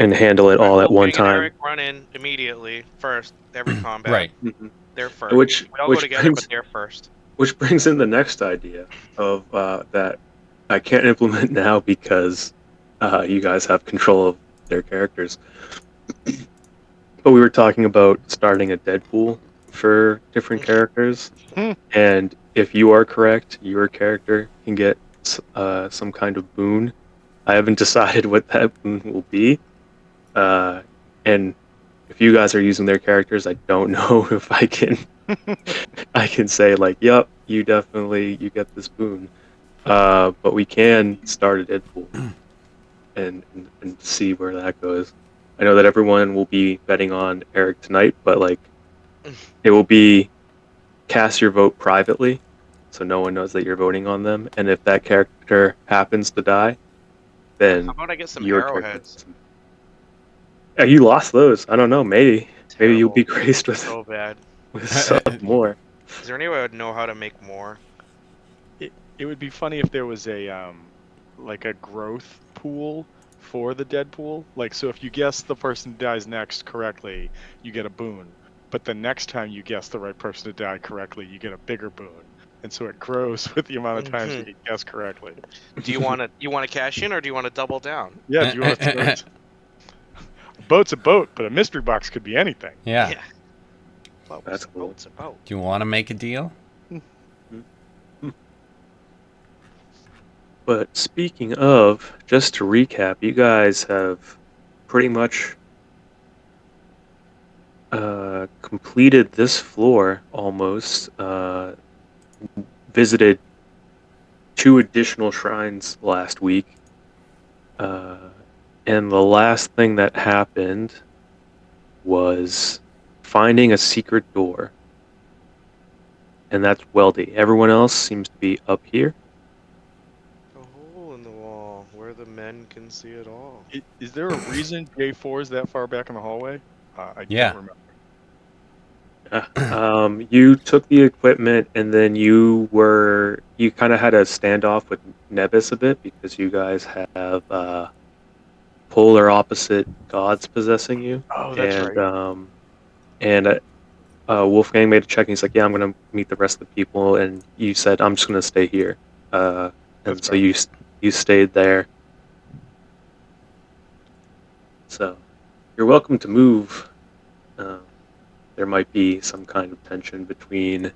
and handle it all at one Wolfgang and time. Eric run in immediately first every combat. Right. Mhm. They're first. Which We all go which together, but brings they're first. which brings in the next idea of that I can't implement now because you guys have control of their characters. But we were talking about starting a Deadpool for different characters, Hmm. and if you are correct, your character can get some kind of boon. I haven't decided what that boon will be, uh, and if you guys are using their characters, I don't know if I can say like, "Yep, you get this boon." But we can start a Deadpool and see where that goes. I know that everyone will be betting on Eric tonight, but like it will be cast your vote privately, so no one knows that you're voting on them. And if that character happens to die, How then about I get some your character. arrowheads? Yeah, you lost those. I don't know. Maybe you'll be Terrible. graced with So bad. some more. Is there any way I would know how to make more? It would be funny if there was a like a growth pool for the Deadpool. Like, so if you guess the person who dies next correctly, you get a boon. But the next time you guess the right person to die correctly, you get a bigger boon. And so it grows with the amount of times you can guess correctly. Do you want to cash in or do you want to double down? Yeah, do you want to start? A boat's a boat, but a mystery box could be anything. Yeah. What That's was the cool. boat's about? Do you want to make a deal? But speaking of, just to recap, you guys have pretty much completed this floor almost. Visited 2 additional shrines last week. And the last thing that happened was finding a secret door. And that's Weldy. Everyone else seems to be up here. A hole in the wall where the men can see it all. Is there a reason J4 is that far back in the hallway? I Yeah. don't remember. You took the equipment and then you kind of had a standoff with Nebis a bit because you guys have polar opposite gods possessing you. Oh, that's and right. and Wolfgang made a check and he's like, "Yeah, I'm gonna meet the rest of the people." And you said, "I'm just gonna stay here." And That's so right. you stayed there. So you're welcome to move. There might be some kind of tension between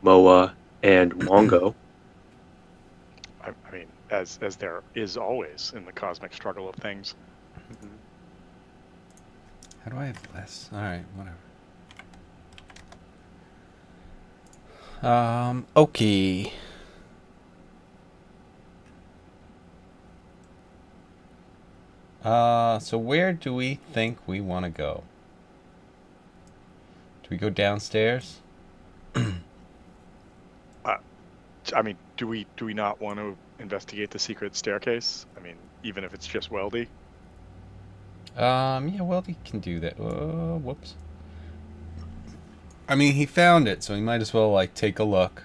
Moa and Wongo. I mean, as there is always in the cosmic struggle of things. How do I have less? All right, whatever. Okay. So where do we think we want to go? Do we go downstairs? I mean, do we not want to investigate the secret staircase? I mean, even if it's just Weldy. Yeah, Weldy can do that. Whoops. I mean, he found it, so he might as well like take a look.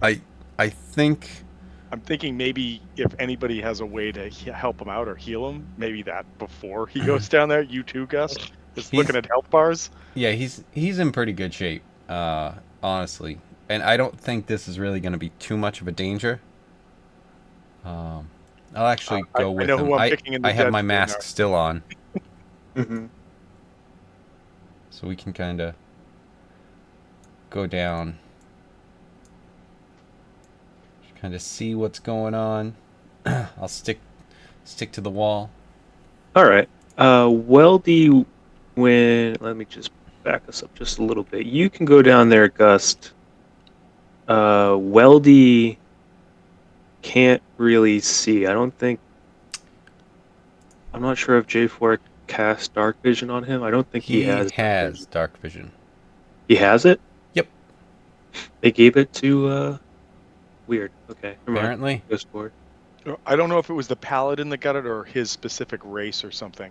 I think. I'm thinking maybe if anybody has a way to help him out or heal him, maybe that before he goes down there. You too, Gus. Just looking at health bars. Yeah, he's in pretty good shape, honestly, and I don't think this is really going to be too much of a danger. I'll actually go with know him. who I'm picking in the I have Deadpool my mask now. still on, Mm-hmm. so we can kind of go down, kind of see what's going on. I'll stick to the wall. All right. Weldy, let me just back us up just a little bit. You can go down there, Gust. Weldy can't really see. I'm not sure if J4 cast Dark Vision on him. I don't think he has Dark Vision. He has it? Yep. They gave it to weird. Okay. Apparently. Go forward. I don't know if it was the paladin that got it or his specific race or something.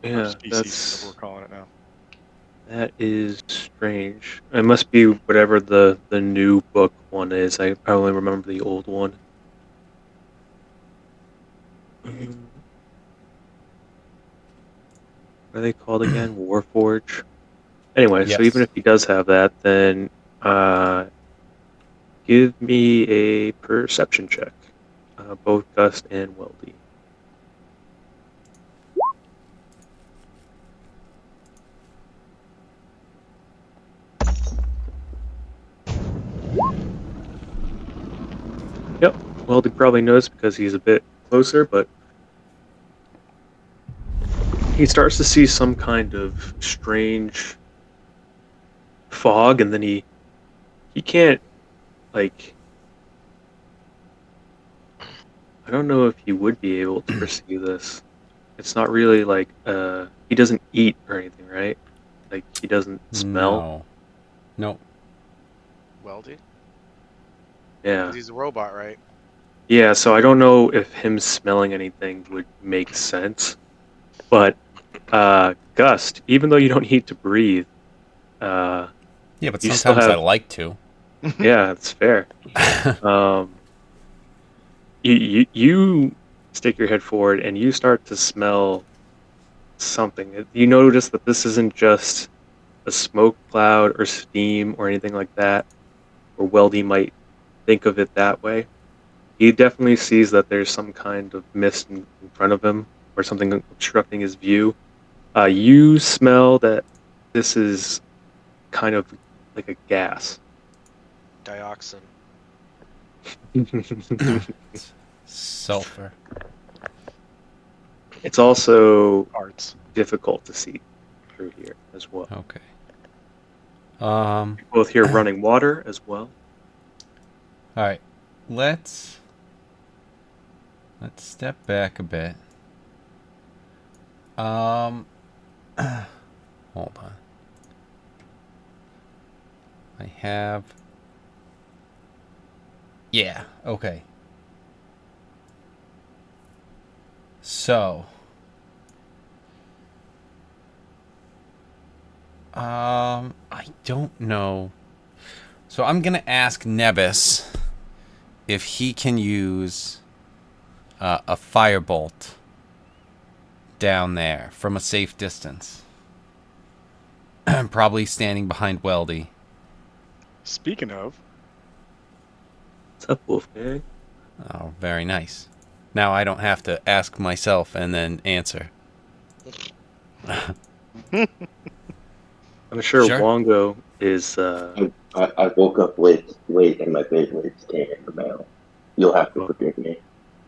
Yeah, or species, whatever we're calling it now. That is strange. It must be whatever the new book one is. I only remember the old one. what are they called again? Warforge. Anyway, so even Yes. if he does have that, then give me a perception check, both Gust and Weldy. Yep, Weldy probably knows because he's a bit closer, but he starts to see some kind of strange fog, and then he can't, like, I don't know if he would be able to perceive this. It's not really like he doesn't eat or anything, right? Like he doesn't smell. No. Nope. Weldy? Yeah. Because he's a robot, right? Yeah, so I don't know if him smelling anything would make sense. But Gust, even though you don't need to breathe, uh Yeah, but you still sometimes I have like to. yeah, it's fair. Um you stick your head forward and you start to smell something. You notice that this isn't just a smoke cloud or steam or anything like that, or Weldy might think of it that way. He definitely sees that there's some kind of mist in front of him or something obstructing his view. You smell that this is kind of like a gas. Dioxin. Sulfur. It's also Arts. difficult to see through here as well. Okay. You both hear running water as well. All right. Let's step back a bit. Hold on. I have. Yeah. Okay. So. I don't know. So I'm gonna ask Nebis if he can use a firebolt down there from a safe distance. Probably standing behind Weldy. Speaking of, What's up, Wolfgang? Oh, very nice. Now I don't have to ask myself and then answer. I'm sure Sure. Wongo is. I woke up late, and my Beyblades came in the mail. You'll have to forgive me.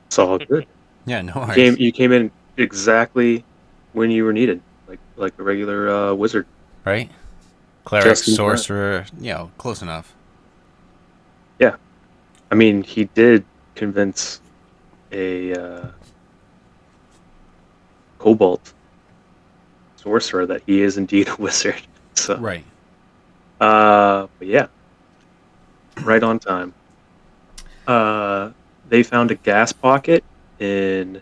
It's all good. Yeah, no worries. You came in exactly when you were needed, like a regular wizard. Right? Cleric, Just in time. sorcerer, close enough. Yeah, I mean he did convince a Cobalt sorcerer that he is indeed a wizard. So, Right. but yeah, right on time. They found a gas pocket in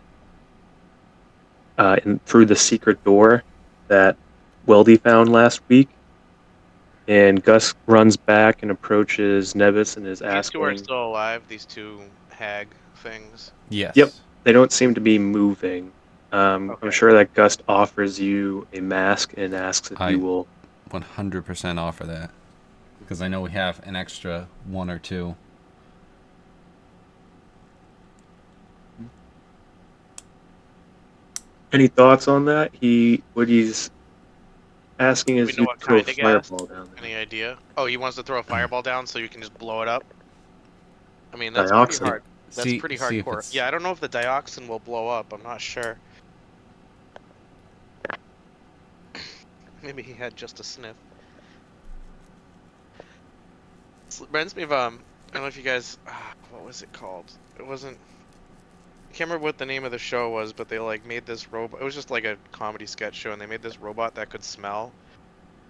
through the secret door that Weldy found last week. And Gus runs back and approaches Nevis and is These two are asking. still alive, these two hag things. Yes. Yep, they don't seem to be moving. I'm Okay. sure that Gust offers you a mask and asks if you will. 100% offer that. Because I know we have an extra one or two. Any thoughts on that? What he's asking Do is we know you what to throw a kind of gas? fireball down there. Any idea? Oh, he wants to throw a fireball down so you can just blow it up? I mean, that's pretty Dioxin. hard. That's pretty See if hardcore. it's... Yeah, I don't know if the dioxin will blow up. I'm not sure. Maybe he had just a sniff. This reminds me of I don't know if you guys, what was it called? It wasn't. I can't remember what the name of the show was, but they like made this robot. It was just like a comedy sketch show, and they made this robot that could smell.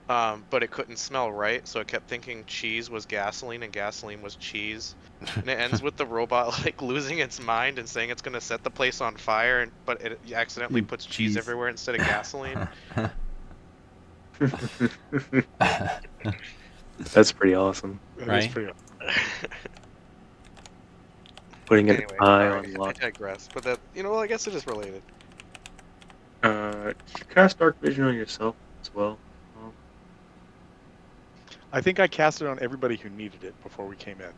But it couldn't smell right, so it kept thinking cheese was gasoline and gasoline was cheese. And it ends with the robot like losing its mind and saying it's gonna set the place on fire, but it accidentally puts cheese everywhere instead of gasoline. That's pretty awesome. that Right? is pretty. Putting an Anyway, eye sorry, on I lock. digress. But that, well, I guess it is related. Alright, did you cast Dark Vision on yourself as well? I think I cast it on everybody who needed it before we came in.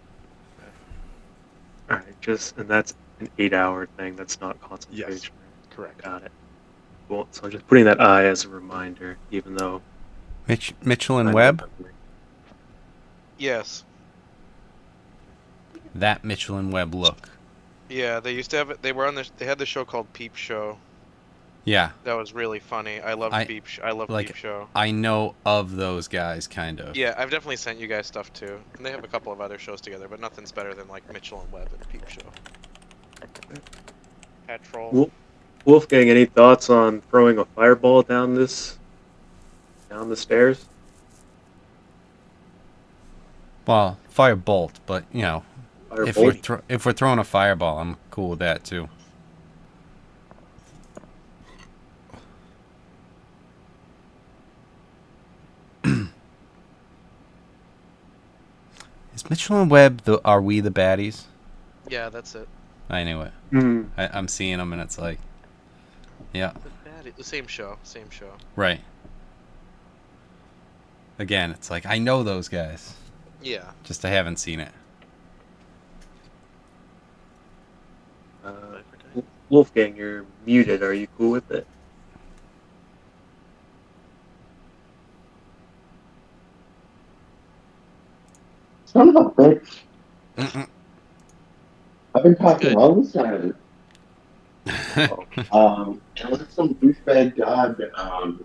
Alright, and that's an 8-hour thing, that's not concentration. Correct. Got it. Cool, so I'm just putting that eye as a reminder, even though Mitchell I and know Webb? that way. Yes. That Mitchell and Webb look. Yeah, they used to have it. They were on this. They had the show called Peep Show. Yeah. That was really funny. I love Peep. I love like- Peep Show. I know of those guys, kind of. Yeah, I've definitely sent you guys stuff too, and they have a couple of other shows together, but nothing's better than like Mitchell and Webb and Peep Show. Patrol. Wolfgang, any thoughts on throwing a fireball down the stairs? Well, firebolt, but you know, Firebolt? if we're throwing a fireball, I'm cool with that too. Is Mitchell and Webb are we the baddies? Yeah, that's it. I knew it. I'm seeing them, and it's like, yeah, The same show. Same show. right. Again, it's like I know those guys, Yeah. just I haven't seen it. Wolfgang, you're muted. Are you cool with it? Son of a bitch. Mm-mm. I've been talking Good. all this time. Unless some douchebag god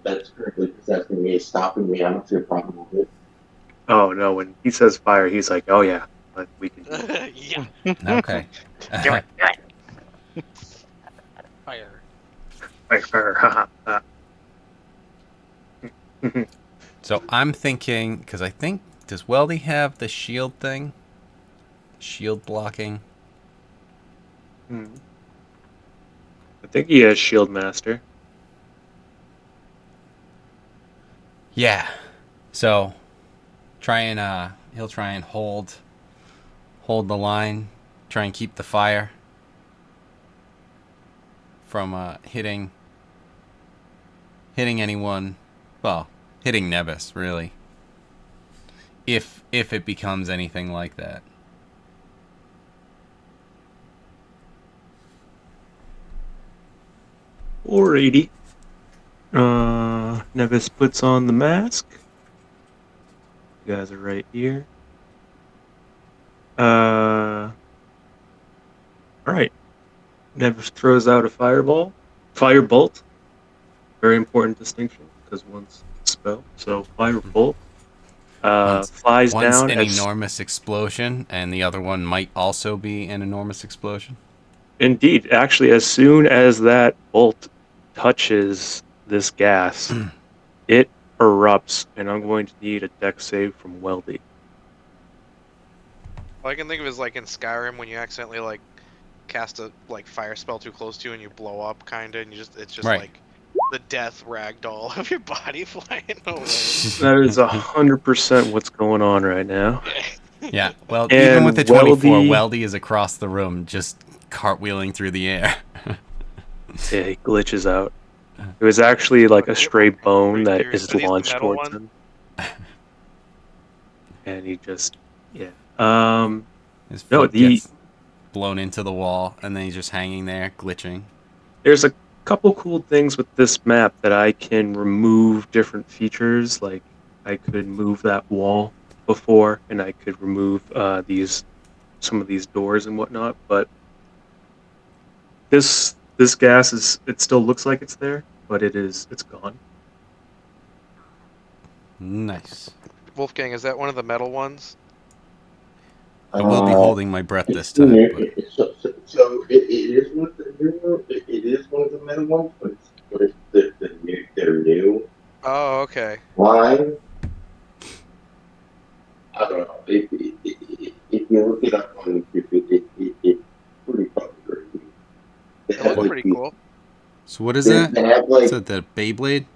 that's currently possessing me is stopping me, I don't see a problem with it. Oh no, when he says fire, he's like, oh yeah, but we can do it. Yeah. Okay. Fire. Fire, haha. So I'm thinking, because I think, does Weldy have the shield thing? Shield blocking? I think he has Shield Master. Yeah. So, he'll try and hold the line, try and keep the fire from hitting anyone. Well, hitting Nevis, really. If it becomes anything like that. Alrighty. Nevis puts on the mask. You guys are right here. Alright. Nevis throws out a firebolt. Very important distinction, because one's a spell. So firebolt. Flies One's down an as enormous explosion, and the other one might also be an enormous explosion. indeed, actually, as soon as that bolt touches this gas, it erupts, and I'm going to need a dex save from Weldy. All I can think of is like in Skyrim when you accidentally like cast a like fire spell too close to you and you blow up, kinda, and it's just Right. like the death ragdoll of your body flying away. That is 100% what's going on right now. Yeah, well, And even with the 24, Weldy- Weldy is across the room, just cartwheeling through the air. Yeah, he glitches out. It was actually like a stray bone that Are is these the launched metal towards one? him. And he just, yeah. His No, foot the- gets blown into the wall, and then he's just hanging there, glitching. There's a couple cool things with this map that I can remove different features. Like I could move that wall before, and I could remove some of these doors and whatnot. But this gas it still looks like it's there, but it's gone. Nice. Wolfgang, is that one of the metal ones? I will be holding my breath this It's time. near, But it is one of the it is one of the metal ones, but it's their new Oh, okay. line. I don't know. If you look it up on YouTube, it's pretty fucking crazy. They It have, looks like, pretty cool. so what is they, that? they have like Is that the Beyblade?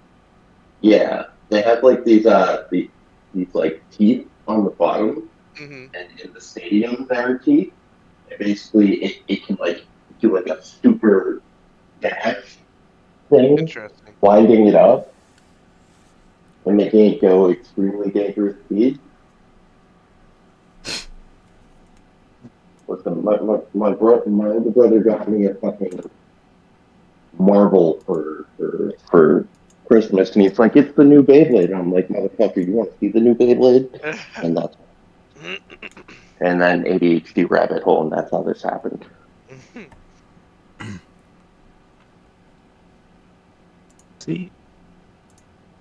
yeah, they have like these like teeth on the bottom, Hmm. and in the stadium there are teeth. And basically, it can like do like a super dash, thing, Interesting. winding it up and making it go extremely dangerous speed. Listen, my older brother got me a fucking Marvel for Christmas, and he's like, "It's the new Beyblade." And I'm like, "Motherfucker, you want to see the new Beyblade?" And that's and then ADHD rabbit hole, and that's how this happened. See,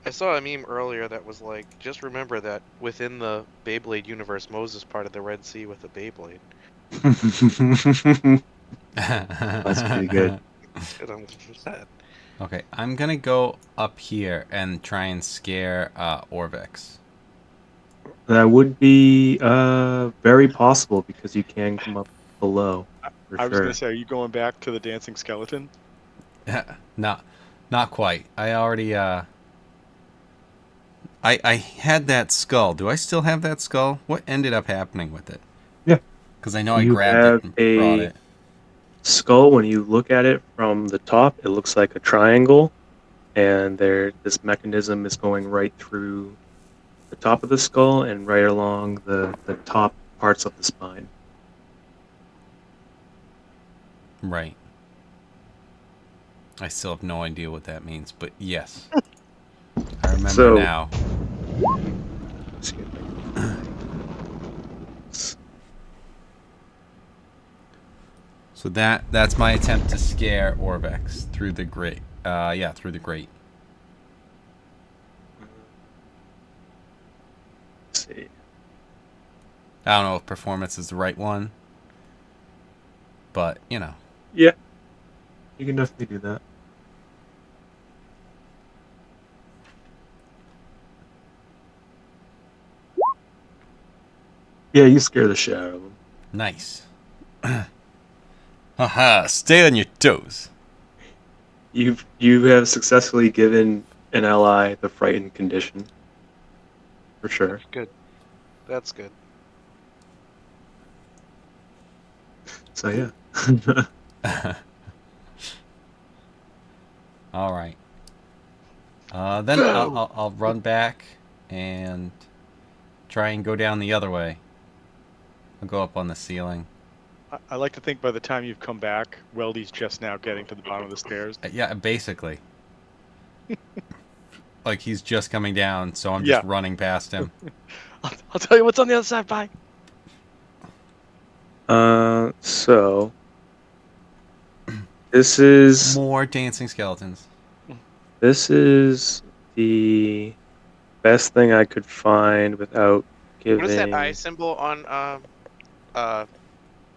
I saw a meme earlier that was like, just remember that within the Beyblade universe, Moses parted the Red Sea with a Beyblade. that's pretty good. It's good on that. Okay, I'm gonna go up here and try and scare Orvex. That would be very possible because you can come up below for I was gonna sure. say, are you going back to the dancing skeleton? Not quite. I already I had that skull. Do I still have that skull? What ended up happening with it? Yeah. Because I know I You grabbed it have and brought a it. skull. When you look at it from the top, it looks like a triangle, and this mechanism is going right through the top of the skull and right along the top parts of the spine. Right. I still have no idea what that means, but yes. I remember So- now. Let's see if I can- So that's my attempt to scare Orvex through the grate. Yeah, through the grate. Let's see. I don't know if performance is the right one, but you know. Yeah, you can definitely do that. Yeah, you scare the shit out of them. Nice. Haha, stay on your toes. You have successfully given an ally the frightened condition. For sure. Good. That's good. So yeah. All right. Then I'll run back and try and go down the other way. I'll go up on the ceiling. I like to think by the time you've come back, Weldy's just now getting to the bottom of the stairs. Yeah, basically. Like he's just coming down, so I'm Yeah. just running past him. I'll tell you what's on the other side. Bye. So this is More dancing skeletons. the best thing I could find without giving. What is that eye symbol on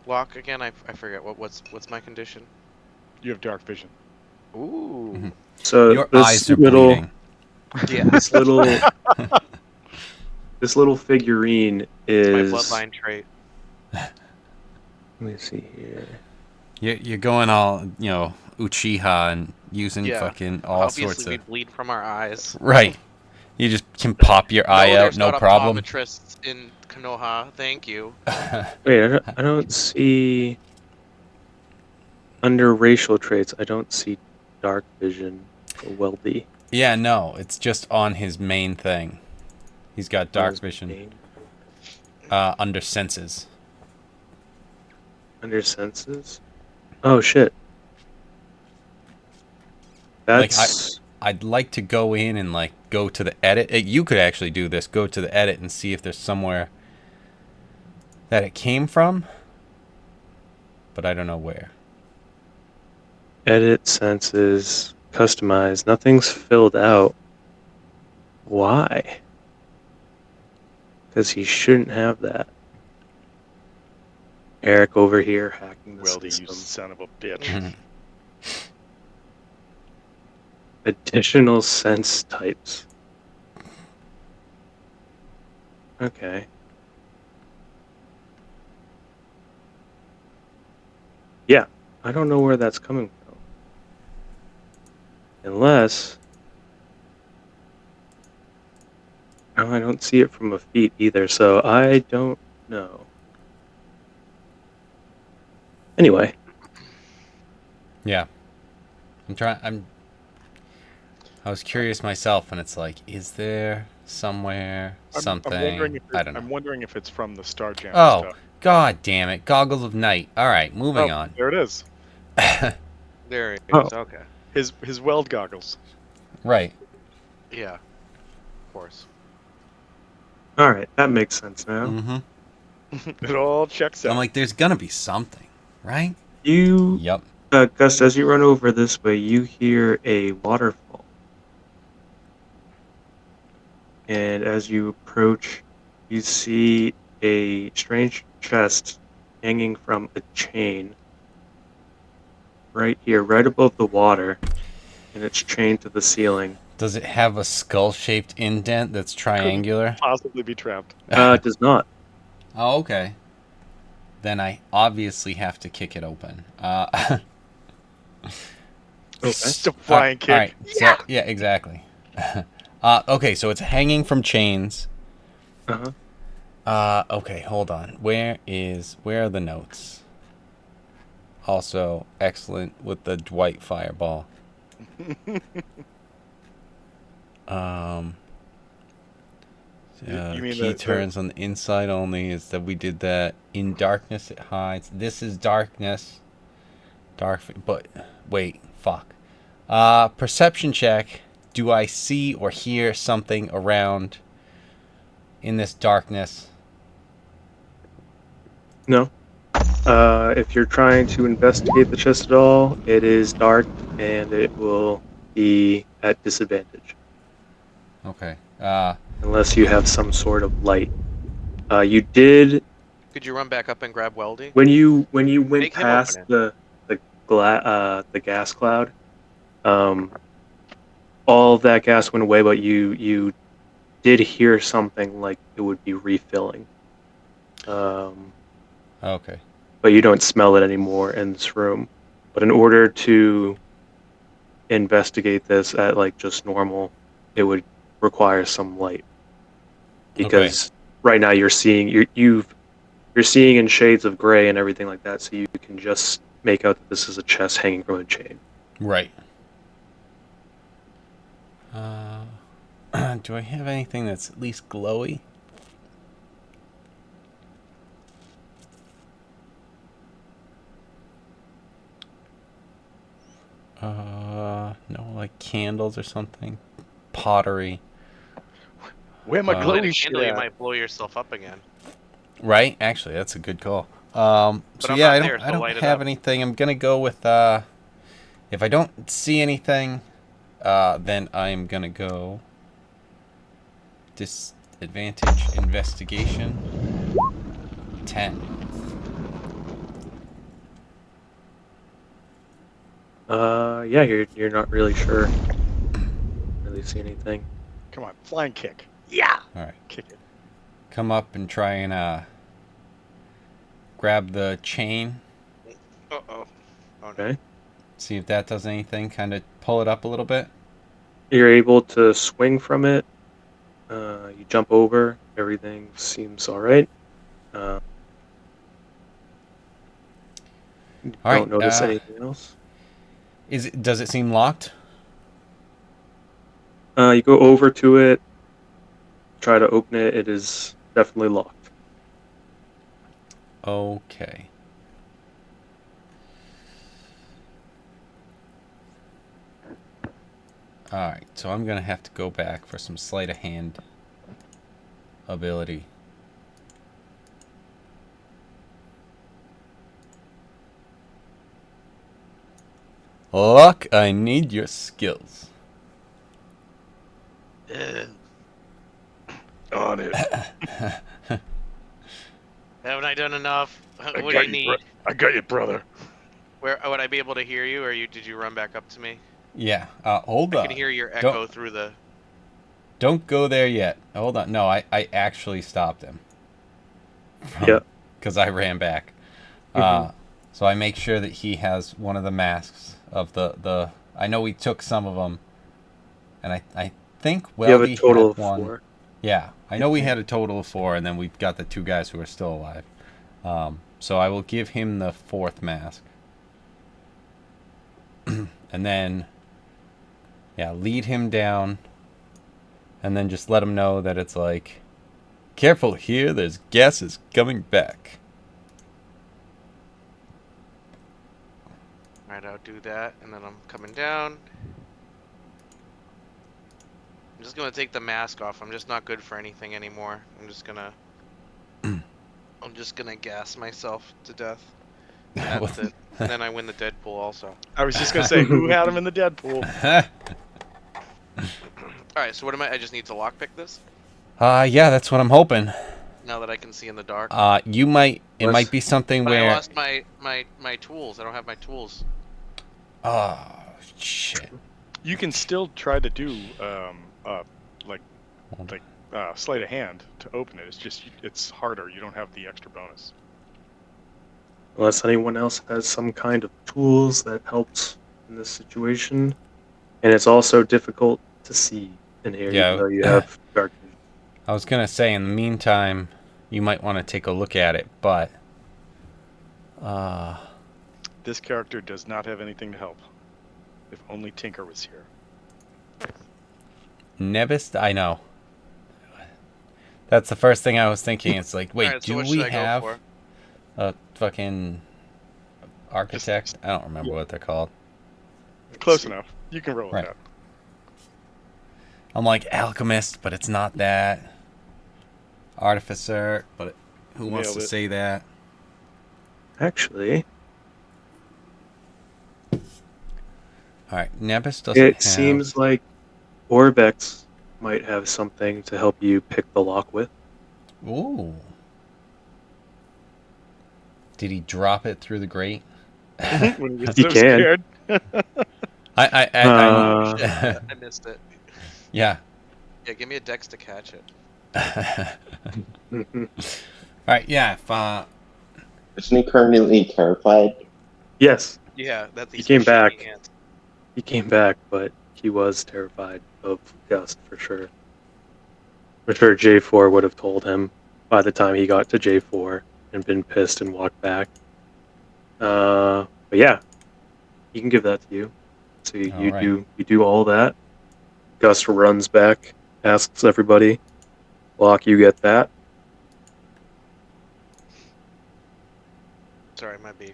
lock again? I forget what's my condition. You have dark vision. Ooh. So Your this eyes are little bleeding. Yeah. this little this little figurine It's my is. bloodline trait. Let me see here. You're going all, Uchiha and using Yeah. fucking all Obviously, sorts we of... bleed from our eyes. Right. You just can pop your eye out, there's no not problem. optometrists in Konoha. Thank you. Wait, I don't see under racial traits. I don't see dark vision for Weldy. Yeah, no, it's just on his main thing. He's got dark vision. Under senses. Under senses. Oh shit. That's I'd like to go in and go to the edit. You could actually do this. Go to the edit and see if there's somewhere that it came from, but I don't know where. edit senses, customize. Nothing's filled out. Why? Because he shouldn't have that. Eric over here hacking the Weldy, you system. son of a bitch. Additional sense types. Okay. Yeah, I don't know where that's coming from. Unless... Oh, I don't see it from a feet either, so I don't know. Anyway. Yeah. I'm I was curious myself, and it's like, is there somewhere something? I don't know. I'm wondering if it's from the Starjammer Oh, stuff. god damn it. Goggles of Night. Alright, moving Oh, on. there it is. There he Oh. is. Okay. His weld goggles. Right. Yeah. Of course. All right, that makes sense now. Mm-hmm. It all checks out. I'm like, there's gonna be something, right? You, Yep. Gus, as you run over this way, you hear a waterfall. And as you approach, you see a strange chest hanging from a chain right here, right above the water, and it's chained to the ceiling. Does it have a skull-shaped indent that's triangular? Possibly be trapped. It does not. Oh, okay. Then I obviously have to kick it open. Okay. Just a flying kick. All right. So, yeah, exactly. Okay, so it's hanging from chains. Uh-huh. Okay, hold on. Where are the notes? Also, excellent with the Dwight fireball. You mean Key the turns on the inside only is that we did that. In darkness it hides. This is darkness. But wait, fuck. Perception check. Do I see or hear something around in this darkness? No. If you're trying to investigate the chest at all, it is dark and it will be at disadvantage Okay. unless you have some sort of light. You did Could you run back up and grab Weldy? when you went Make him past open the gas cloud. All of that gas went away, but you did hear something like it would be refilling. Okay. But you don't smell it anymore in this room. But in order to investigate this at like just normal, it would require some light. Because right now you're seeing you're seeing in shades of gray and everything like that, so you can just make out that this is a chest hanging from a chain. Right. Do I have anything that's at least glowy? No, like candles or something. Pottery. Where my Light a glowy shit candle, you at? might blow yourself up again. Right? Actually, that's a good call. But So I'm yeah, not I there, don't, so I don't light it have up. anything. I'm gonna go with if I don't see anything, then I'm gonna go disadvantage investigation 10. Yeah, you're not really sure. Really see anything. Come on, flying kick. Yeah. All right. Kick it. Come up and try and grab the chain. Uh-oh. Oh, no. Okay. See if that does anything. Kind of pull it up a little bit. You're able to swing from it. You jump over. Everything seems all right. All Don't right. notice anything else. Does it seem locked? You go over to it. Try to open it. It is definitely locked. Okay. Alright, so I'm going to have to go back for some sleight of hand ability. Luck, I need your skills. On it. Haven't I done enough? What do you need? I got you, brother. Where would I be able to hear you, or did you run back up to me? Yeah, hold I on. can hear your echo through the. Don't go there yet. Hold on. No, I actually stopped him. Yeah. Because I ran back. So I make sure that he has one of the masks of the. I know we took some of them, and I think You have a Weldy total had of one. 4. Yeah, I know we had a total of 4, and then we've got the 2 guys who are still alive. So I will give him the 4th mask. And then, Yeah, lead him down, and then just let him know that it's like, careful here, there's gases coming back. Alright, I'll do that, and then I'm coming down. I'm just gonna take the mask off. I'm just not good for anything anymore. I'm just gonna gas myself to death. And that's it. And then I win the Deadpool also. I was just gonna say, who had him in the Deadpool? Alright, so what am I just need to lockpick this? Yeah, that's what I'm hoping. Now that I can see in the dark. You might. It Let's- might be something But I where. lost my tools. I don't have my tools. Oh shit. You can still try to do sleight of hand to open it. It's just it's harder. You don't have the extra bonus. Unless anyone else has some kind of tools that helps in this situation. And it's also difficult to see in here, Yeah. even though you have dark vision. I was gonna say, in the meantime, you might want to take a look at it, but. This character does not have anything to help. If only Tinker was here. Nevis, I know. That's the first thing I was thinking. It's like, wait, Alright, so do what we should I go have for? a fucking architect? I don't remember what they're called. Close enough. You can roll with Right. that. I'm like alchemist, but it's not that. Artificer, but who wants Nailed to it. say that? Actually, All right, Nevis doesn't it have. seems like Orbex might have something to help you pick the lock with. Ooh. Did he drop it through the grate? When he gets You so can. scared. I I missed it. yeah. Yeah, give me a dex to catch it. All right, yeah. If Isn't he currently terrified? Yes, Yeah, that's He came back. Hands. he came back, but he was terrified of Gust for sure. For sure, J4 would have told him by the time he got to J4 and been pissed and walked back. But yeah, he can give that to you. So you Alright. do all that. Gust runs back, asks everybody, Lock, you get that. Sorry, my B.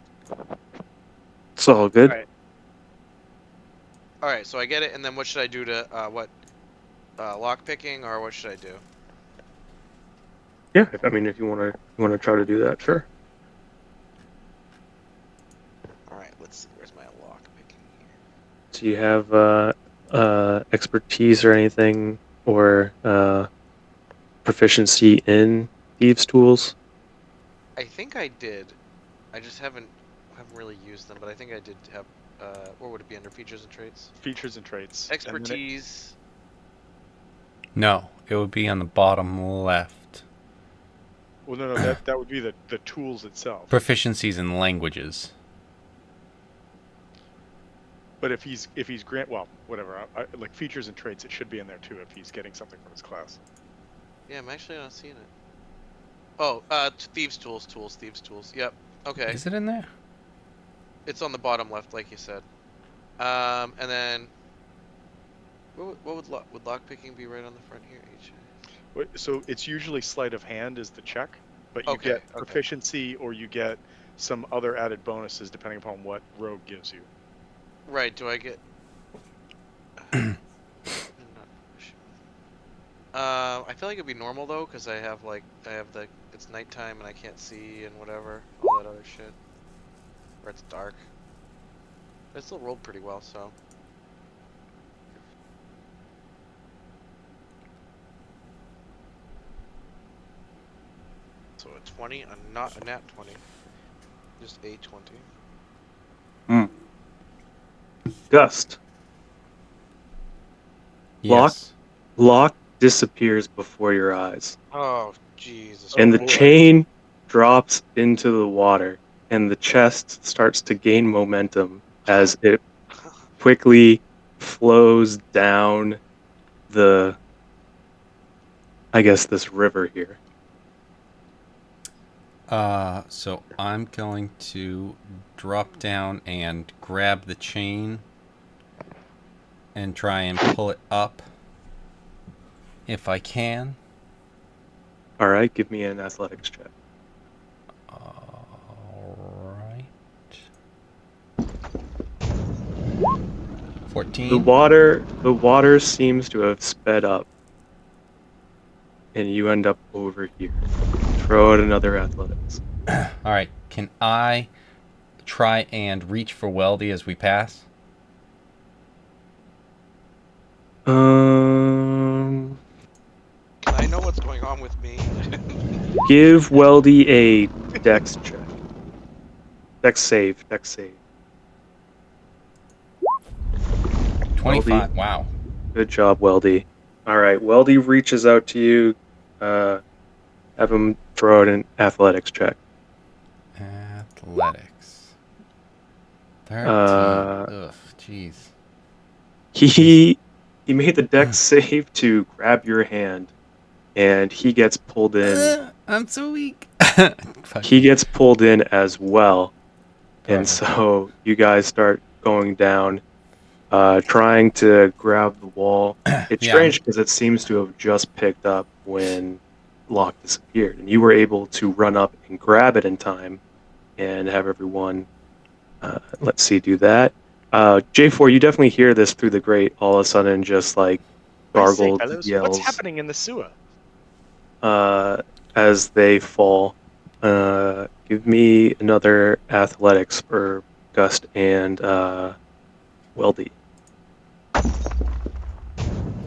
It's all good. Alright. Alright, so I get it, and then what should I do to, lock picking, or what should I do? Yeah, I mean, if you wanna try to do that, sure. Alright, let's see, where's my lock picking here? Do you have expertise or anything, or proficiency in thieves' tools? I think I did. I just haven't really used them, but I think I did have, or would it be under features and traits? Features and traits. And then Expertise. no, it would be on the bottom left. well, no, that would be the tools itself. Proficiencies in languages. But if he's whatever. Like features and traits, it should be in there too if he's getting something from his class. Yeah, I'm actually not seeing it. Oh, thieves' tools, thieves' tools. Yep. Okay. Is it in there? It's on the bottom left, like you said. And then, what would lockpicking be right on the front here? So it's usually sleight of hand is the check, but you Okay, get okay. proficiency or you get some other added bonuses depending upon what rogue gives you. Right. Do I get? I'm not sure. I feel like it'd be normal though, because I have it's nighttime and I can't see and whatever, all that other shit. Or it's dark. But it still rolled pretty well, so. So a 20, not a nat 20. Just a 20. Gust. Yes. Lock disappears before your eyes, Oh, Jesus. and the boy. chain drops into the water, and the chest starts to gain momentum as it quickly flows down this river here. So I'm going to drop down and grab the chain and try and pull it up if I can. All right, give me an athletics check. Alright. The 14. water seems to have sped up, and you end up over here. Throw out another athletics. Alright, can I try and reach for Weldy as we pass? Um, Can I know what's going on with me? give Weldy a dex check. Dex save. 25. Weldy. Wow. Good job, Weldy. All right, Weldy reaches out to you. Have him throw out an athletics check. Athletics. 13. Ugh, jeez. He made the dex save to grab your hand, and he gets pulled in. I'm so weak. He gets pulled in as well, and Perfect. so you guys start going down, trying to grab the wall. It's Yeah, strange because it seems to have just picked up when Locke disappeared, and you were able to run up and grab it in time, and have everyone. Let's see, do that. J4, you definitely hear this through the grate. All of a sudden, just like I say, gargles, fellows, yells. what's happening in the sewer? As they fall. Give me another athletics for Gust and Weldy.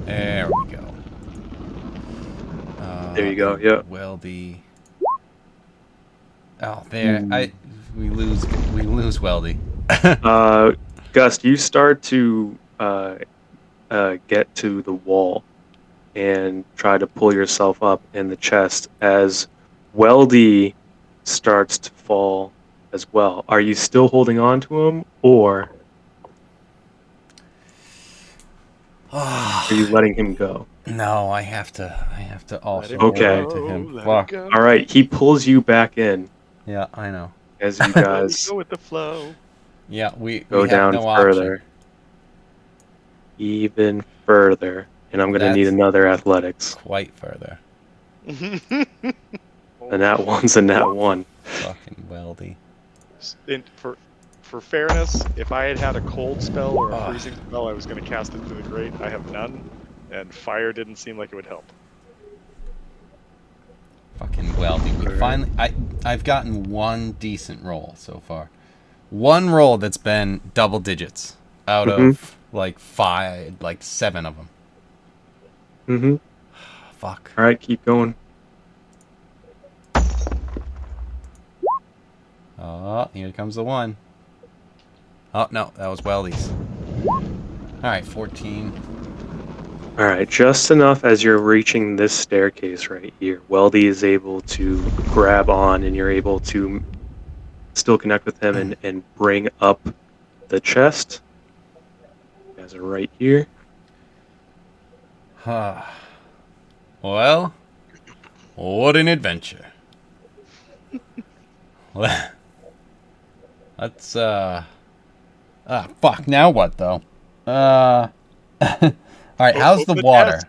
there we go. There you go. Yeah. Weldy. Oh, there. We lose Weldy. Gust, you start to get to the wall and try to pull yourself up in the chest as Weldy starts to fall as well. Are you still holding on to him, or are you letting him go? No, I have to also him hold Okay. on to him. Let Fuck. him go. All right, he pulls you back in Yeah, I know. as you Let me guys go with the flow. Yeah, we go have down no further, option. even further, and I'm going to need That's another athletics. quite further. And that one's a nat one. Fucking Weldy. For fairness, if I had had a cold spell or a Ugh. freezing spell, I was going to cast it through the grate. I have none, and fire didn't seem like it would help. Fucking Weldy. We Alright. finally. I've gotten one decent roll so far. One roll that's been double digits out of like 7 of them. Mm-hmm. Fuck. All right, keep going. Oh, here comes the one. Oh, no, that was Weldy's. Alright, 14. All right, just enough as you're reaching this staircase right here. Weldy is able to grab on, and you're able to still connect with him and bring up the chest. You guys are right here. Well, what an adventure. Let's, fuck, now what, though? Alright, how's the Open water? chest.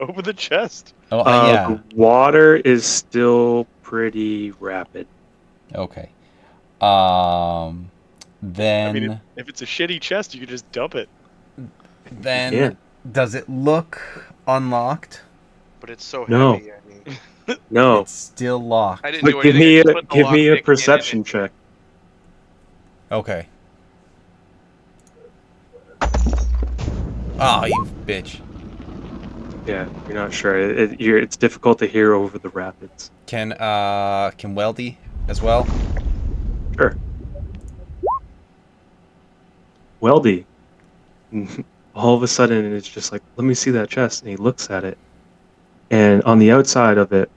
Open the chest. Oh, yeah. The water is still pretty rapid. Okay. I Then... mean, if it's a shitty chest, you could just dump it. Then, Yeah. does it look unlocked? But it's so No. heavy. I mean, No, It's still locked. I didn't do but give anything. me I just put the give me a lockpick in perception and check. Okay. Oh, you bitch. Yeah, you're not sure. It's difficult to hear over the rapids. Can Weldy as well? Sure. Weldy. All of a sudden, it's just like, let me see that chest. And he looks at it. And on the outside of it,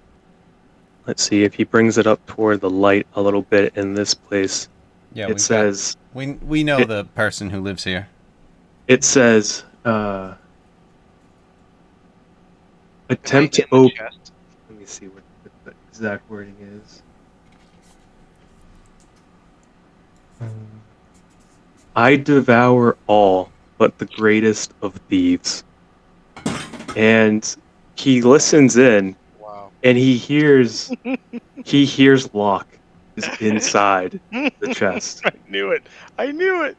let's see if he brings it up toward the light a little bit in this place. Yeah, It says, we know it- the person who lives here. it says, attempt to in the open. chest. Let me see what the exact wording is. I devour all. but the greatest of thieves. And he listens in, Wow. and he hears Locke is inside the chest. I knew it. I knew it.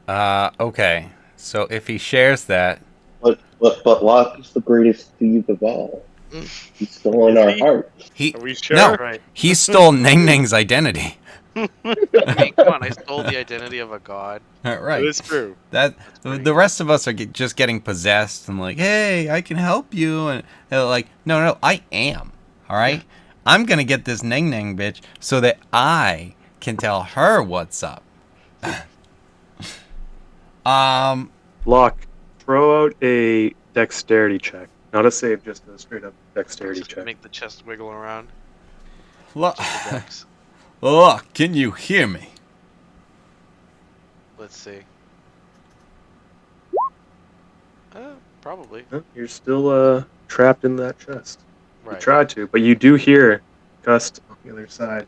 Okay. So if he shares that, But Locke is the greatest thief of all. He's stolen Is our he? hearts. he Are we sure? no, Right. he stole Ning Ning's identity. I mean, come on, I stole the identity of a god. Right. That's true. That That's pretty the rest of us are just getting possessed and like, hey, I can help you, and they're like, no, I am. All right, I'm gonna get this Ning Ning bitch so that I can tell her what's up. Locke, throw out a dexterity check. Not a save, just a straight up dexterity Just check. make the chest wiggle around. Look, Just the dex. look, can you hear me? Let's see. Probably. You're still trapped in that chest. You Right. try to, but you do hear Gust on the other side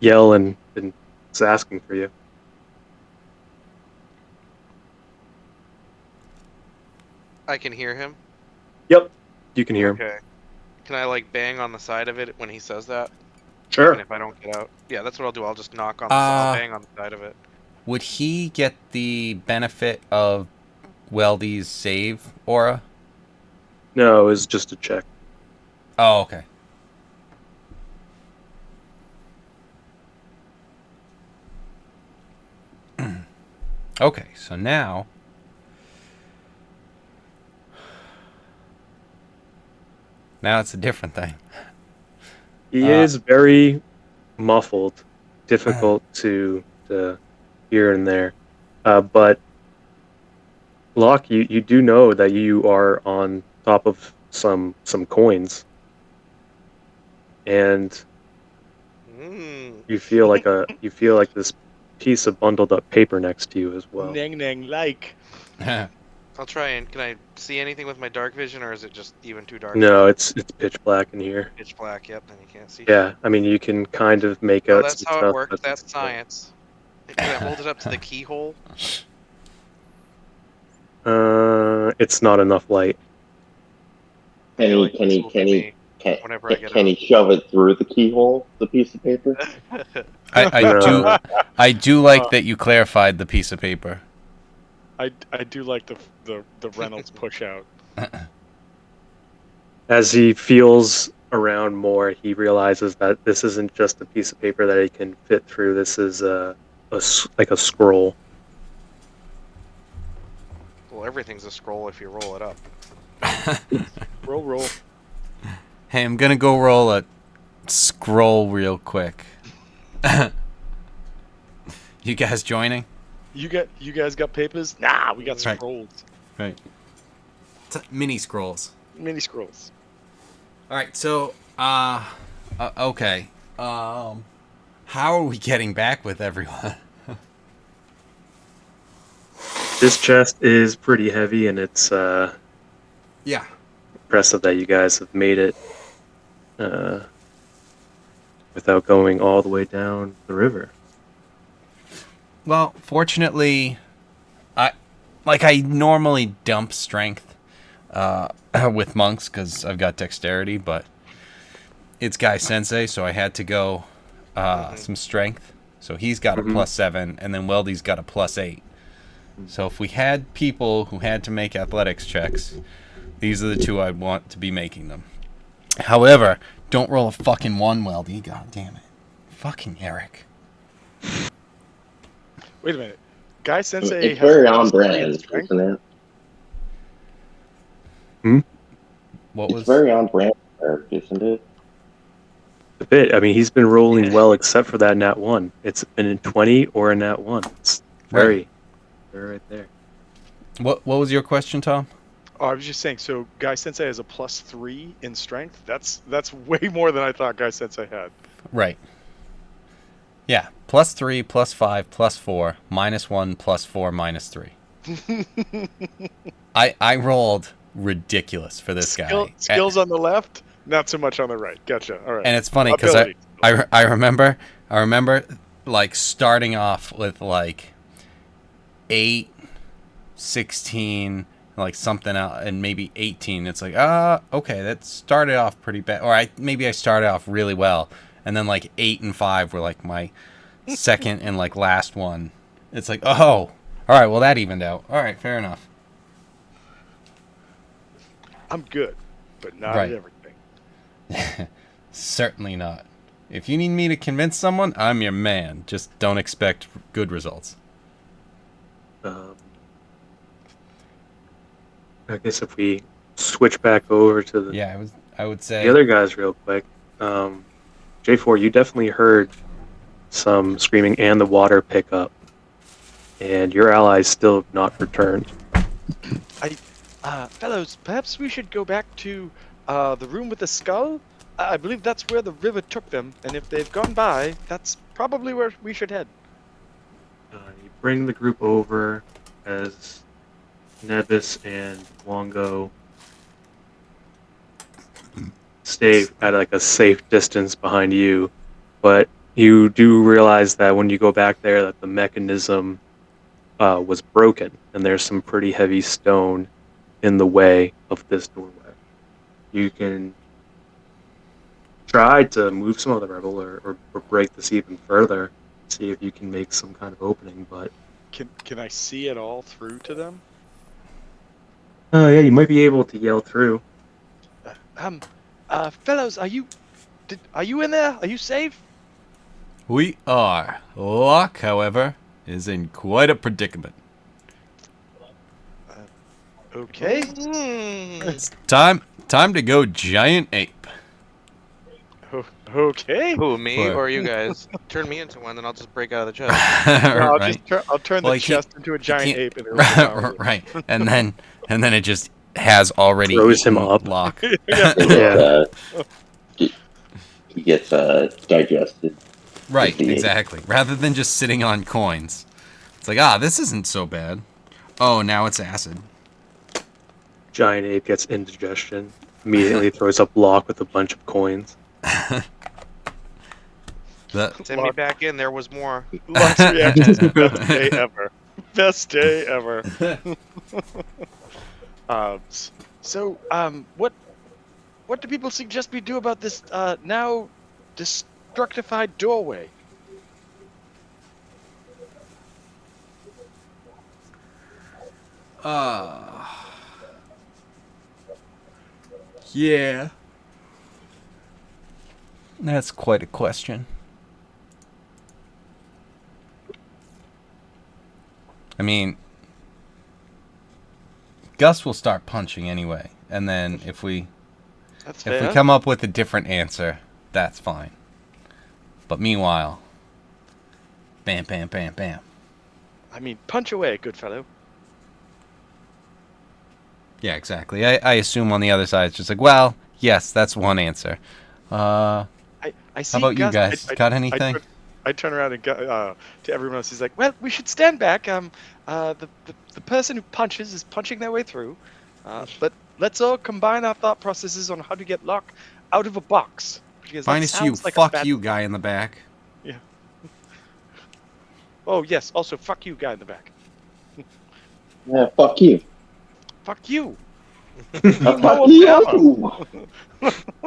yell and it's asking for you. I can hear him. Yep, you can hear him. Okay. Can I like bang on the side of it when he says that? Sure. And if I don't get out, yeah, that's what I'll do. I'll just knock on the side. I'll bang on the side of it. Would he get the benefit of Weldy's save aura? No, it was just a check. Oh, okay. Okay, so now it's a different thing. He is very muffled, difficult to here and there. But Locke, you do know that you are on top of some coins, and you feel like this piece of bundled up paper next to you as well. Nang nang like. I'll try and can I see anything with my dark vision, or is it just even too dark? No, it's pitch black in here. Pitch black. Yep. Then you can't see. Yeah, I mean you can kind of make Oh, out that's some how stuff. it works. but That's it's- science. Can I hold it up to the keyhole? It's not enough light. Can Like, he this will be me can, whenever I get can he shove it through the keyhole, the piece of paper? No. I do like that you clarified the piece of paper. I do like the Reynolds push out. As he feels around more, he realizes that this isn't just a piece of paper that he can fit through. This is like a scroll. Well, everything's a scroll if you roll it up. Roll. Hey, I'm gonna go roll a scroll real quick. You guys joining? You guys got papers? Nah, we got Right. scrolls. Right. Mini scrolls. Mini scrolls. All right, so okay. How are we getting back with everyone? This chest is pretty heavy, and it's Yeah. impressive that you guys have made it without going all the way down the river. Well, fortunately, I normally dump strength with monks because I've got dexterity, but it's Guy Sensei, so I had to go some strength. So he's got a +7, and then Weldy's got a +8. So if we had people who had to make athletics checks, these are the two I'd want to be making them. However, don't roll a fucking 1, Weldy. God damn it. Fucking Eric. Wait a minute. Guy Sensei It's has very a on +3 in brand, strength? isn't it? What was It's very on brand, Eric, isn't it? A bit. I mean, he's been rolling well, except for that nat 1. It's been in 20 or a nat 1. It's very right there. What was your question, Tom? Oh, I was just saying. So Guy Sensei has a +3 in strength. That's way more than I thought Guy Sensei had. Right. Yeah. +3, +5, +4, -1, +4, -3. I rolled ridiculous for this guy. Skills on the left, not so much on the right. Gotcha. All right. And it's funny because I remember like starting off with like 8, 16, like something out, and maybe 18. It's like, okay, that started off pretty bad. Or maybe I started off really well, and then like 8 and 5 were like my second and like last one. It's like, oh, all right, well that evened out. All right, fair enough. I'm good, but not Right. at everything. Certainly not. If you need me to convince someone, I'm your man. Just don't expect good results. I guess if we switch back over to the Yeah, I would say the other guys real quick. J4, you definitely heard some screaming and the water pick up, and your allies still have not returned. Fellows, perhaps we should go back to the room with the skull. I believe that's where the river took them, and if they've gone by, that's probably where we should head. You bring the group over as Nebis and Wongo stay at like a safe distance behind you, but you do realize that when you go back there that the mechanism was broken, and there's some pretty heavy stone in the way of this doorway. You can try to move some of the rebel or break this even further, see if you can make some kind of opening, but Can I see it all through to them? yeah, you might be able to yell through. Fellows, are you in there? Are you safe? we are. Locke, however, is in quite a predicament. Okay. It's time to go giant ape. Okay. Who, me For- or you guys? Turn me into one, then I'll just break out of the chest. No, Right. I'll turn Well, the you can't- chest into a giant can't- ape and it'll devour you. Right. And then it just has already Throws him eaten up. Locke. Yeah. Yeah. He gets digested. Right, The ape. exactly. Rather than just sitting on coins. It's like, this isn't so bad. Oh, now it's acid. Giant ape gets indigestion, immediately throws up Locke with a bunch of coins. Send me back in. There was more. Locke's reaction is the best day ever. Best day ever. What do people suggest we do about this now destructified doorway? Yeah. That's quite a question. I mean, Gus will start punching anyway, and then if we That's if fair. we come up with a different answer, that's fine. But meanwhile, bam, bam, bam, bam. I mean, punch away, good fellow. Yeah, exactly. I assume on the other side it's just like, well, yes, that's one answer. I see. How about you Gus, guys? Got anything? I turn around and go to everyone else. He's like, "Well, we should stand back. The person who punches is punching their way through. But let's all combine our thought processes on how to get Locke out of a box. Because that Minus you. sounds like a Fuck bad- you, guy in the back. Oh yes. Also, fuck you, guy in the back. Yeah, fuck you. Fuck you. Fuck you.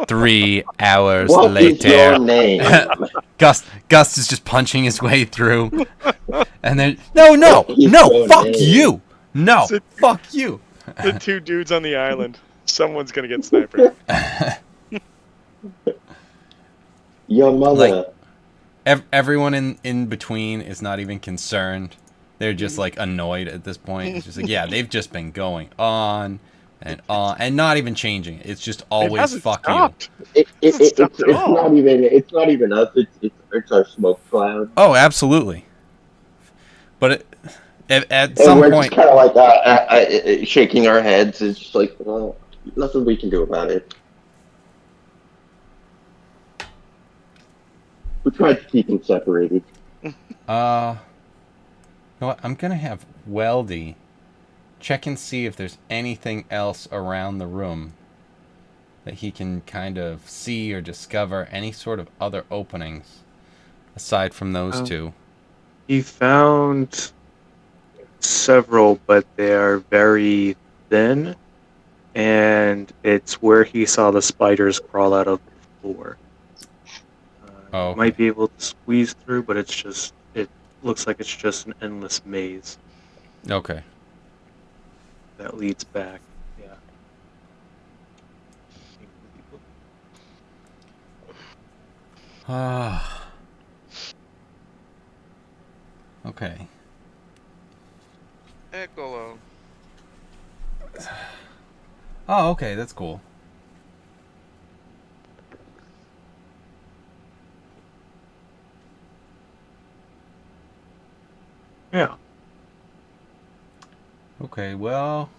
3 hours What is later. your name? Gus is just punching his way through. And then, no, What is no, your fuck name? you. No, Sit- fuck you. The two dudes on the island. Someone's gonna get sniped. Your mother. Everyone in between is not even concerned. They're just like annoyed at this point. It's just like, yeah, they've just been going on and not even changing it. It's just It always hasn't fuck stopped. It's stopped at all. not even us. It's our smoke cloud. you. Oh, absolutely. But at And some we're point, just kind of like shaking our heads. It's just like, well, nothing we can do about it. We tried to keep them separated. you know what? I'm gonna have Weldy check and see if there's anything else around the room that he can kind of see or discover any sort of other openings aside from those two? He found several, but they are very thin, and it's where he saw the spiders crawl out of the floor. Oh, You might okay. be able to squeeze through, but it looks like it's just an endless maze Okay. that leads back. Yeah. Ah. Okay. Ecolo. Oh, okay. That's cool. Yeah. Okay, well...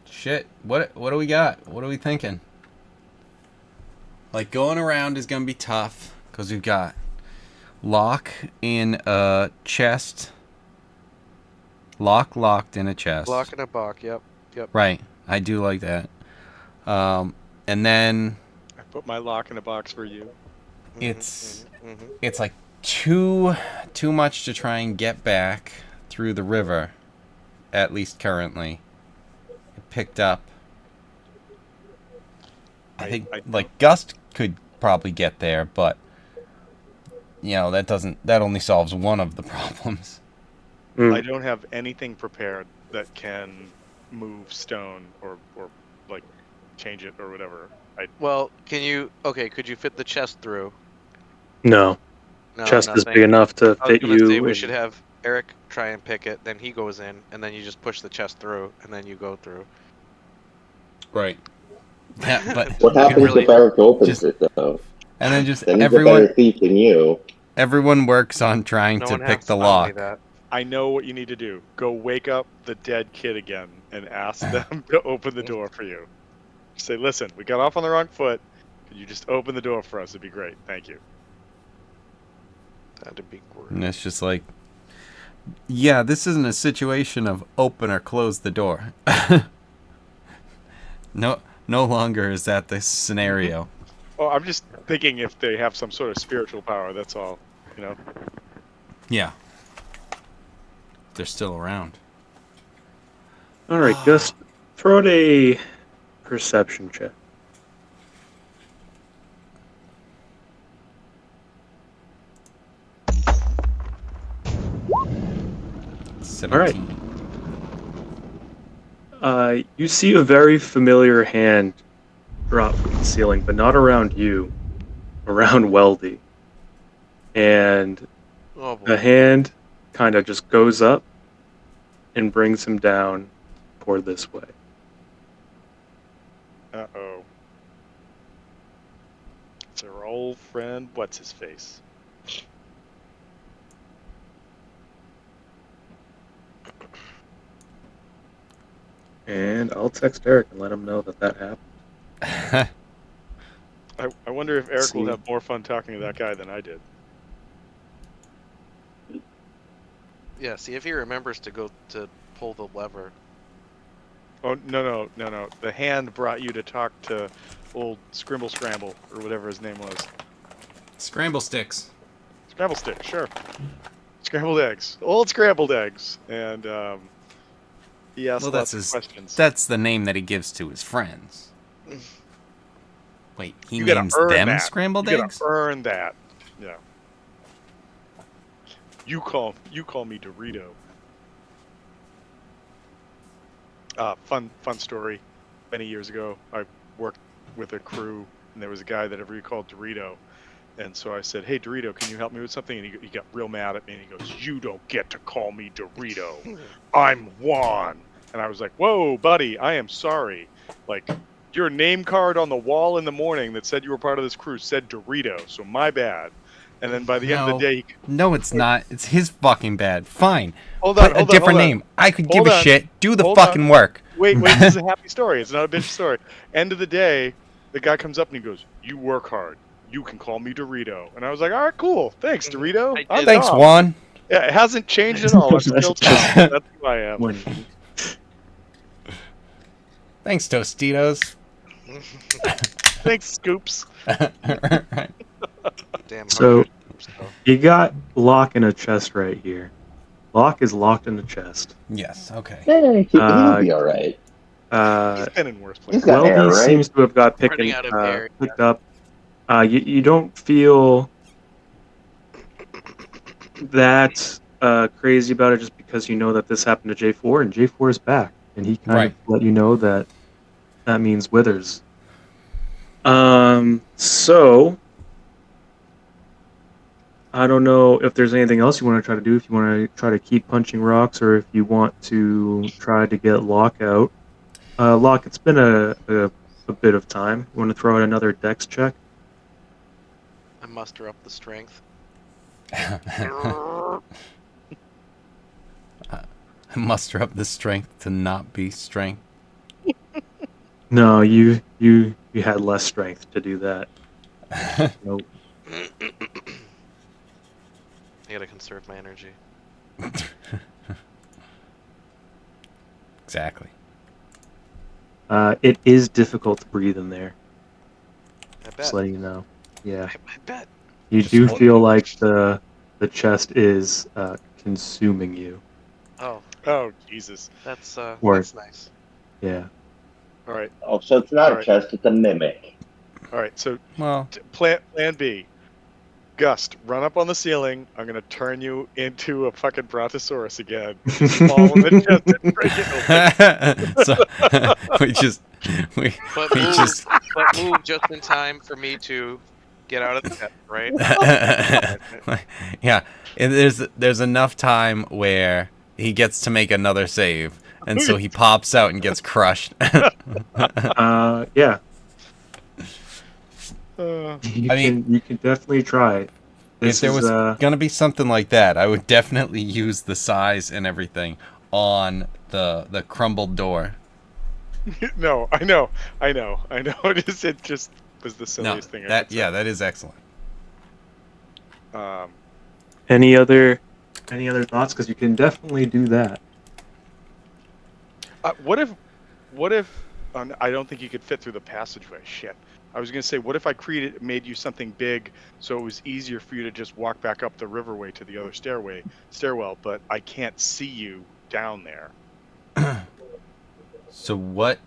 Shit. What do we got? What are we thinking? Like, going around is gonna be tough, because we've got lock in a chest. Locked in a chest. Lock in a box. Yep. Right. I do like that. And then I put my lock in a box for you. it's like too much to try and get back through the river, at least currently. It picked up. I think like Gust could probably get there, but you know, that only solves one of the problems. I don't have anything prepared that can move stone or like change it or whatever. Well, could you fit the chest through? No. No, Chest is nothing. big enough to I was fit gonna you. say we and- should have Eric try and pick it, then he goes in, and then you just push the chest through, and then you go through. Right. Yeah, but What happens really- if Eric opens just- it though? and then just Then he's a everyone better thief than you. works on trying No to one pick has the to tell me lock. that. I know what you need to do. Go wake up the dead kid again and ask them to open the door for you. Say, listen, we got off on the wrong foot. Could you just open the door for us? It'd be great. Thank you. That'd be great. And it's just like, yeah, this isn't a situation of open or close the door. No longer is that the scenario. Oh, I'm just thinking if they have some sort of spiritual power. That's all. You know. Yeah. They're still around. All right, Gus, throw out a perception check. It's 17. You see a very familiar hand drop from the ceiling, but not around you, around Weldy. And Oh boy. the hand kind of just goes up and brings him down toward this way. Uh-oh. It's our old friend, what's his face? And I'll text Eric and let him know that happened. I wonder if Eric will See. have more fun talking to that guy than I did. Yeah, see if he remembers to go to pull the lever. Oh, no. The hand brought you to talk to old Scramble or whatever his name was. Scramble sticks. Scramble stick, sure. Scrambled eggs. Old scrambled eggs. And he asked Well, lots that's of questions. That's the name that he gives to his friends. Wait, he You gotta names earn them that. scrambled you eggs? gotta earn that. Yeah. You call me Dorito. Fun story. Many years ago, I worked with a crew, and there was a guy that everybody called Dorito. And so I said, "Hey, Dorito, can you help me with something?" And he got real mad at me, and he goes, "You don't get to call me Dorito. I'm Juan." And I was like, "Whoa, buddy, I am sorry. Like, your name card on the wall in the morning that said you were part of this crew said Dorito, so my bad." And then by the end of the day, No, it's not. It's his fucking bad. Fine. hold Put on, a different hold on. name. I could Hold give a on. shit. Do the Hold fucking on. work. Wait, this is a happy story. It's not a bitch story. End of the day, the guy comes up and he goes, "You work hard. You can call me Dorito." And I was like, "All right, cool. Thanks, Dorito. I I'm Thanks, Tom." Juan. Yeah, it hasn't changed at all. I'm still Tom. That's who I am. When Thanks, Tostitos. Thanks, Scoops. Right. Damn. So- So you got Locke in a chest right here. Locke is locked in a chest. Yes. Okay. Yeah, he'll Uh, be all right. He's been in worse He's places. got air, Weldy right? seems to have got running out of air. picked up. You don't feel that crazy about it just because you know that this happened to J4 and J4 is back, and he kind of Right. let you know that means Withers. So I don't know if there's anything else you want to try to do. If you want to try to keep punching rocks, or if you want to try to get Locke out. Locke, it's been a bit of time. You want to throw out another dex check? I muster up the strength. Muster up the strength to not be strength. No, you had less strength to do that. Nope. I gotta conserve my energy. Exactly. It is difficult to breathe in there. I bet. Just letting you know. Yeah, I bet. you Just do what- feel like the chest is consuming you. Oh, Oh, Jesus. that's Or- that's nice. Yeah. All right. Oh, so it's not All a right. chest, it's a mimic. All right. So Well, plan B. Gust, run up on the ceiling. I'm going to turn you into a fucking Brontosaurus again. Just fall in the chest and break it open. so we But we move, just but move just in time for me to get out of the pit, right? yeah. There's enough time where he gets to make another save, and so he pops out and gets crushed. Yeah. Uh, I mean- You can definitely try it. If there was gonna be something like that, I would definitely use the size and everything on the crumbled door. no, I know. It just was the No, silliest thing I that could yeah, that is excellent. say. any other thoughts? Because you can definitely do that. What if I don't think you could fit through the passageway. Shit. I was gonna say, what if I made you something big so it was easier for you to just walk back up the riverway to the other stairwell, but I can't see you down there. So what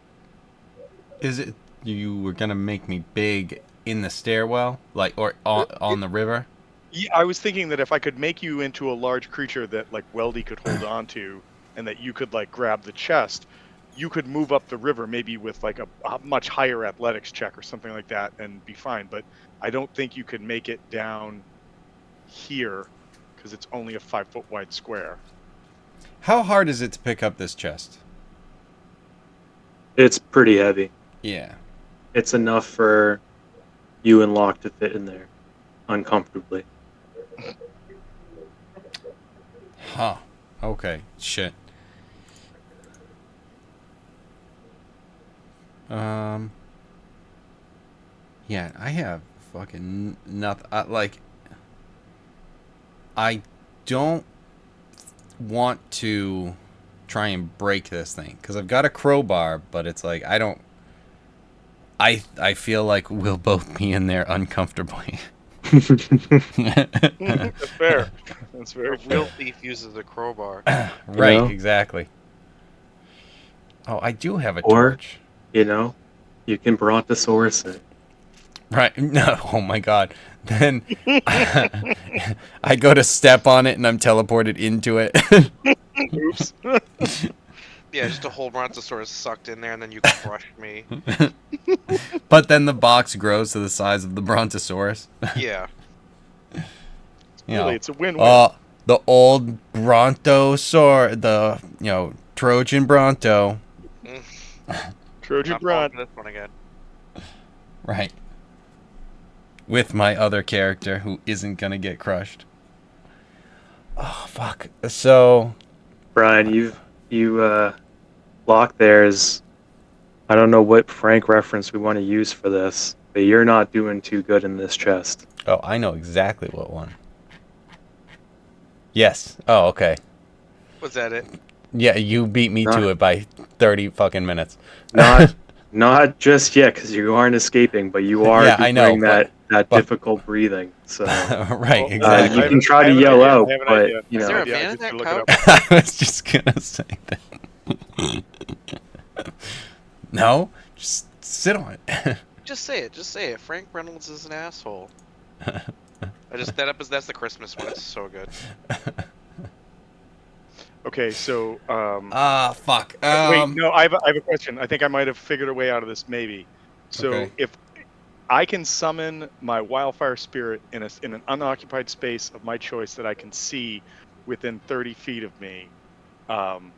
is it you were gonna make me big in the stairwell, like or on the river? Yeah, I was thinking that if I could make you into a large creature that like Weldy could hold on to, and that you could like grab the chest, you could move up the river maybe with like a much higher athletics check or something like that and be fine. But I don't think you could make it down here because it's only a 5-foot wide square. How hard is it to pick up this chest? It's pretty heavy. Yeah. It's enough for you and Locke to fit in there uncomfortably. Huh. Okay. Shit. Yeah, I have fucking nothing. I don't want to try and break this thing because I've got a crowbar, but it's like I don't. I feel like we'll both be in there uncomfortably. That's fair. That's very A real fair. thief uses a crowbar. Right. know? Exactly. Oh, I do have a Or- torch. You know, you can Brontosaurus it. Right. No. Oh my god. Then I go to step on it and I'm teleported into it. Oops. Yeah, just a whole Brontosaurus sucked in there, and then you crush me. But then the box grows to the size of the Brontosaurus. Yeah. You Really, know, it's a win-win. the old the Trojan Bronto. Trojan Not falling Bron. for this one again. Right. With my other character who isn't gonna get crushed. Oh fuck. So Brian, Locke there is. I don't know what Frank reference we want to use for this, but you're not doing too good in this chest. I know exactly what one. Yes. Oh, okay. Was that it? Yeah, you beat me to Not- it by 30 fucking minutes. Not just yet, because you aren't escaping, but you are Yeah, I know, doing but that but- difficult breathing. So right, Hold on, exactly. you can try I to have an yell idea. out, I have an but idea. you Is there know. a man in Just that to look it cup? up. I was just gonna say that. No, just sit on it. Just say it. Just say it. Frank Reynolds is an asshole. I just that's the Christmas one. It's so good. Okay, so Fuck. wait, no, I have a question. I think I might have figured a way out of this, maybe. So Okay. if I can summon my wildfire spirit in an unoccupied space of my choice that I can see within 30 feet of me, and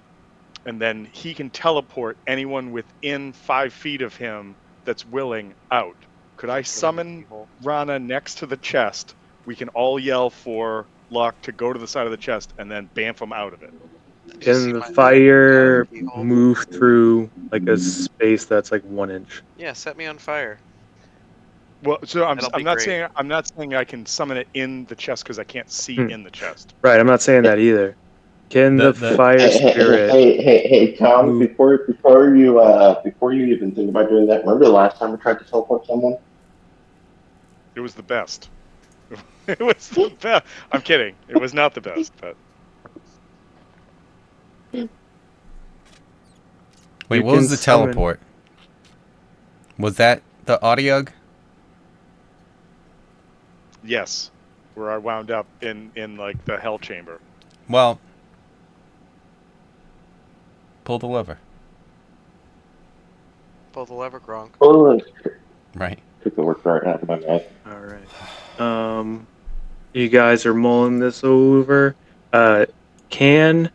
then he can teleport anyone within 5 feet of him that's willing out. Could I summon Rana next to the chest? We can all yell for Locke to go to the side of the chest and then bamf him out of it. Did you see Can the my fire keyhole? move through like a space that's like 1 inch? Yeah, set me on fire. Well, so That'll be great. I'm not saying I can summon it in the chest because I can't see in the chest. Right, I'm not saying that either. Can the The fire Hey, spirit hey, Tom! move? Before you even think about doing that, remember the last time we tried to teleport someone? It was the best. It was the best. I'm kidding. It was not the best, but Wait, You what was can the summon- teleport? Was that the Audiog? yes, where I wound up in like the hell chamber. Well, pull the lever. Pull the lever, Gronk. Oh, Right. took the word right out of my mouth. All right. You guys are mulling this over. Can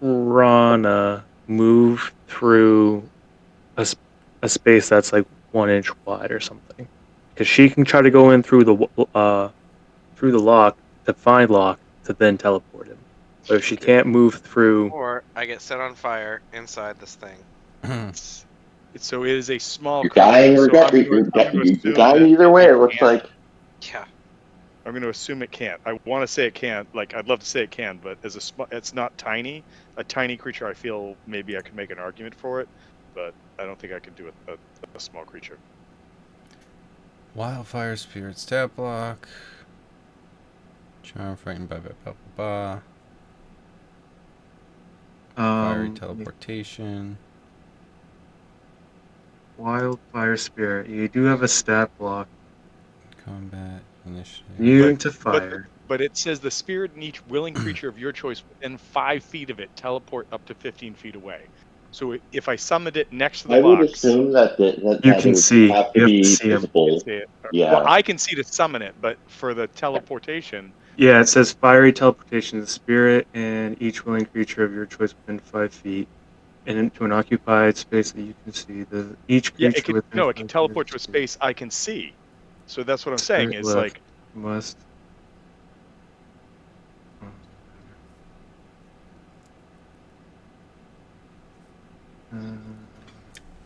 Rana move through a space that's like 1 inch wide or something? Because she can try to go in through the lock to find Locke to then teleport him. But if she can't move through, Or I get set on fire inside this thing. So it is a small You're creature. dying, So I'm gonna you're assume dying that either way. it It looks can't. like. Yeah. I'm going to assume it can't. I want to say it can't. Like I'd love to say it can, but as it's not tiny. A tiny creature, I feel maybe I could make an argument for it, but I don't think I could do a small creature. Wildfire Spirit Stat Block. Charm Frightened blah blah blah blah blah. Fiery Teleportation. Wildfire Spirit, you do have a stat block. Combat Initiative. Immune to fire. But it says the spirit in each willing creature of your choice within 5 feet of it teleport up to 15 feet away. So if I summoned it next to the I would box, assume that You it can would see. have to You have to be see him. visible. Yeah. well, I can see to summon it, but for the teleportation, Yeah, it says fiery teleportation. The spirit and each willing creature of your choice within 5 feet, and into an occupied space that you can see. Each yeah, creature within it 5 can feet teleport of to a the spirit space I can see. So that's what I'm saying. Is left like must.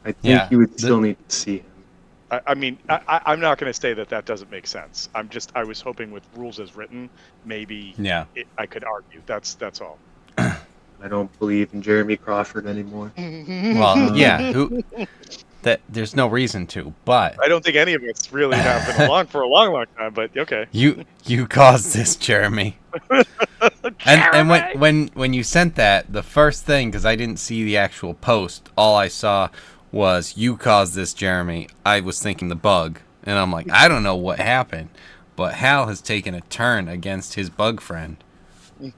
I think Yeah, you would still need to see him. I mean, I'm not going to say that doesn't make sense. I was hoping with rules as written, maybe Yeah. I could argue. That's all. I don't believe in Jeremy Crawford anymore. Well, yeah. There's no reason to, but I don't think any of us really have been along for a long, long time. But okay. you caused this, Jeremy. And when you sent that, the first thing, because I didn't see the actual post, all I saw was you caused this, Jeremy. I was thinking the bug, and I'm like, I don't know what happened, but Hal has taken a turn against his bug friend. all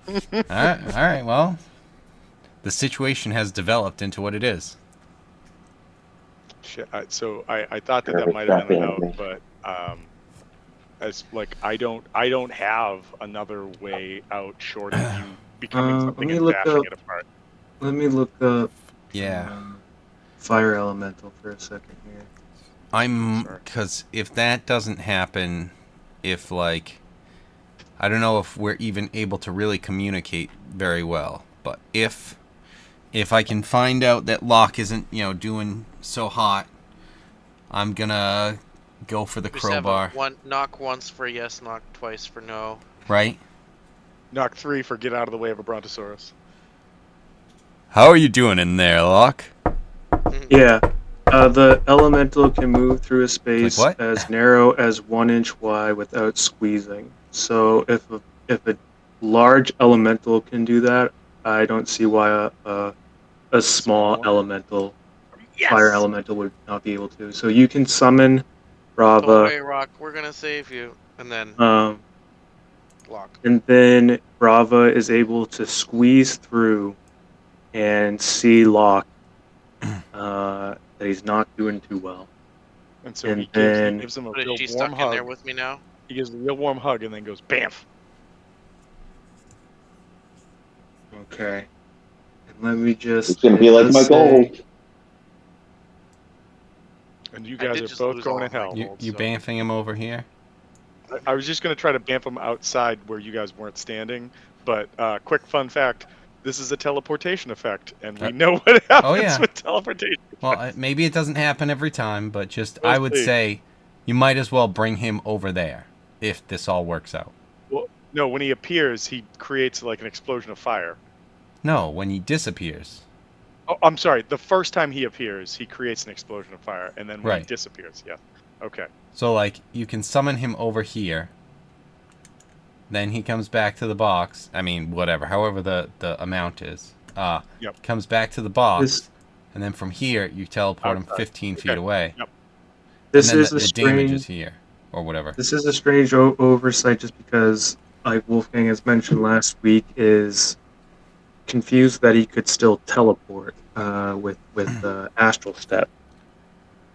right. Well, the situation has developed into what it is. Shit, so I thought that might have been out, but as like I don't have another way out short of you becoming something and bashing it apart. Let me look up. Yeah. Fire elemental for a second here. Because if that doesn't happen, if like, I don't know if we're even able to really communicate very well, but if I can find out that Locke isn't, doing so hot, I'm gonna go for the Just have crowbar, knock once for yes, knock twice for no. right? Knock 3 for get out of the way of a brontosaurus. How are you doing in there, Locke? Yeah. The elemental can move through a space what? as narrow as 1 inch wide without squeezing. So if a large elemental can do that, I don't see why a small one? elemental, Yes! fire elemental, would not be able to. So you can summon Don't Brava, worry, Rock. We're gonna save you. And then Lock. and then Brava is able to squeeze through and see Locke that he's not doing too well. And so And he then gives him a But real is she warm stuck in there hug. with me now? He gives a real warm hug and then goes bamf. okay. And let me just. It's gonna be it like does my say- goal. And you I guys did are just both lose going all to of my hell. gold. You so- bamfing him over here? I was just going to try to bamf him outside where you guys weren't standing, but quick fun fact, this is a teleportation effect, and we know what happens yeah. with teleportation. Well, maybe it doesn't happen every time, but just We'll I would see. say you might as well bring him over there if this all works out. Well, no, when he appears, he creates like an explosion of fire. No, when he disappears. Oh, I'm sorry. The first time he appears, he creates an explosion of fire, and then when he Right. disappears, yeah. Okay. So, like, you can summon him over here. Then he comes back to the box. I mean, whatever, however the amount is. Yep. Comes back to the box. This- And then from here, you teleport him Outside. 15 feet Okay. away. Yep. This and then is the a damage is strange. here. Or whatever. This is a strange oversight, just because, like Wolfgang has mentioned last week, is confused that he could still teleport with Astral Step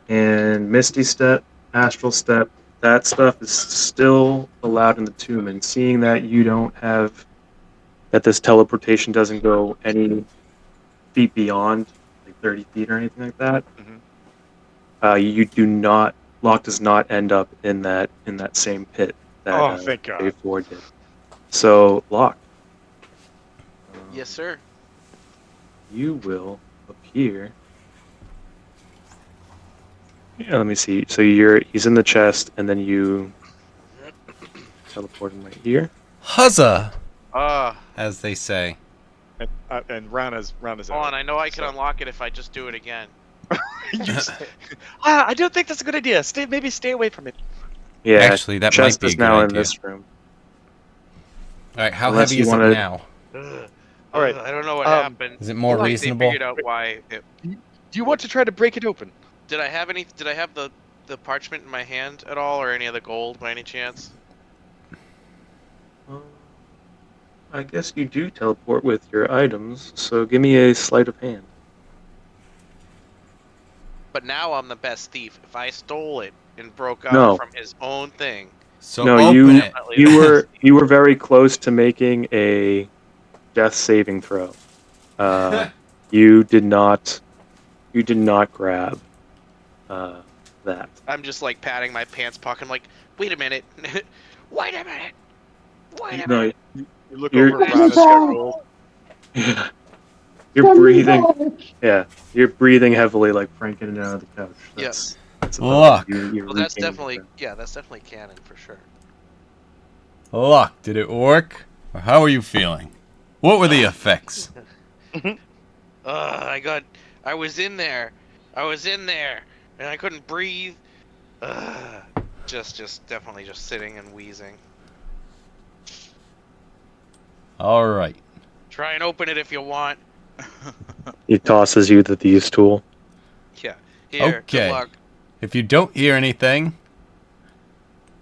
and Misty Step, Astral Step. That stuff is still allowed in the tomb, and seeing that you don't have that, this teleportation doesn't go any feet beyond like 30 feet or anything like that. You do not. Locke does not end up in that same pit that Thank God. J4 did. So Locke, Yes, sir. you will appear. Yeah, let me see. So he's in the chest, and then you teleport him right here. Huzzah! Ah, As they say. And Rana's hold out. on. I know I can so- unlock it if I just do it again. I don't think that's a good idea. Maybe stay away from it. Yeah, Actually, that chest might be a is good now in idea. this room. Alright, how Unless heavy you is wanna- it now? Ugh. All right, I don't know what um, happened. Is it more Like, reasonable? They figured out why. Do you want to try to break it open? Did I have any? Did I have the parchment in my hand at all, or any of the gold by any chance? I guess you do teleport with your items, so give me a sleight of hand. But now I'm the best thief. If I stole it and broke out No. from his own thing, So No, open you- it. definitely You were very close to making a death saving throw. You did not grab that. I'm just like patting my pants pocket. I'm like, wait a minute, wait a minute, wait a No, minute. You look You're- over at Rana's got gold. yeah. You're breathing. Yeah, you're breathing heavily, like Frank in and out of the couch. That's about Look. you Well, that's regaining definitely strength. that's definitely canon for sure. Look, did it work? Or how are you feeling? What were the effects? I was in there, and I couldn't breathe. Just definitely just sitting and wheezing. Alright. Try and open it if you want. He tosses you the thieves' tool. Yeah. Here. Okay. Good luck. If you don't hear anything,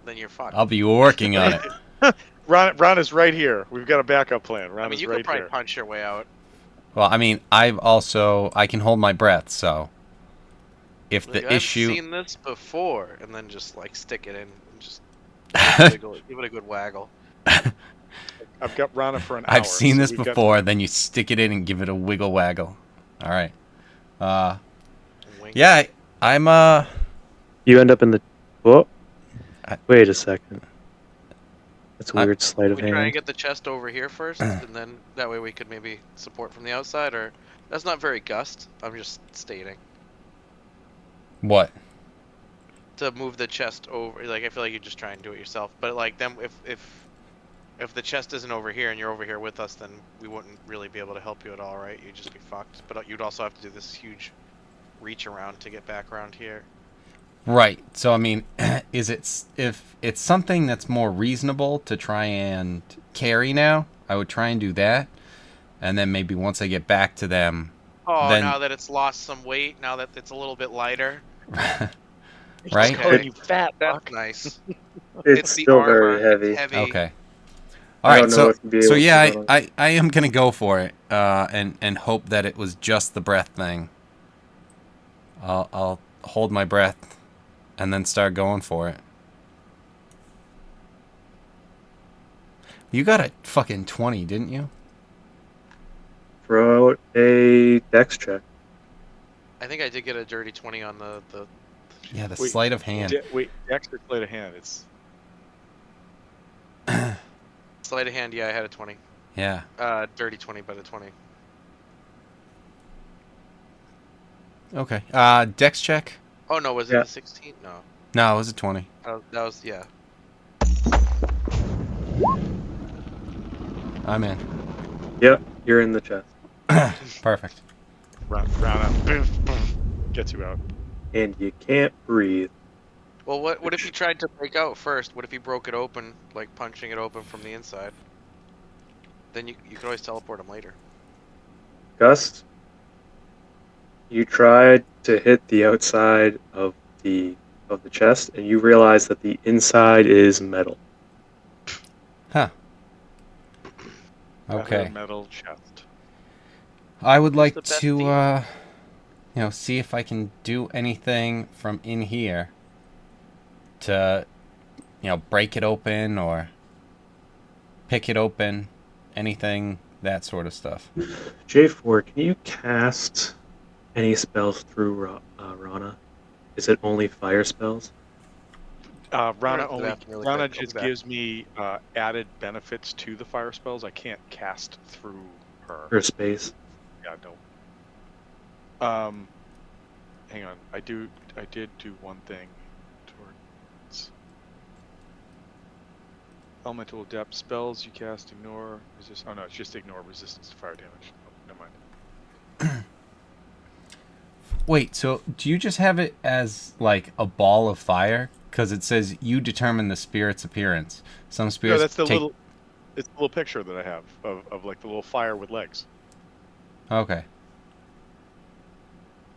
Then you're fucked. I'll be working on it. Rana's right here. We've got a backup plan. I Rana's mean, you right could probably here. punch your way out. Well, I mean, I can hold my breath, so if Like, the I've issue seen this before, and then just like stick it in and just wiggle, give it a good waggle. I've got Rana for an hour. I've seen so this we've got- before, then you stick it in and give it a wiggle waggle. Alright. Wink. Yeah, I'm You end up in the. Oh, I- wait a second. That's a I- weird sleight of We try and hand. get the chest over here first, and then that way we could maybe support from the outside. Or that's not very gust. I'm just stating. what? to move the chest over. Like I feel like you just try and do it yourself. But like then if the chest isn't over here and you're over here with us, then we wouldn't really be able to help you at all, right? You'd just be fucked. But you'd also have to do this huge reach around to get back around here. Right. So I mean, if it's something that's more reasonable to try and carry now, I would try and do that, and then maybe once I get back to them, Oh, then now that it's lost some weight, now that it's a little bit lighter. right. Okay. You fat That's fuck. nice. It's the still armor. very heavy. It's heavy. Okay. All I right. don't know if you'll be So able yeah, to run on. I am gonna go for it, and hope that it was just the breath thing. I'll hold my breath, and then start going for it. You got a fucking 20, didn't you? Throw out a dex check. I think I did get a dirty 20 on the Yeah, the Wait, sleight of hand. Wait, Dex or sleight of hand? It's sleight of hand. Yeah, I had a 20. Yeah. Dirty 20, but a 20. Okay. Dex check. Oh no, was it Yeah. the 16? No, No, it was a 20. that was yeah. I'm in. Yep, you're in the chest. Perfect. round up. Gets you out. And you can't breathe. Well, what if he tried to break out first? What if he broke it open, like punching it open from the inside? Then you could always teleport him later. Gust, you tried to hit the outside of the chest, and you realize that the inside is metal. Huh. Metal, Okay. metal chest. I would Who's like the best to, team? see if I can do anything from in here to, break it open or pick it open, anything, that sort of stuff. J4, can you cast any spells through Rana? Is it only fire spells? Rana to the bathroom really Rana quick. I'll just be back. gives me added benefits to the fire spells. I can't cast through her. Or space? Yeah, no. Hang on. I did do one thing towards elemental adept spells you cast ignore resist. Oh no, it's just ignore resistance to fire damage. Oh, never mind. Wait, so do you just have it as, like, a ball of fire? Because it says you determine the spirit's appearance. Some No, spirits that's the take... little. It's the little picture that I have of like the little fire with legs. Okay.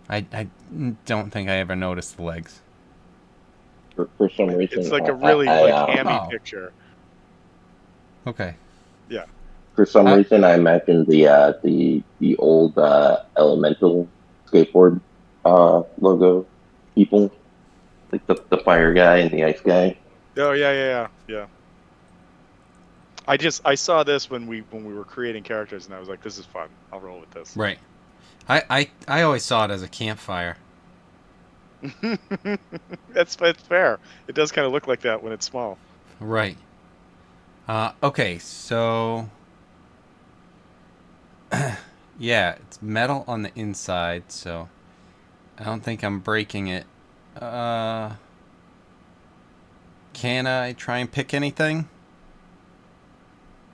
I don't think I ever noticed the legs. For some reason, It's like a really hammy Oh. picture. Okay. Yeah. For some I- reason, I imagine the old Elemental skateboard logo people, like the fire guy and the ice guy. Oh yeah. I saw this when we were creating characters, and I was like, this is fun. I'll roll with this. Right. I always saw it as a campfire. That's fair. It does kind of look like that when it's small. Right. Okay, so... yeah, it's metal on the inside, so... I don't think I'm breaking it. Can I try and pick anything?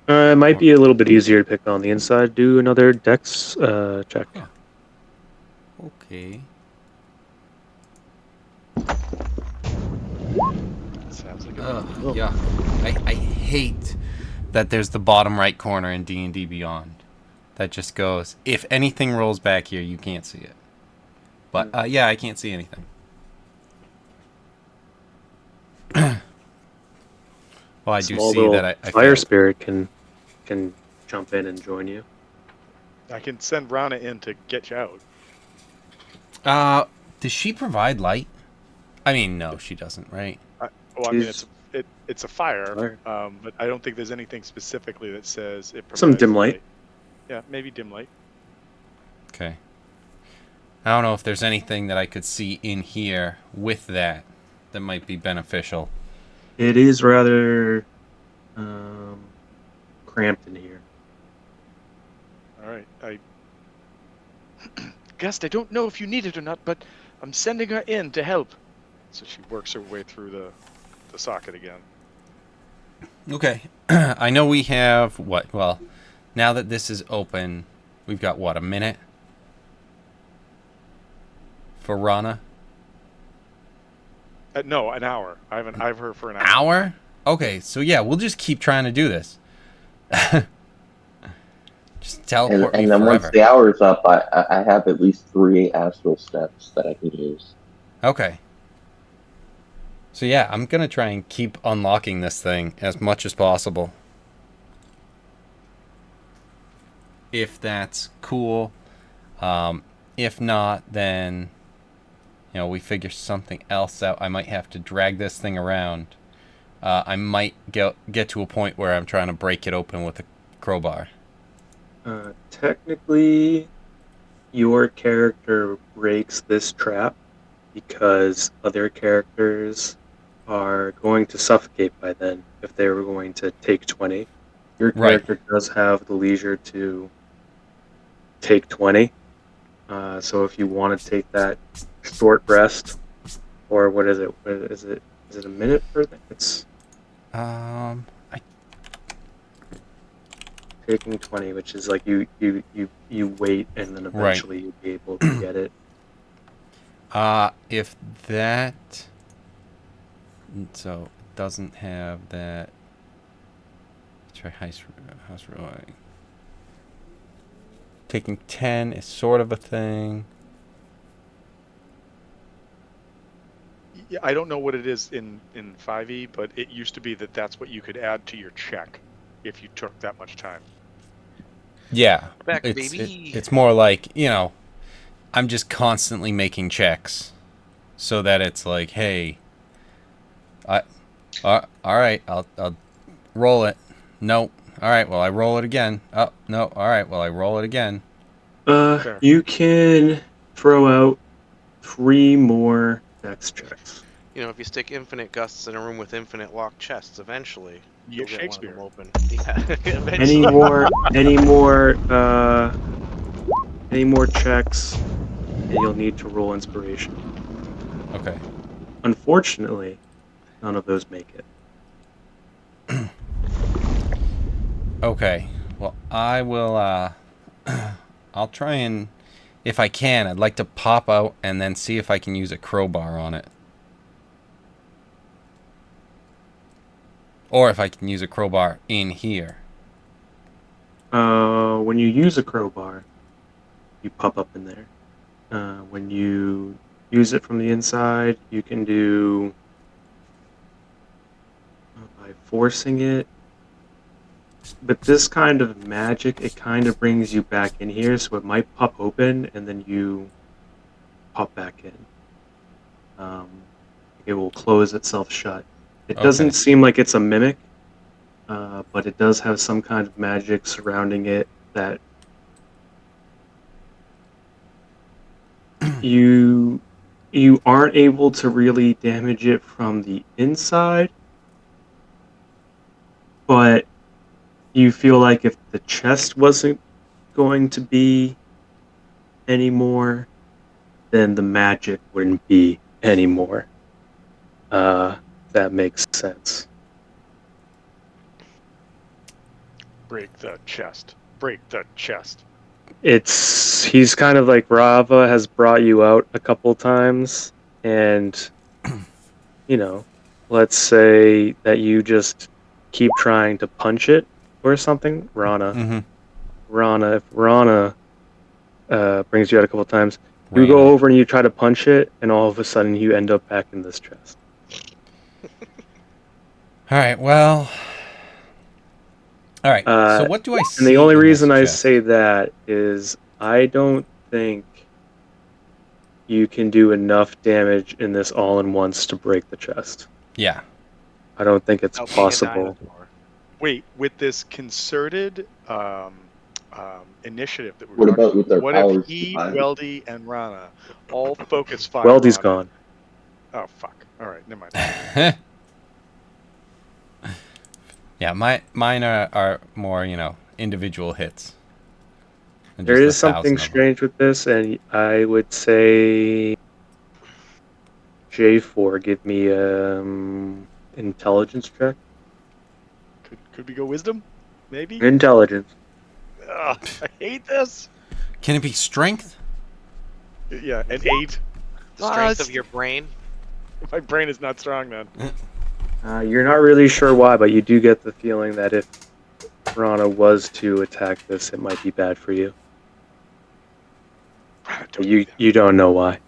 It might be a little bit easier to pick on the inside. Do another dex check. Oh. Okay. Sounds like Ugh, yeah. I hate that there's the bottom right corner in D&D Beyond. That just goes, if anything rolls back here, you can't see it. But, yeah, I can't see anything. Well, I do Small see little that I fire failed. spirit can jump in and join you. I can send Rana in to get you out. Does she provide light? I mean, no, she doesn't, right? Well, I mean, She's- it's a fire, Fire. but I don't think there's anything specifically that says it provides Some dim light. Yeah, maybe dim light. Okay. I don't know if there's anything that I could see in here with that might be beneficial. It is rather cramped in here. All right, Gust, I don't know if you need it or not, but I'm sending her in to help. So she works her way through the socket again. Okay. I know we have what? Well, now that this is open, we've got what, a minute for Rana? No, an hour. I've her for an hour. Hour? Okay, so yeah, we'll just keep trying to do this. Just teleport me And then once forever. the hour is up, I have at least 3 astral steps that I can use. Okay. So yeah, I'm gonna try and keep unlocking this thing as much as possible. If that's cool. If not, then we figure something else out. I might have to drag this thing around. I might get to a point where I'm trying to break it open with a crowbar. Technically, your character breaks this trap because other characters are going to suffocate by then if they were going to take 20. Your Right. character does have the leisure to take 20. So if you want to take that short rest, or what is it? Is it a minute for that? It's I taking 20, which is like you wait and then Right. eventually you'll be able to get it. If that so it doesn't have that. Try house rolling. Taking 10 is sort of a thing. Yeah, I don't know what it is in 5e, but it used to be that's what you could add to your check if you took that much time. Yeah, Back, it's baby. it's more like I'm just constantly making checks, so that it's like, hey, all right, I'll roll it. Nope. All right, well I roll it again. Oh no. All right, well I roll it again. Fair. You can throw out 3 more dex checks. If you stick infinite gusts in a room with infinite locked chests, eventually You you'll get get one of them Shakespeare. open. Yeah, Any eventually. more checks, and you'll need to roll inspiration. Okay. Unfortunately, none of those make it. Okay. Well, I will. I'll try and, if I can, I'd like to pop out and then see if I can use a crowbar on it. Or if I can use a crowbar in here. When you use a crowbar, you pop up in there. When you use it from the inside, you can do by forcing it. But this kind of magic, it kind of brings you back in here, so it might pop open and then you pop back in. It will close itself shut. It doesn't Okay. seem like it's a mimic, but it does have some kind of magic surrounding it that you aren't able to really damage it from the inside, but you feel like if the chest wasn't going to be anymore, then the magic wouldn't be anymore. That makes sense. Break the chest. Break the chest. He's kind of like Rava has brought you out a couple times, and let's say that you just keep trying to punch it or something. Mm-hmm. If Rana brings you out a couple times, you Rana. go over and you try to punch it, and all of a sudden you end up back in this chest. All right. Well. All right. So what do I see? And the only in reason this I chest? say that is I don't think you can do enough damage in this all in once to break the chest. Yeah. I don't think it's Without being a possible. dinosaur. Wait, with this concerted initiative that we're What talking about with their what powers if he, combined? Weldy, and Rana all focus fire Weldy's on gone. Oh, fuck. All right, never mind. Yeah, mine are more, individual hits. than There just is 1,000 something of them. strange with this, and I would say J4, give me intelligence check. Could we go wisdom? Maybe. Intelligence. Ugh, I hate this. Can it be strength? Yeah, an 8. The strength of your brain. My brain is not strong then. You're not really sure why, but you do get the feeling that if Rana was to attack this, it might be bad for you. You don't know why.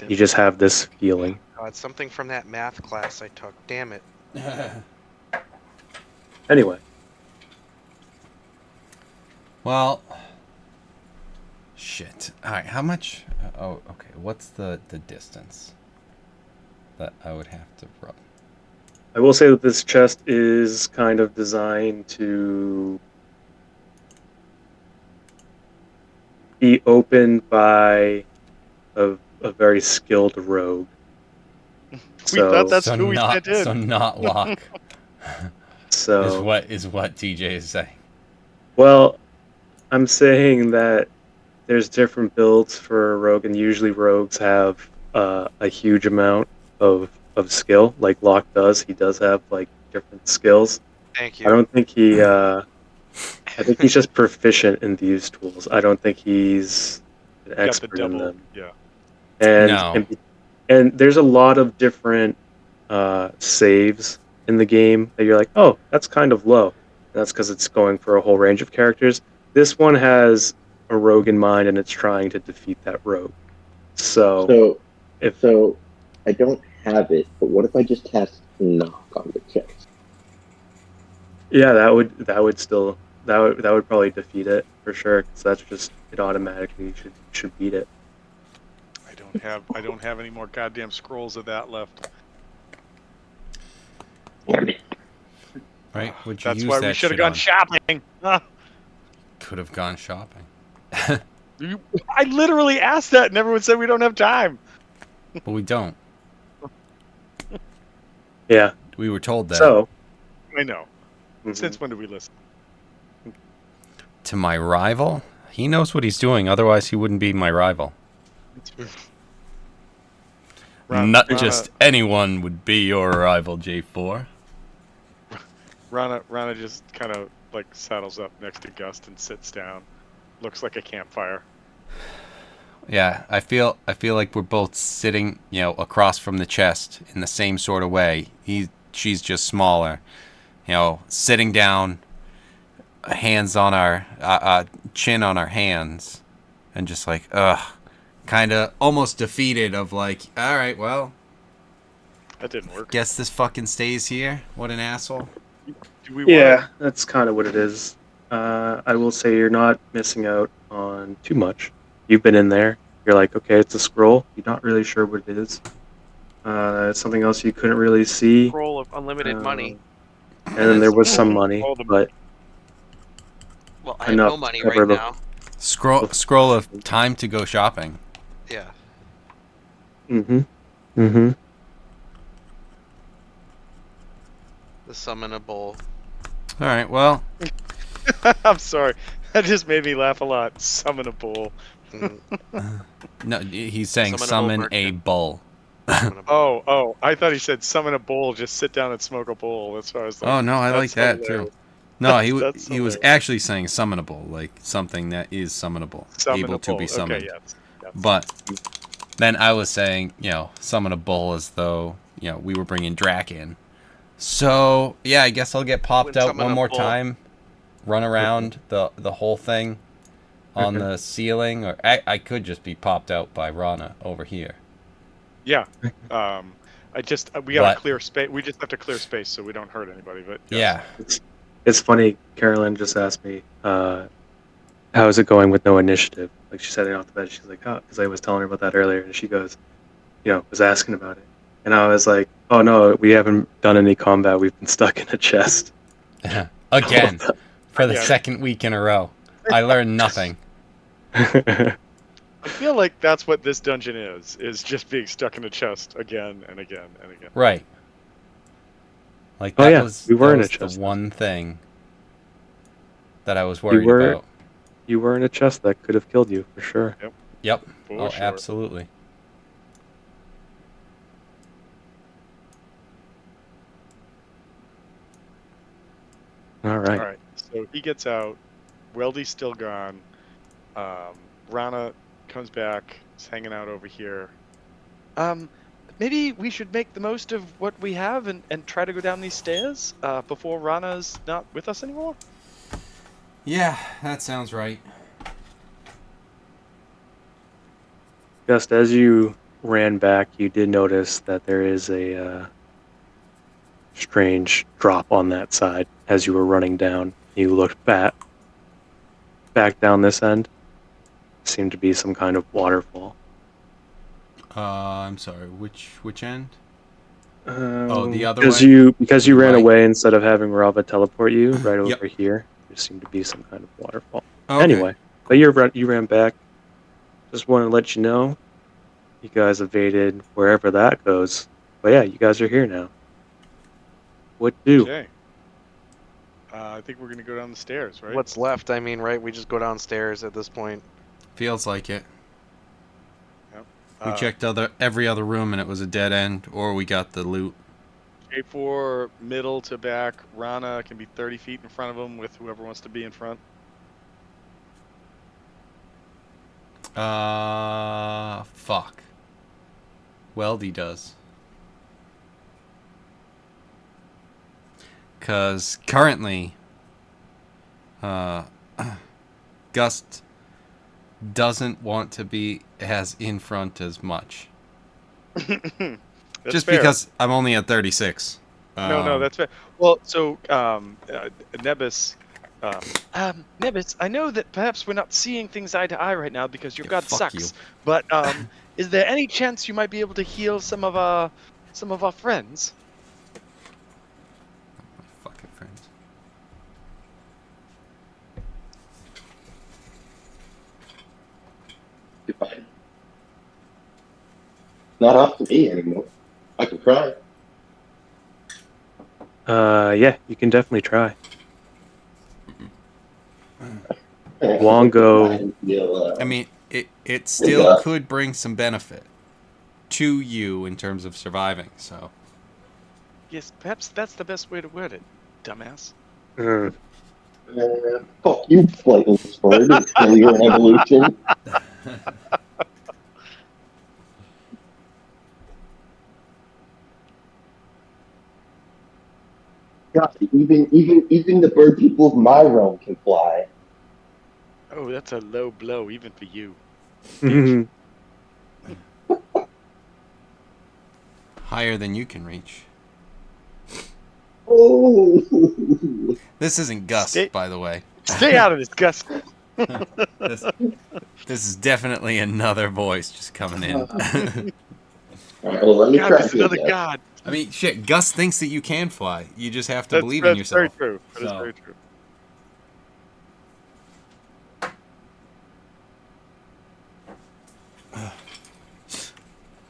You just have this feeling. Oh, it's something from that math class I took. Damn it. Anyway, Well, shit. All right, how much? Oh, okay. What's the distance that I would have to run? I will say that this chest is kind of designed to be opened by a very skilled rogue. We thought that's who we not, sent in. So not lock So is what DJ is saying. well, I'm saying that there's different builds for a rogue, and usually rogues have a huge amount of skill, like Locke does. He does have like different skills. Thank you. I don't think he. I think he's just proficient in these tools. I don't think he's an Got the expert in double. them. Yeah. And, No. and there's a lot of different saves in the game that you're like, oh, that's kind of low. And that's because it's going for a whole range of characters. This one has a rogue in mind, and it's trying to defeat that rogue. So I don't have it, but what if I just cast knock on the chest? yeah, that would still that would probably defeat it for sure. Because that's just it automatically should beat it. I don't have any more goddamn scrolls of that left. Right? Would you That's use why that we should have shit gone on? shopping. Could have gone shopping. I literally asked that, and everyone said we don't have time. But we don't. Yeah. We were told that. So. I know. Mhm. Since when do we listen? To my rival? He knows what he's doing, otherwise he wouldn't be my rival. Not just anyone would be your rival, J4. Rana just kind of like saddles up next to Gust and sits down. Looks like a campfire. Yeah, I feel like we're both sitting, across from the chest in the same sort of way. She's just smaller. Sitting down, hands on our chin on our hands, and just like, kind of almost defeated of like, all right, well, That didn't work. guess this fucking stays here. What an asshole. Do we Yeah, that's kind of what it is. I will say you're not missing out on too much. You've been in there. You're like, okay, it's a scroll. You're not really sure what it is. It's something else you couldn't really see. Scroll of unlimited money. And then there was some money, all the- but Well, I have enough no money to cover right the- now. Scroll of time to go shopping. Yeah. the Summonable. All right, well, I'm sorry. That just made me laugh a lot. Summon a bull. Mm, no, he's saying Summonable summon a merchant. bull. summonable. Oh, I thought he said summon a bowl, just sit down and smoke a bowl. That's what I was like. Oh no, I like that's that hilarious. too. No, he That's he was hilarious. actually saying summonable, like something that is summonable, able to be Summonable. summoned. Okay, yes. But then I was saying, summon a bull as though we were bringing Drac in. So yeah, I guess I'll get popped Would out summon one a more bull. time, run around the whole thing on the ceiling, or I could just be popped out by Rana over here. Yeah. We gotta clear space. We just have to clear space so we don't hurt anybody. But yes. Yeah. It's funny. Carolyn just asked me, "How is it going with no initiative?" Like she's setting off the bed. She's like, "Oh," because I was telling her about that earlier, and she goes, was asking about it, and I was like, "Oh no, we haven't done any combat. We've been stuck in a chest." Again, for the Yeah. second week in a row. I learned nothing. I feel like that's what this dungeon is just being stuck in a chest again and again and again. Right. Like Oh, that yeah, was, we were that in a was the chest. one thing that I was worried were- about. You were in a chest that could have killed you for sure. Yep. For Oh, sure. absolutely. All right. All right. So he gets out. Weldy's still gone. Rana comes back. Is hanging out over here. Maybe we should make the most of what we have and try to go down these stairs before Rana's not with us anymore. Yeah, that sounds right. Just as you ran back, you did notice that there is a strange drop on that side as you were running down. You looked back down this end. Seemed to be some kind of waterfall. I'm sorry. Which end? Oh, the other Because way? you ran Right. away instead of having Rava teleport you right Yep. over here. There seemed to be some kind of waterfall. Okay. Anyway, but you ran back. Just want to let you know, you guys evaded wherever that goes. But yeah, you guys are here now. What to do? Okay. I think we're gonna go down the stairs, right? What's left? I mean, right? We just go downstairs at this point. Feels like it. Yep. We checked every other room and it was a dead end, or we got the loot. J4 middle to back. Rana can be 30 feet in front of him with whoever wants to be in front. Fuck. Weldy does. Because currently, Gust doesn't want to be as in front as much. That's Just fair. because I'm only at 36. No, that's fair. Well, so Nebus, Nebus, I know that perhaps we're not seeing things eye to eye right now because your Yeah, god fuck sucks. you. But is there any chance you might be able to heal some of our friends? Fucking friends. Fine. Not up to me anymore. I can try. Yeah, you can definitely try. Wongo. I mean, it Yeah. still could bring some benefit to you in terms of surviving, so. Yes, perhaps that's the best way to word it, dumbass. Fuck you, Flightless Sword. It's still your evolution. God, even the bird people of my realm can fly. Oh, that's a low blow even for you. Higher than you can reach. Oh. This isn't Gust, by the way. Stay out of this, Gus. This is definitely another voice just coming in. All right, well, let me God, try this to another guess. god. I mean, shit, Gus thinks that you can fly. You just have to believe in That's yourself. very true. That is So. very true.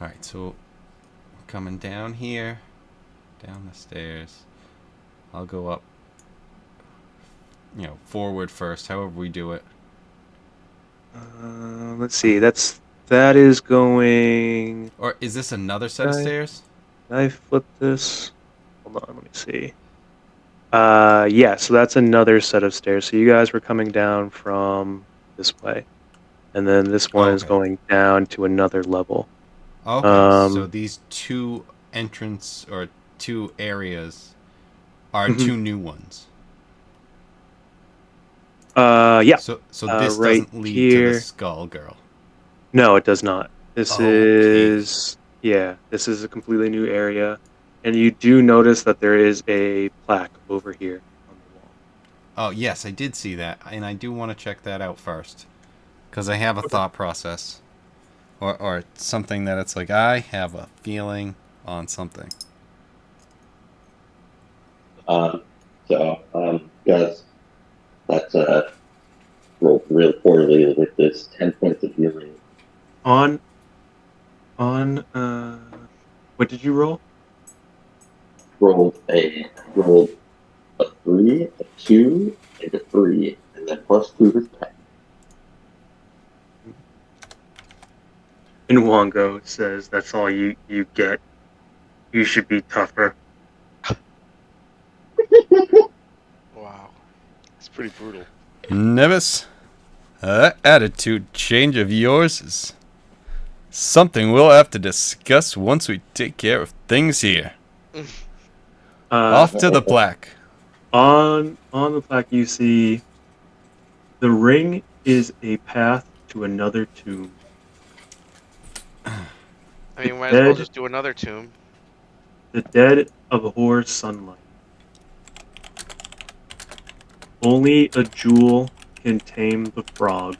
Alright, so we're coming down here, down the stairs. I'll go up, forward first, however we do it. Let's see. That is going. Or is this another set of Okay. stairs? Did I flip this? Hold on, let me see. Yeah, so that's another set of stairs. So you guys were coming down from this way, and then this one is Okay. going down to another level. Okay, so these two entrance or two areas are Mhm. two new ones. Yeah. So this right doesn't lead to the here. Skull Girl. No, it does not. This Okay. this is a completely new area, and you do notice that there is a plaque over here on the wall. Oh, yes, I did see that, and I do want to check that out first. Because I have a thought process. Or something that it's like, I have a feeling on something. Guys, that's rolled real poorly with this 10 points of healing. On what did you roll? Rolled a 3, a 2, and a 3, and then plus 2 is 10. And Wongo says, "That's all you get. You should be tougher." Wow. It's pretty brutal. Nevis, that attitude change of yours is something we'll have to discuss once we take care of things here. Off to the plaque. On the plaque, you see the ring is a path to another tomb. I mean, might as well just do another tomb. The dead abhor sunlight. Only a jewel can tame the frog.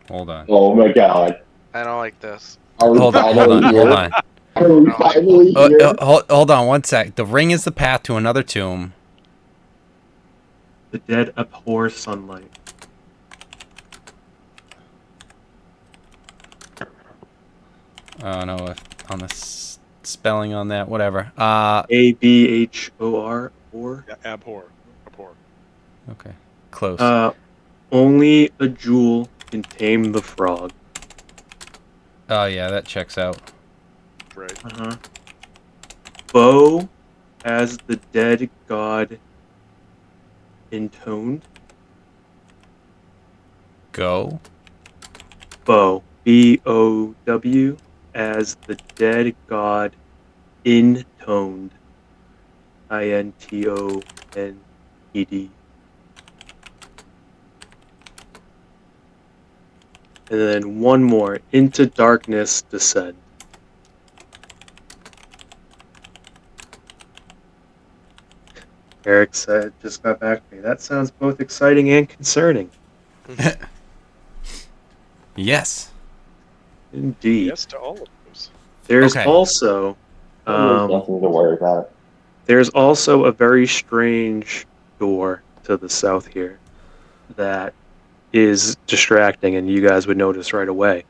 Hold on. Oh my god. I don't like this. Are we Hold on. finally here? Are we finally here? Hold on one sec. The ring is the path to another tomb. The dead abhor sunlight. I don't know if on the spelling on that. Whatever. Abhor or Yeah, abhor. Abhor. Okay. Close. only a jewel can tame the frog. Oh yeah, that checks out. Right. Bow as the dead god intoned. Go. Bow. Bow as the dead god intoned. Intoned. And then one more. Into darkness descend. Eric said, just got back to me. That sounds both exciting and concerning. Yes. Indeed. Yes to all of those. There's Okay. also There's nothing to worry about. there's also a very strange door to the south here that is distracting, and you guys would notice right away.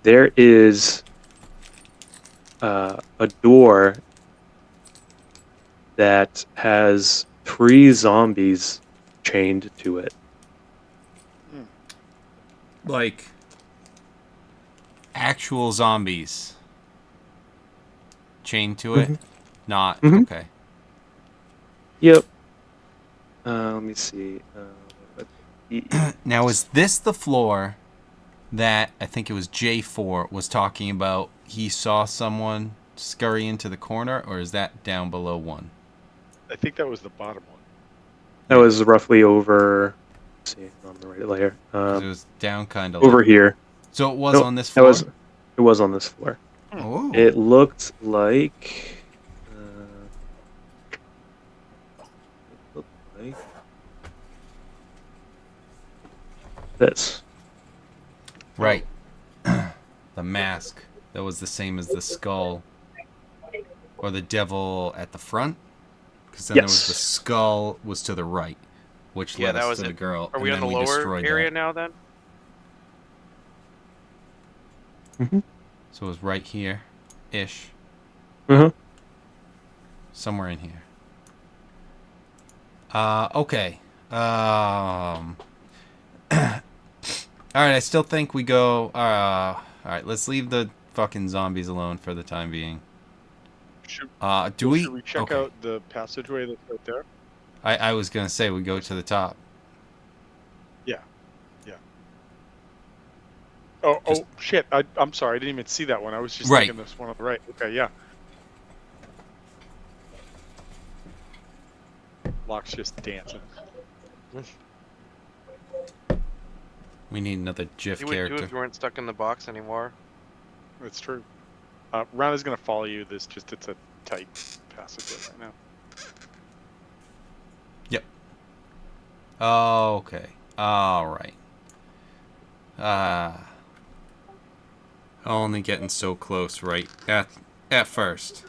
There is a door that has 3 zombies chained to it. Like actual zombies chained to it. Not Mhm. okay. Yep. Let me see. Now is this the floor that I think it was J4 was talking about? He saw someone scurry into the corner, or is that down below 1? I think that was the bottom one. That was roughly over. Let's see, on the right layer. 'Cause it was down kind of Over here. So it was Nope, on this It floor. was on this floor. Oh. It looked like. This. Right. The mask that was the same as the skull, or the devil at the front, because then there was the Yes. skull was to the right, which Yeah, led that us was to the it. girl. Are we and on then the lower destroyed area that. now then? So it was right here, ish, somewhere in here. Okay. All right, I still think we go. All right, let's leave the fucking zombies alone for the time being. Should Should we check okay. out the passageway that's right there? I was gonna say we go to the top. Yeah. Oh, shit. I'm sorry. I didn't even see that one. I was just Right. thinking this one on the right. Okay, yeah. Locke's just dancing. We need another GIF You would do character. if you weren't stuck in the box anymore. That's true. Rana's gonna follow you. It's a tight passageway right now. Yep. Okay. All right. Only getting so close right at first.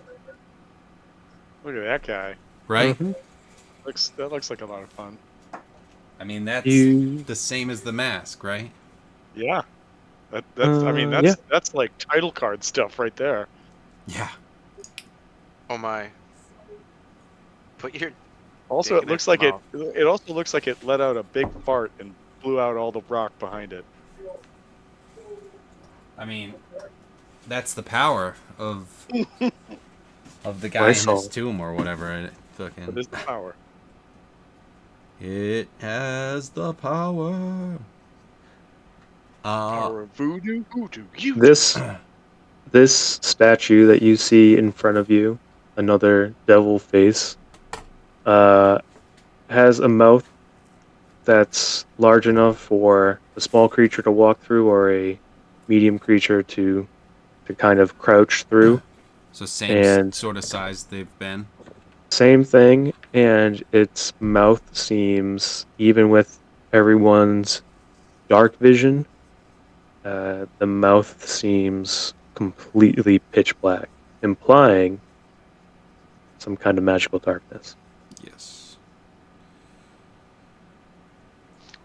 Look at that guy. Right? That looks like a lot of fun. I mean that's the same as the mask, right? Yeah. That's like title card stuff right there. Yeah. Oh my. Put your Also, dick it in looks its like mouth. it also looks like it let out a big fart and blew out all the rock behind it. I mean, that's the power of the guy in Lysol. his tomb or whatever. That is the power. It has the power. Power of voodoo, hoodoo, you. This this statue that you see in front of you, another devil face, uh, has a mouth that's large enough for a small creature to walk through or a medium creature to kind of crouch through. So same And sort of size they've been. same thing, and its mouth seems, even with everyone's dark vision, the mouth seems completely pitch black, implying some kind of magical darkness. Yes.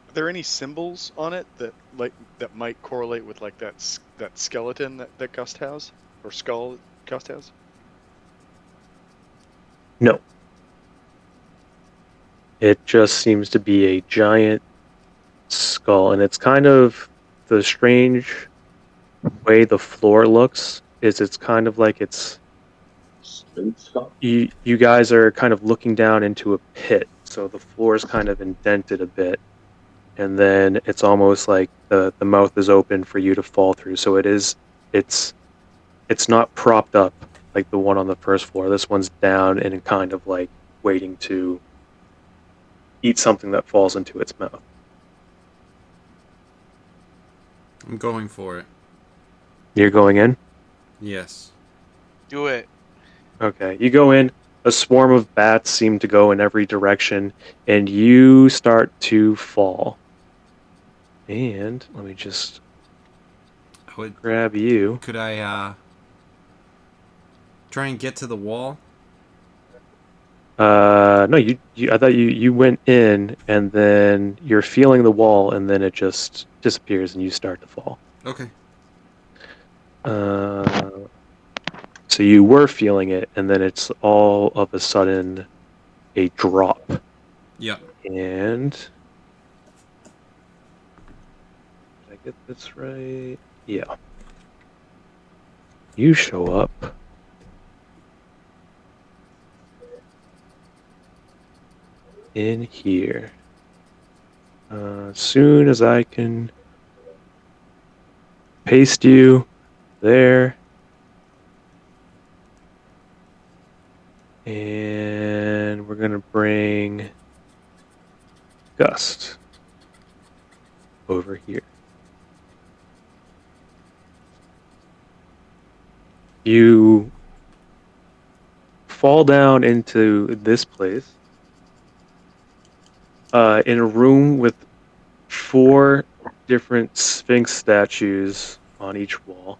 Are there any symbols on it that might correlate with like that skeleton that Gust has, or skull Gust has? No, it just seems to be a giant skull, and it's kind of the strange way the floor looks is it's kind of like it's Straight skull. you guys are kind of looking down into a pit, so the floor is kind of indented a bit, and then it's almost like the mouth is open for you to fall through. So it's it's not propped up like the one on the first floor. This one's down and kind of like waiting to eat something that falls into its mouth. I'm going for it. You're going in? Yes. Do it. Okay. You go in, a swarm of bats seem to go in every direction, and you start to fall. And let me just I would. grab you. Could I try and get to the wall? No, you I thought you went in and then you're feeling the wall and then it just disappears and you start to fall. Okay. Uh, so you were feeling it and then it's all of a sudden a drop. Yep. And did I get this right? Yeah. You show up in here. Soon as I can paste you there. And we're going to bring Gust over here. You fall down into this place in a room with 4 different Sphinx statues on each wall.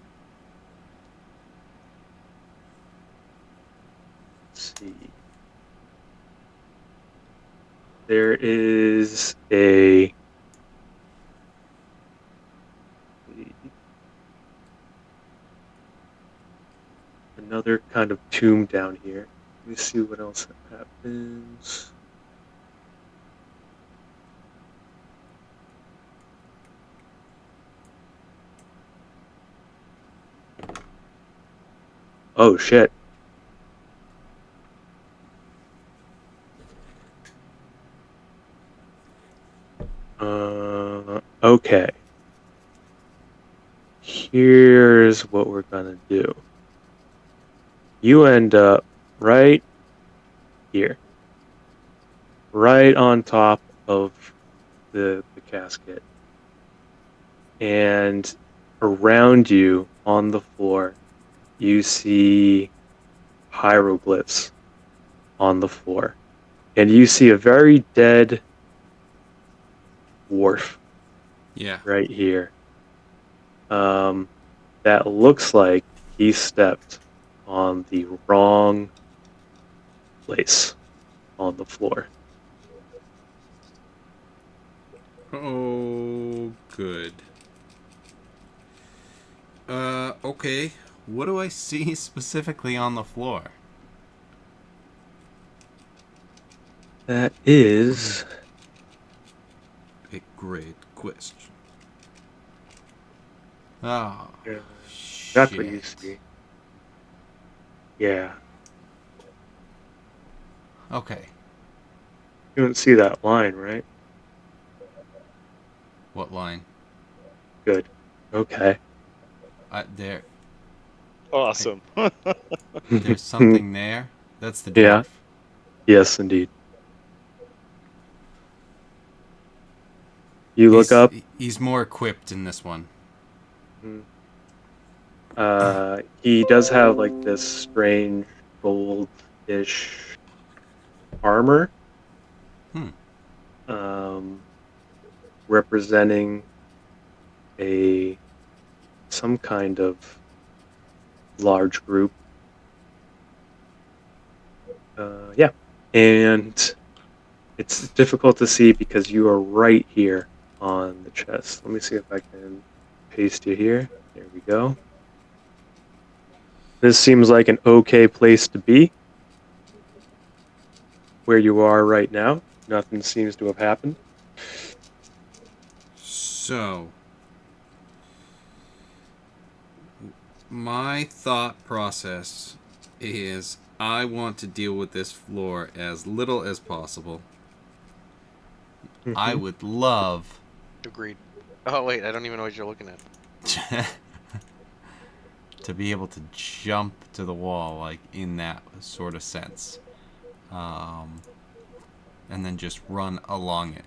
Let's see. There is another kind of tomb down here. Let me see what else happens. Oh shit. Okay. Here's what we're gonna do. You end up right here, right on top of the casket, and around you on the floor, you see hieroglyphs on the floor, and you see a very dead dwarf Yeah. right here. That looks like he stepped on the wrong place on the floor. Oh, good. Okay. What do I see specifically on the floor? That is A great question. Oh, that's what you shit. see. Yeah. Okay. You don't see that line, right? What line? Good. Okay. There. Awesome. There's something there. That's the Yeah. dwarf. Yes, indeed. You look He's up. he's more equipped in this one. He does have like this strange goldish armor, Hmm. um, representing a some kind of large group. Yeah, and it's difficult to see because you are right here on the chest. Let me see if I can paste you here. There we go. This seems like an okay place to be where you are right now. Nothing seems to have happened. So, my thought process is I want to deal with this floor as little as possible. I Mm-hmm. would love Agreed. Oh wait, I don't even know what you're looking at. to be able to jump to the wall, like in that sort of sense, and then just run along it.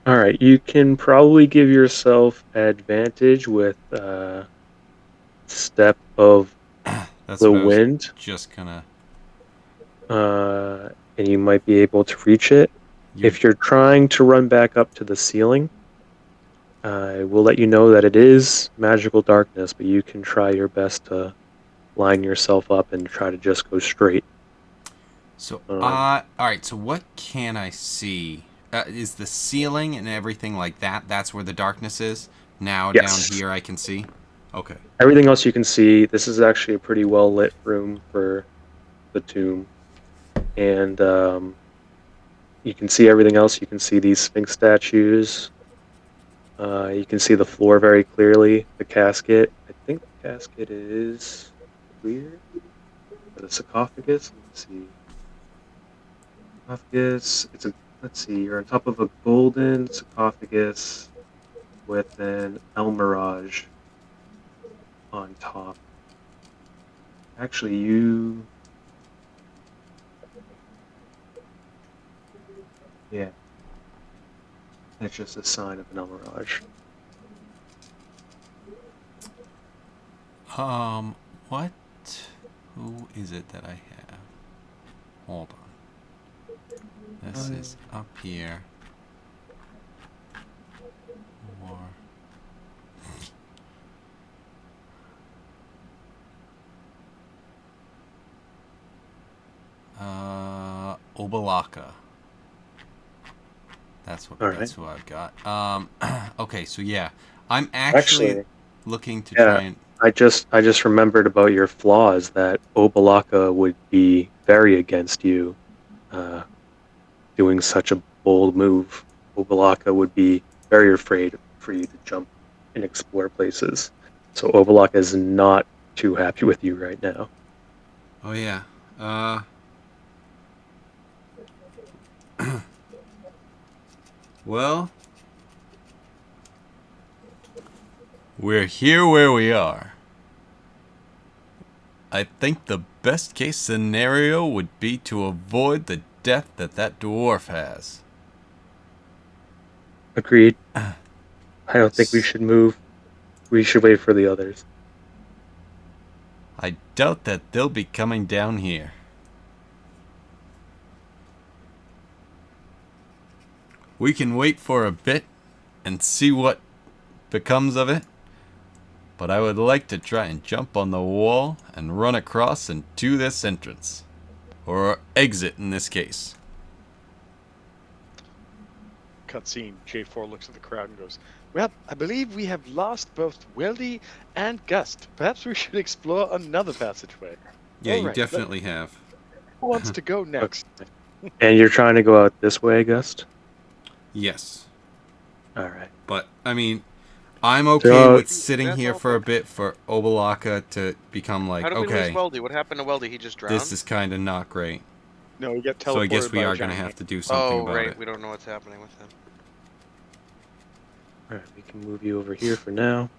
All right, you can probably give yourself advantage with step of That's the what I was wind, just gonna. and you might be able to reach it. You're If you're trying to run back up to the ceiling, I will let you know that it is magical darkness, but you can try your best to line yourself up and try to just go straight. so. Um, All right. So what can I see? Is the ceiling and everything like that? That's where the darkness is. Now down yes, here I can see. Okay. everything else you can see. This is actually a pretty well lit room for the tomb, and you can see everything else. You can see these Sphinx statues. You can see the floor very clearly. The casket. I think the casket is clear. The sarcophagus. Let's see. Sarcophagus. It's a. Let's see. You're on top of a golden sarcophagus with an almirage on top. Actually, you. Yeah, that's just a sign of an almirage. What? Who is it that I have? Hold on. This is up here. Or Obalaka. All right. That's who I've got. Okay, so yeah, I'm actually Actually, looking to yeah. try and. I just remembered about your flaws that Obalaka would be very against you uh, doing such a bold move. Obalaka would be very afraid for you to jump and explore places. So Obalaka is not too happy with you right now. Oh yeah. Uh. Well, we're here where we are. I think the best case scenario would be to avoid the death that dwarf has. Agreed. I don't think we should move. We should wait for the others. I doubt that they'll be coming down here. We can wait for a bit and see what becomes of it, but I would like to try and jump on the wall and run across and to this entrance. Or exit in this case. Cutscene. J4 looks at the crowd and goes, "Well, I believe we have lost both Weldy and Gust. Perhaps we should explore another passageway." Yeah, All you right, definitely have. who wants to go next? Okay. And you're trying to go out this way, Gust? Yes. All right. But, I mean, I'm okay So, with sitting That's here all for a quick. bit for Obalaka to become How like, did we lose okay, Weldy? What happened to Weldy? He just drowned? this is kind of not great. No, he got teleported. So I guess we by a are going to giant have to do something about right. it. We don't know what's happening with him. All right, we can move you over here for now.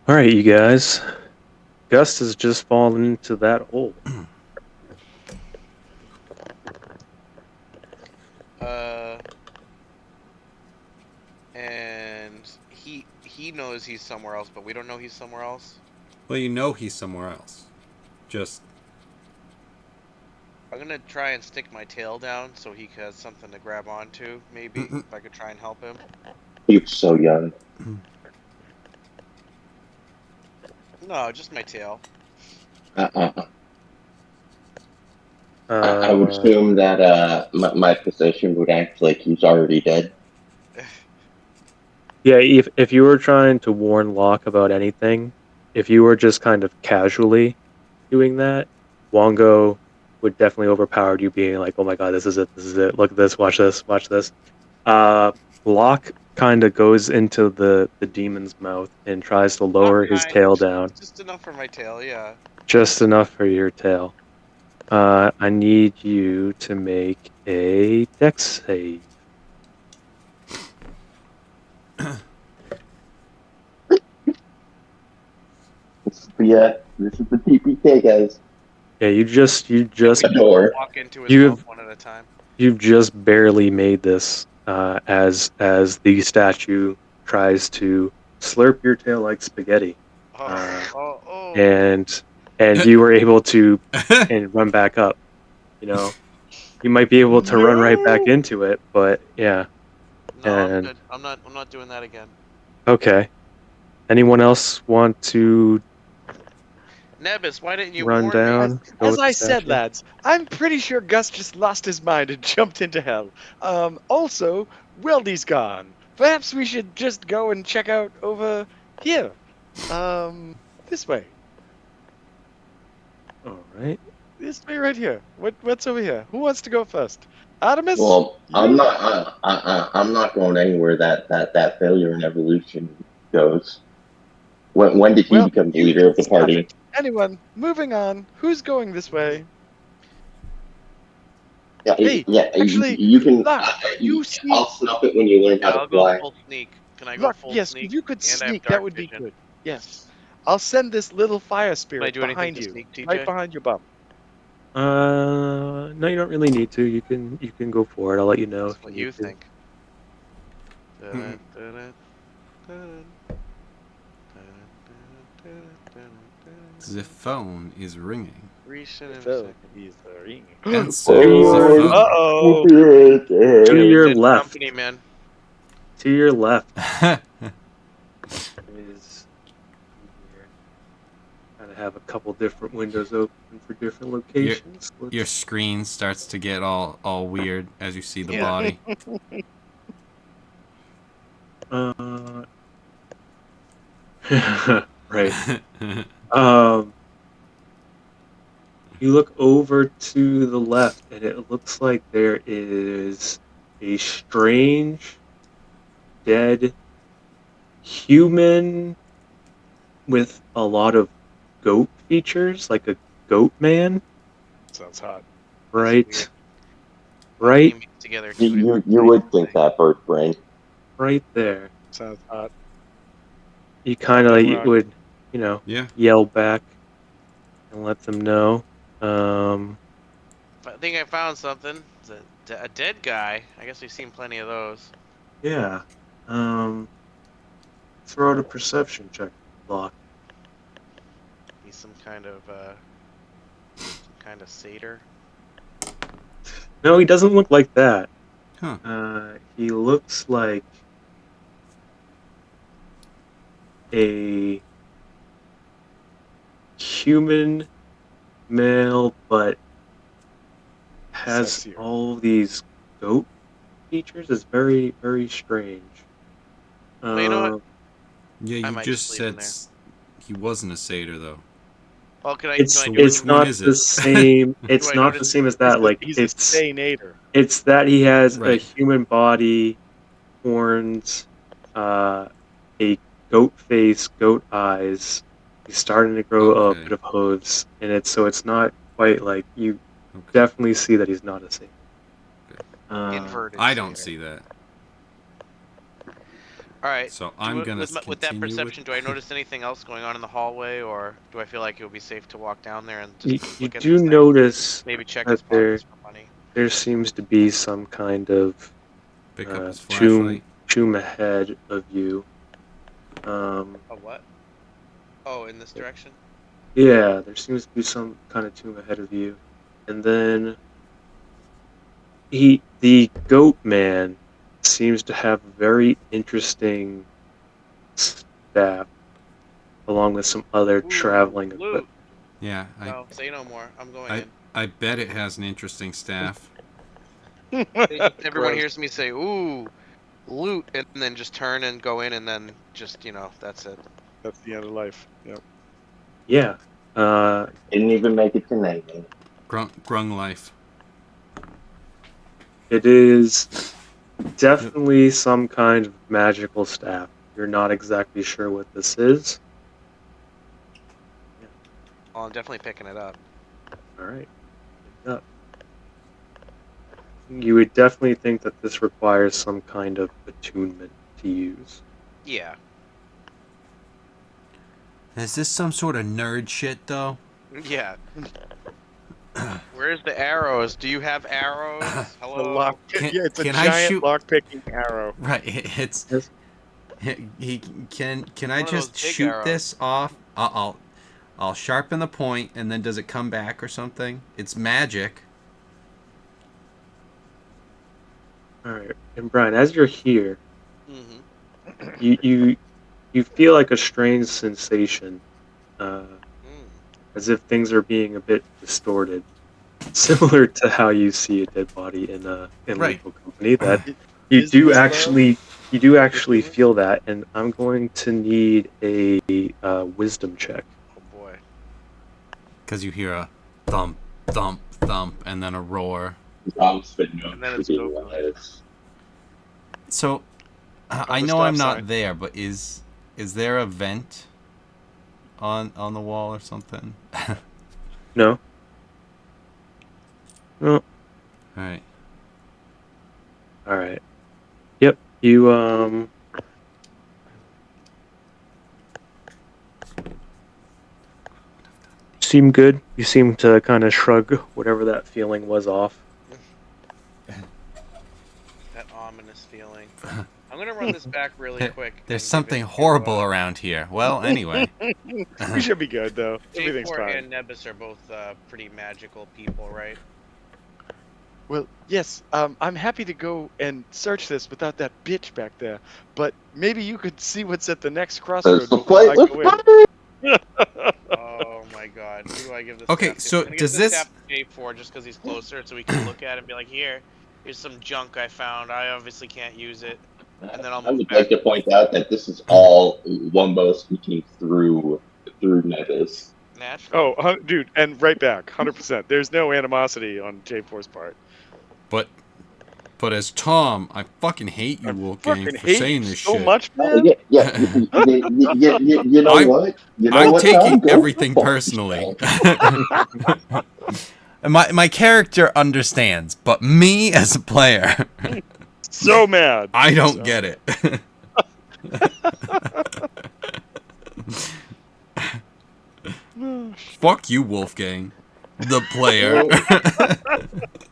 All right, you guys. Gust has just fallen into that hole. And he knows he's somewhere else, but we don't know he's somewhere else. Well, you know he's somewhere else. Just I'm gonna try and stick my tail down so he has something to grab onto. Maybe if I could try and help him. You're so young. No, just my tail. I would assume that my position would act like he's already dead. Yeah, if you were trying to warn Locke about anything, if you were just kind of casually doing that, Wongo would definitely overpower you, being like, "Oh my god, this is it! Look at this! Watch this! Watch this!" Locke kind of goes into the demon's mouth and tries to lower his tail down, Just enough for my tail, yeah. just enough for your tail. I need you to make a dex save. This is the TPK, guys. Yeah, you just We Door. walk into his you mouth one at a time. you've just barely made this as the statue tries to slurp your tail like spaghetti, and you were able to and run back up. You know, you might be able to run right back into it, but yeah. No, I'm And good. I'm not doing that again. okay, anyone else want to Nebus, why didn't you run warn me? down? Go As with the I said, statue? lads, I'm pretty sure Gus just lost his mind and jumped into hell. Also, Weldy's gone. Perhaps we should just go and check out over here. This way. All right. This way right here. What's over here? Who wants to go first? Artemis? Well, I'm You? not. I'm not going anywhere that failure in evolution goes. When did he Well, become the you leader of the stop party? it. Anyone, moving on. Who's going this way? Yeah, Hey, actually, you can. Locke, you see. I'll snuff it when you learn how Yeah, to I'll go fly. full sneak. Can I go Look, full yes, sneak? if you could And I have sneak, that dark would be vision. good. Yes. I'll send this little fire Can I spirit do anything behind to you. sneak, TJ? Right behind your bum. No, you don't really need to. You can go for it. I'll let you know That's if what you you need to. think. Dun, dun, dun, dun, dun, dun, dun, dun. the phone is ringing. Recent So, second. he's the ring. Answer the your- phone. Uh-oh. To your Good left. company, man. To your left is here. Kind of have a couple different windows open for different locations. Your screen starts to get all weird as you see the Yeah. body. Right. You look over to the left, and it looks like there is a strange, dead human with a lot of goat features, like a goat man. Sounds hot. Right. Weird. How can Right. you mix together two You different would things? think that, bird brain. Right there. Sounds hot. You kind of Fucking rock. would, Yeah. yell back and let them know. I think I found something. It's a dead guy. I guess we've seen plenty of those. Yeah. Throw out a perception check, Locke. He's some kind of satyr. No, he doesn't look like that. Huh. He looks like a human male, but has Sexier. all these goat features. It's very, very strange. Well, you know what? Yeah, I you might just just leave him said there. he wasn't a satyr though. Well, can I It's do which it's one not is the it? same. It's I not notice the same as He's that. Like he's a Staynator. it's that he has a Right. human body, horns, a goat face, goat eyes, He's starting to grow a Okay. bit of hooves, and it's not quite like you Okay. definitely see that he's not a saint. Inverted. I don't satyr. see that. All right. So I'm gonna With that continue perception, do I notice anything else going on in the hallway, or do I feel like it would be safe to walk down there and You, just you look at do this thing? notice Maybe check that his pockets for money. there seems to be some kind of pick up his tomb flashlight. ahead of you. A what? Oh, in this direction? Yeah, there seems to be some kind of tomb ahead of you, and then the goat man, seems to have very interesting staff, along with some other traveling Ooh, equipment. loot. Yeah, No, say no more. I'm going in. I bet it has an interesting staff. Everyone Gross. hears me say, ooh, loot, and then just turn and go in, and then just, that's it. That's the end of life. Yep. Yeah, Didn't even make it to naming. Grung life. it is definitely some kind of magical staff. You're not exactly sure what this is. Well, I'm definitely picking it up. All right. Yeah. You would definitely think that this requires some kind of attunement to use. Yeah. Is this some sort of nerd shit though? Yeah. Where's the arrows? Do you have arrows? The Hello? lock. Yeah, it's a Can I giant shoot- lock-picking arrow. Right, it's Yes. he can I One of those just big shoot arrows. this off? I'll sharpen the point and then does it come back or something? It's magic. All right. And Brian, as you're here, Mm-hmm. you feel like a strange sensation, Mm. as if things are being a bit distorted, similar to how you see a dead body in Right. Lethal Company. That Is this love? you do actually feel that, and I'm going to need a wisdom check. Oh boy. Because you hear a thump, thump, thump, and then a roar. Tom's been known And then for it's being Goku. wise. So I the know stop I'm not sign. there, but is there a vent on the wall or something? No. No. All right. All right. Yep. You seem good. You seem to kind of shrug whatever that feeling was off. That ominous feeling. I'm gonna run this back really quick. There's and give something it to, horrible around here. Well, anyway. We should be good though. Everything's J4 fine. and Nebus are both pretty magical people, right? Well, yes. I'm happy to go and search this without that bitch back there. But maybe you could see what's at the next crossroad Let's before play. I Let's go in. play. Oh my god. Who do I give this Okay, staff to? so I'm gonna give does this this- staff to J4 just because he's closer, so we can look at it and be like, here's some junk I found. I obviously can't use it. And then I'll I move would back. like to point out that this is all Wumbo speaking through Nevis. Naturally. Oh, dude, and right back, 100%. There's no animosity on J4's part. But as Tom, I fucking hate you, I Wolfgang, fucking for hate saying you this so shit. much, Oh, man. yeah. You know what? You know I'm what, taking Tom? Go everything fuck personally. yourself. And my character understands, but me as a player, So mad. I don't So get it. Fuck you, Wolfgang, the player.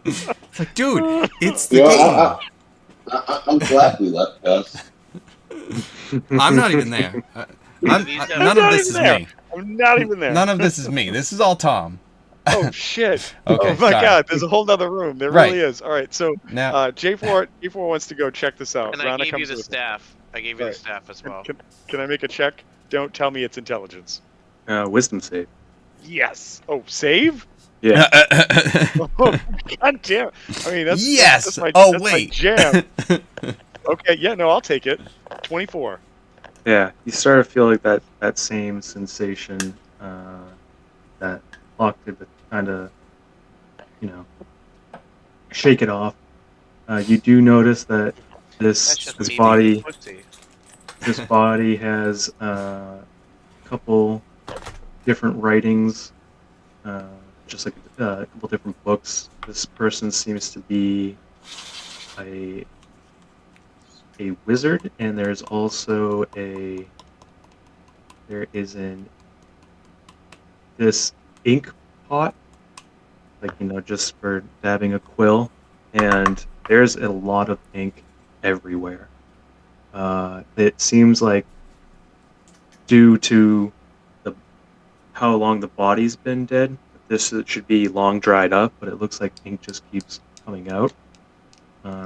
It's like, dude, it's the You know, game. I'm glad we left Gus. I'm not even there. He needs to have- None I'm of not this even is there. me. I'm not even there. None of this is me. This is all Tom. Oh shit! Okay, Oh my sorry. god! There's a whole nother room. There Right. really is. All right, so Now, J4 wants to go check this out. And I Rana gave you comes the with him. staff. I gave you the Right. staff as well. Can I make a check? Don't tell me it's intelligence. Wisdom save. Yes. Oh, save? Yeah. Oh, god damn. I mean, that's yes. That's my, Oh that's my wait. jam. Okay. Yeah. No, I'll take it. 24. Yeah, you start to feel like that same sensation that Locke did to kind of, shake it off. You do notice that That's just this me body being a pussy. this body has a couple different writings, just like a couple different books. This person seems to be a wizard, and there's also there is this ink pot, like just for dabbing a quill, and there's a lot of ink everywhere. It seems like due to the how long the body's been dead, this should be long dried up, but it looks like ink just keeps coming out.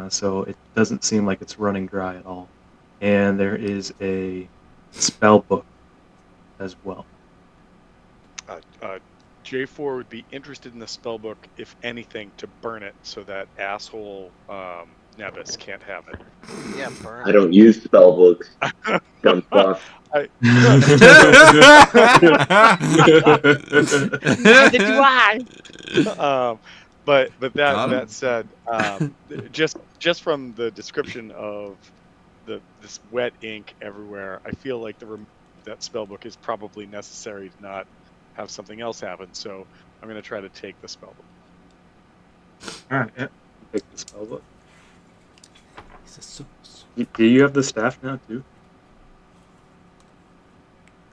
So it doesn't seem like it's running dry at all. And there is a spell book as well. J4 would be interested in the spell book, if anything, to burn it so that asshole Nevis can't have it. Yeah, burn I it. don't use spell books. Dumb fuck. Neither do I. But Got him. that said, just from the description of this wet ink everywhere, I feel like that spell book is probably necessary to not have something else happen. So I'm going to try to take the spell book. All right, yeah. Pick the spell book. He's a sauce. Do you have the staff now too?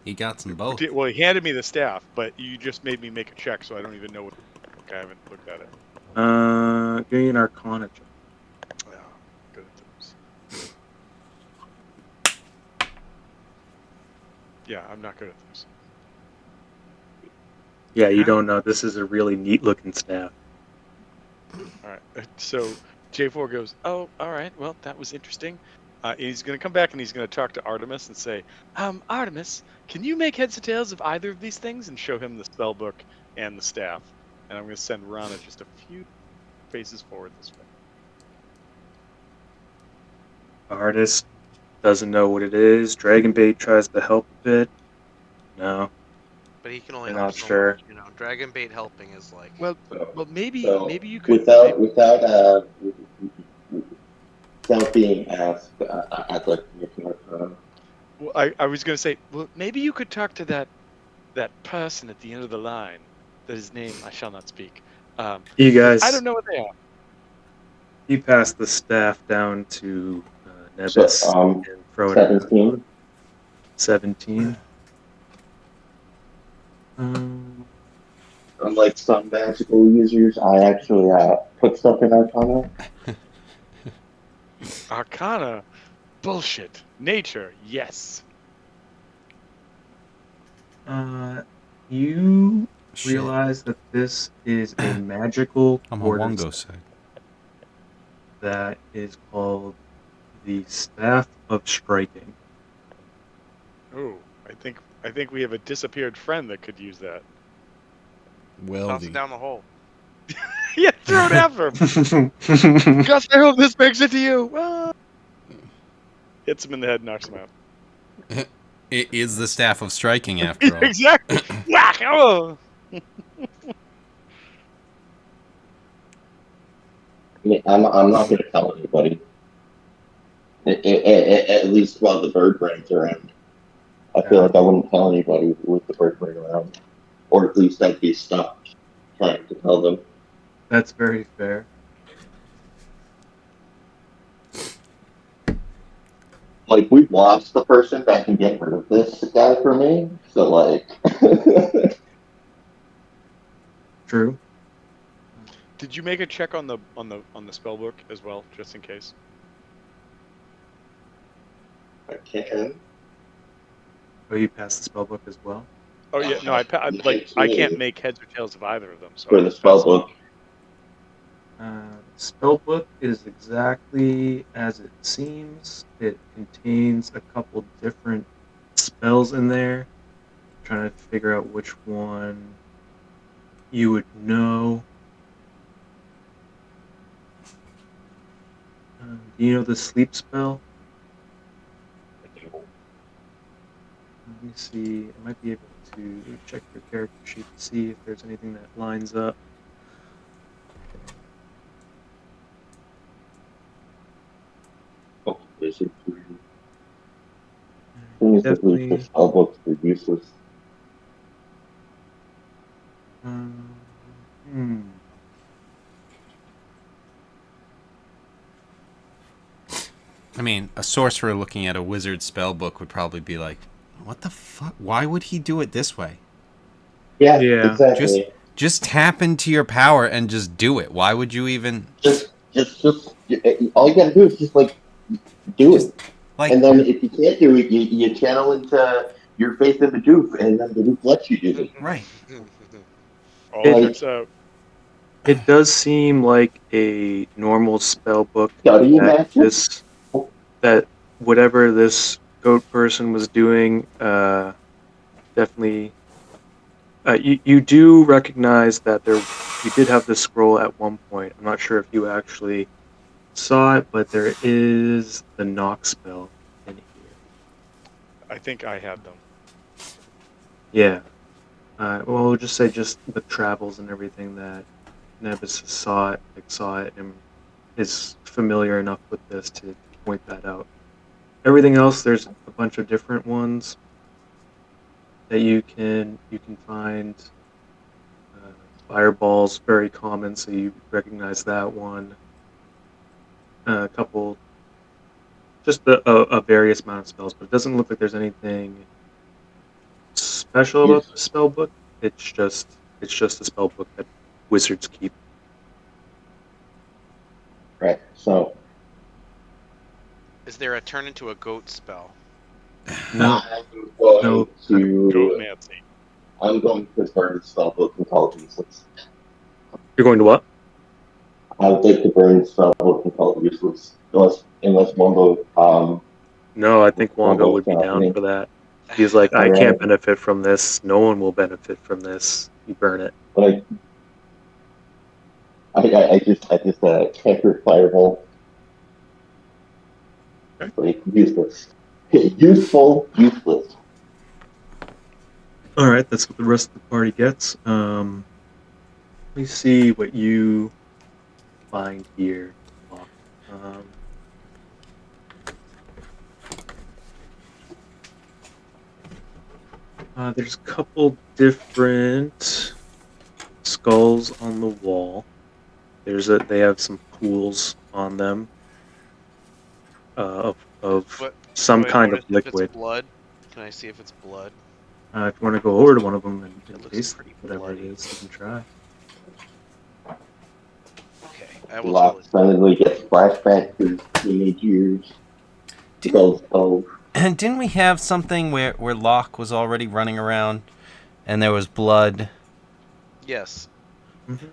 He got some both. Well, he handed me the staff, but you just made me make a check, so I don't even know what. I haven't looked at it. Give me an Arcana check. Yeah, good at those. Yeah, I'm not good at those. Yeah, you don't know. This is a really neat looking staff. All right. So J4 goes, "Oh, all right. Well, that was interesting." He's going to come back and he's going to talk to Artemis and say, Artemis, can you make heads or tails of either of these things?" And show him the spell book and the staff. And I'm going to send Rana just a few paces forward this way. Artist doesn't know what it is. Dragonbait tries to help a bit. No. But he can only I'm help not so sure. much. Dragon bait helping is like. Well, So, maybe you could. without being asked, I'd like to make an Arcana. Well, I was going to say, well, maybe you could talk to that person at the end of the line. That his name I shall not speak. You guys, I don't know what they are. he passed the staff down to Nevis So, and throw it at 17. 17. Unlike some magical users, I actually put stuff in Arcana. Arcana, bullshit. Nature, yes. You Shit. realize that this is a magical I'm a quarter Wongo staff side. that is called the Staff of Striking. Oh, I think we have a disappeared friend that could use that. Toss it Weldy. down the hole. Yeah, throw it after him. Gus, I hope this makes it to you. Ah. Hits him in the head, knocks him out. It is the staff of striking, after all. Exactly. Whack! Oh. I mean, I'm not going to tell anybody. At least while the bird brain's around. I feel like I wouldn't tell anybody with the bird brain around. Or at least I'd be stopped trying to tell them. That's very fair. Like, we've lost the person that can get rid of this guy for me. So, like... True. Did you make a check on the spell book as well, just in case? I can. Oh, you passed the spell book as well? Oh yeah, no, I can't make heads or tails of either of them. So For the spell book. Spell book is exactly as it seems. It contains a couple different spells in there. I'm trying to figure out which one you would know. Do you know the sleep spell? Let me see. I might be able to check your character sheet to see if there's anything that lines up. Oh, basically. Things that leave the spell books are useless. I mean, a sorcerer looking at a wizard's spell book would probably be like, "What the fuck? Why would he do it this way? Yeah, Yeah. exactly. Just tap into your power and just do it. Why would you even Just, all you gotta do is just like do just it, like and then if you can't do it, you channel into your faith in the doof, and then the doof lets you do it. right? Oh, It Like, checks out. it does seem like a normal spell book study that magic. that whatever this goat person was doing, definitely. You do recognize that you did have this scroll at one point. I'm not sure if you actually saw it, but there is the knock spell in here. I think I had them. Yeah. Well, we'll just say just with travels and everything that Nevis saw it, and is familiar enough with this to point that out. Everything else, there's a bunch of different ones that you can find. Fireball's very common, so you recognize that one. A couple, just a various amount of spells, but it doesn't look like there's anything special about Yes, the spell book. It's just a spell book that wizards keep. right. So Is there a turn into a goat spell? No, I'm going no. Goat to Nancy. I'm going to burn spellbook intelligences. You're going to what? I would like to burn spellbook intelligences unless No, I think Wongo Wombo's would be down happening. for that. He's like, I Alright. can't benefit from this. No one will benefit from this. You burn it. But I just cantrip fireball. Okay. Like useless. Useful, useless. All right, that's what the rest of the party gets. Let me see what you find here. Um, there's a couple different skulls on the wall. They have some pools on them of What some do I kind of notice if it's liquid. blood? Can I see if it's blood? If you want to go over to one of them and It looks taste pretty whatever it bloody. is, you can try. Okay, I will Locke totally. suddenly gets flashback to his teenage years. Didn't So didn't we have something where Locke was already running around and there was blood? Yes, Mm-hmm.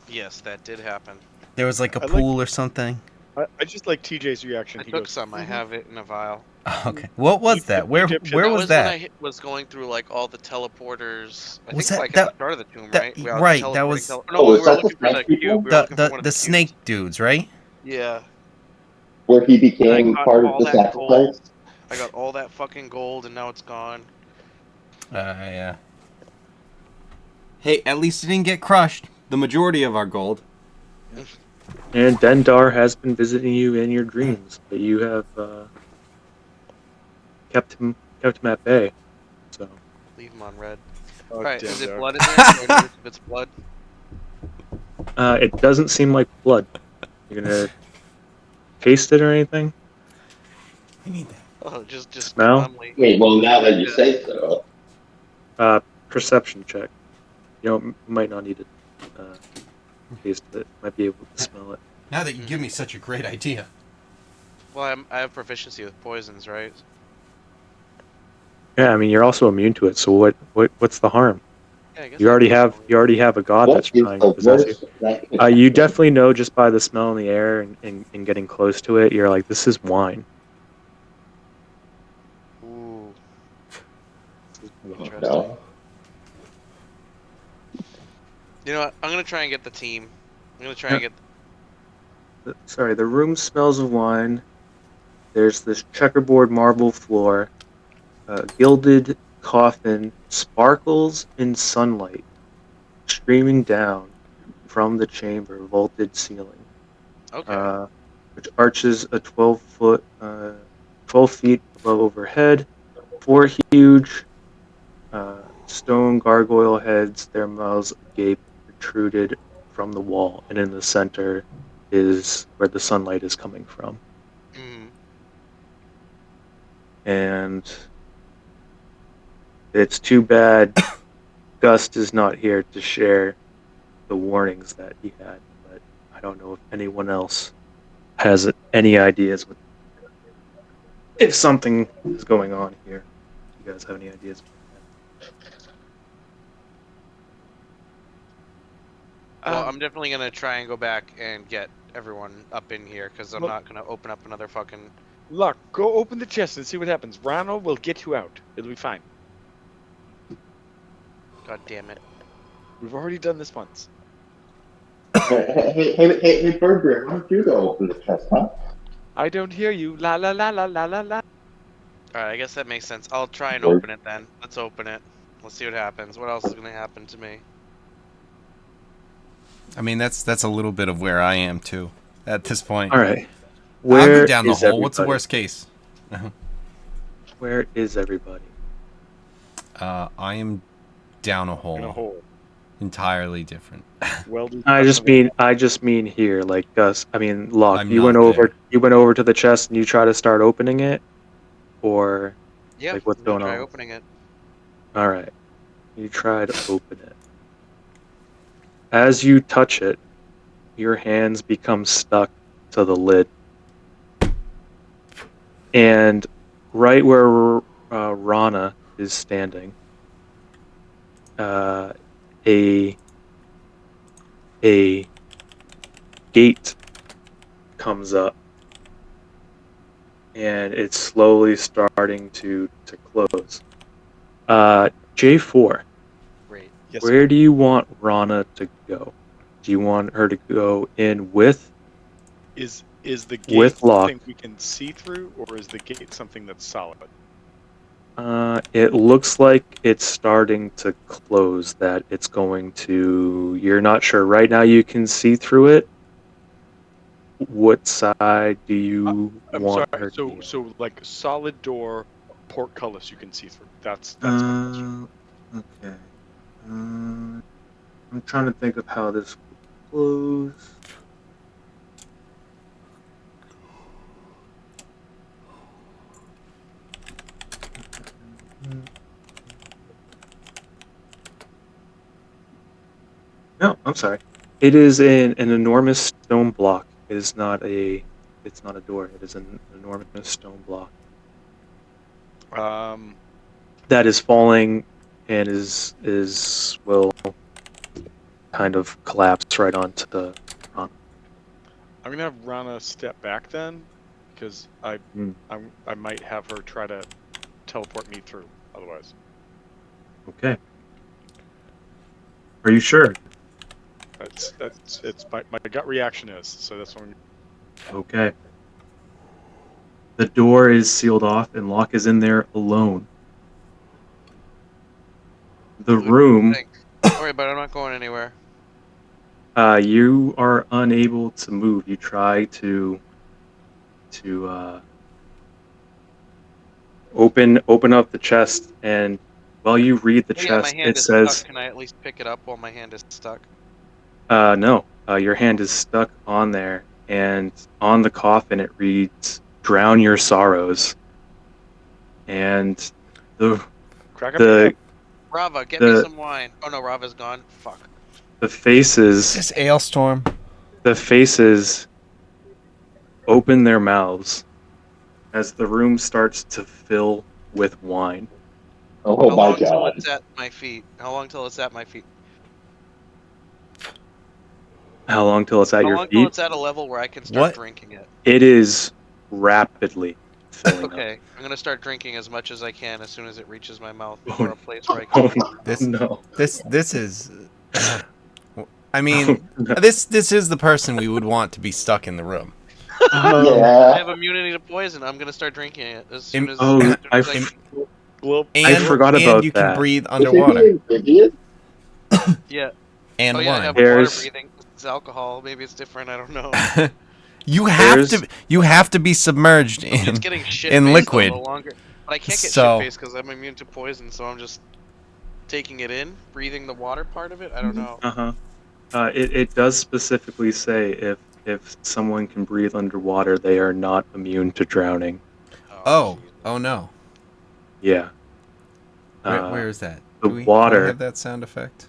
yes, that did happen. There was like a I like. pool or something. I just like TJ's reaction. I He took goes, some. I "Mhm." have it in a vial. Okay, what You, was that? Where dipshit. where That was was when that? I was going through like all the teleporters. I Was think that like at the start of the tomb, that right? We all right? That teleporting. was No, oh, when is we were that the looking for snake the cube. people? We were looking for the one of the the cubes. snake dudes, right? Yeah, Where he and I became got part of all the that gold. sacrifice? I got all that fucking gold, and now it's gone. Yeah. Hey, at least it didn't get crushed. The majority of our gold. And Dendar has been visiting you in your dreams, but you have kept him at bay. So Leave them on red. Oh, All right, is it Dendar. blood in there? Do I notice if it's blood? it doesn't seem like blood. You're gonna taste it or anything? I need that. Oh, just Smell? calmly. Wait, well now that you Yeah. say so, Perception check. Might not need to taste it. Might be able to smell it. Now that you give me such a great idea. Well, I have proficiency with poisons, right? Yeah, I mean you're also immune to it. So what's the harm? Yeah, I guess You I already do have smell it. you already have a god what that's is trying to the possess you. worst that could You happen? definitely know just by the smell in the air and getting close to it. You're like, this is wine. Ooh, This is wine. interesting. No. You know what? I'm gonna try and get the team. I'm gonna try and get. Sorry, the room smells of wine. There's this checkerboard marble floor. Gilded coffin sparkles in sunlight, streaming down from the chamber vaulted ceiling, Okay. uh, which arches a 12 feet above overhead. Four huge stone gargoyle heads, their mouths agape, protruded from the wall, and in the center is where the sunlight is coming from. Mm. and it's too bad Gust is not here to share the warnings that he had, but I don't know if anyone else has any ideas if something is going on here. You guys have any ideas about Well, Um, I'm definitely gonna try and go back and get everyone up in here because I'm Well- not gonna open up another fucking. Luck, go open the chest and see what happens. Ronald will get you out. It'll be fine. God damn it! We've already done this once. Hey, Burger, why don't you go open the chest, huh? I don't hear you. La la la la la la la. All right, I guess that makes sense. I'll try and Word. open it then. Let's open it. Let's see what happens. What else is gonna happen to me? I mean, that's a little bit of where I am too at this point. that. All right. I'll Where go down the is hole. What's the everybody? worst case? Where is everybody? I am down a In a hole. hole. Entirely different. Welded. I just mean here, like Gus. I mean, Locke. I'm You not went over. there. You went over to the chest and you try to start opening it, or Yeah, like what's I'm gonna going try on? opening it. All right. You try to open it. As you touch it, your hands become stuck to the lid, and right where Rana is standing, uh, a a gate comes up, and it's slowly starting to close. J4, Great. Yes, where sir. do you want Rana to go? Do you want her to go in with Is the gate With Locke? something we can see through, or is the gate something that's solid? It looks like it's starting to close, that it's going to. You're not sure. Right now you can see through it. What side do you I'm want sorry. her to be So like solid door, portcullis you can see through. That's my question. Okay. I'm trying to think of how this will close. No, I'm sorry. It is an enormous stone block. It is not a. It's not a door. It is an enormous stone block Um, that is falling and will kind of collapse right onto the. I'm gonna have Rana step back then, because I might have her try to teleport me through. Otherwise, Okay. Are you sure? it's my gut reaction is, so that's what I'm. Okay. The door is sealed off and Locke is in there alone. The room, Don't worry about it. I'm not going anywhere. you are unable to move. You try to open up the chest, and while you read the Oh, yeah, my chest, hand it is says, stuck. Can I at least pick it up while my hand is stuck? no. Your hand is stuck on there, and on the coffin it reads, "Drown your sorrows." And the Crack up your the head. Rava, get me the some wine. Oh no, Rava's gone. Fuck. the faces This Ailstorm. the faces open their mouths as the room starts to fill with wine. Oh How my long till god. it's at my feet? How long till it's at my feet? How long till it's at How your long till feet? it's at a level where I can start What? drinking it? It is rapidly filling up. Okay, I'm gonna start drinking as much as I can as soon as it reaches my mouth, Oh, or a place where I can breathe. This no. this is. I mean, Oh, no. this is the person we would want to be stuck in the room. Oh, I have Yeah. immunity to poison. I'm gonna start drinking it as Im- soon as, oh, as, soon I, as I f- can. Glib, I And forgot and about you can that. breathe Is he underwater. an amphibian? Yeah. And Oh yeah, I wine. have water There's breathing. It's alcohol. Maybe it's different. I don't know. You There's- have to be submerged It's in getting shit in faced liquid. though, the longer. But I can't get So- shit faced because I'm immune to poison. So I'm just taking it in, breathing the water part of it. I don't know. uh-huh. It does specifically say if someone can breathe underwater, they are not immune to drowning. Oh, Jesus. oh no. Yeah. Where is that? The Do I water, have that sound effect?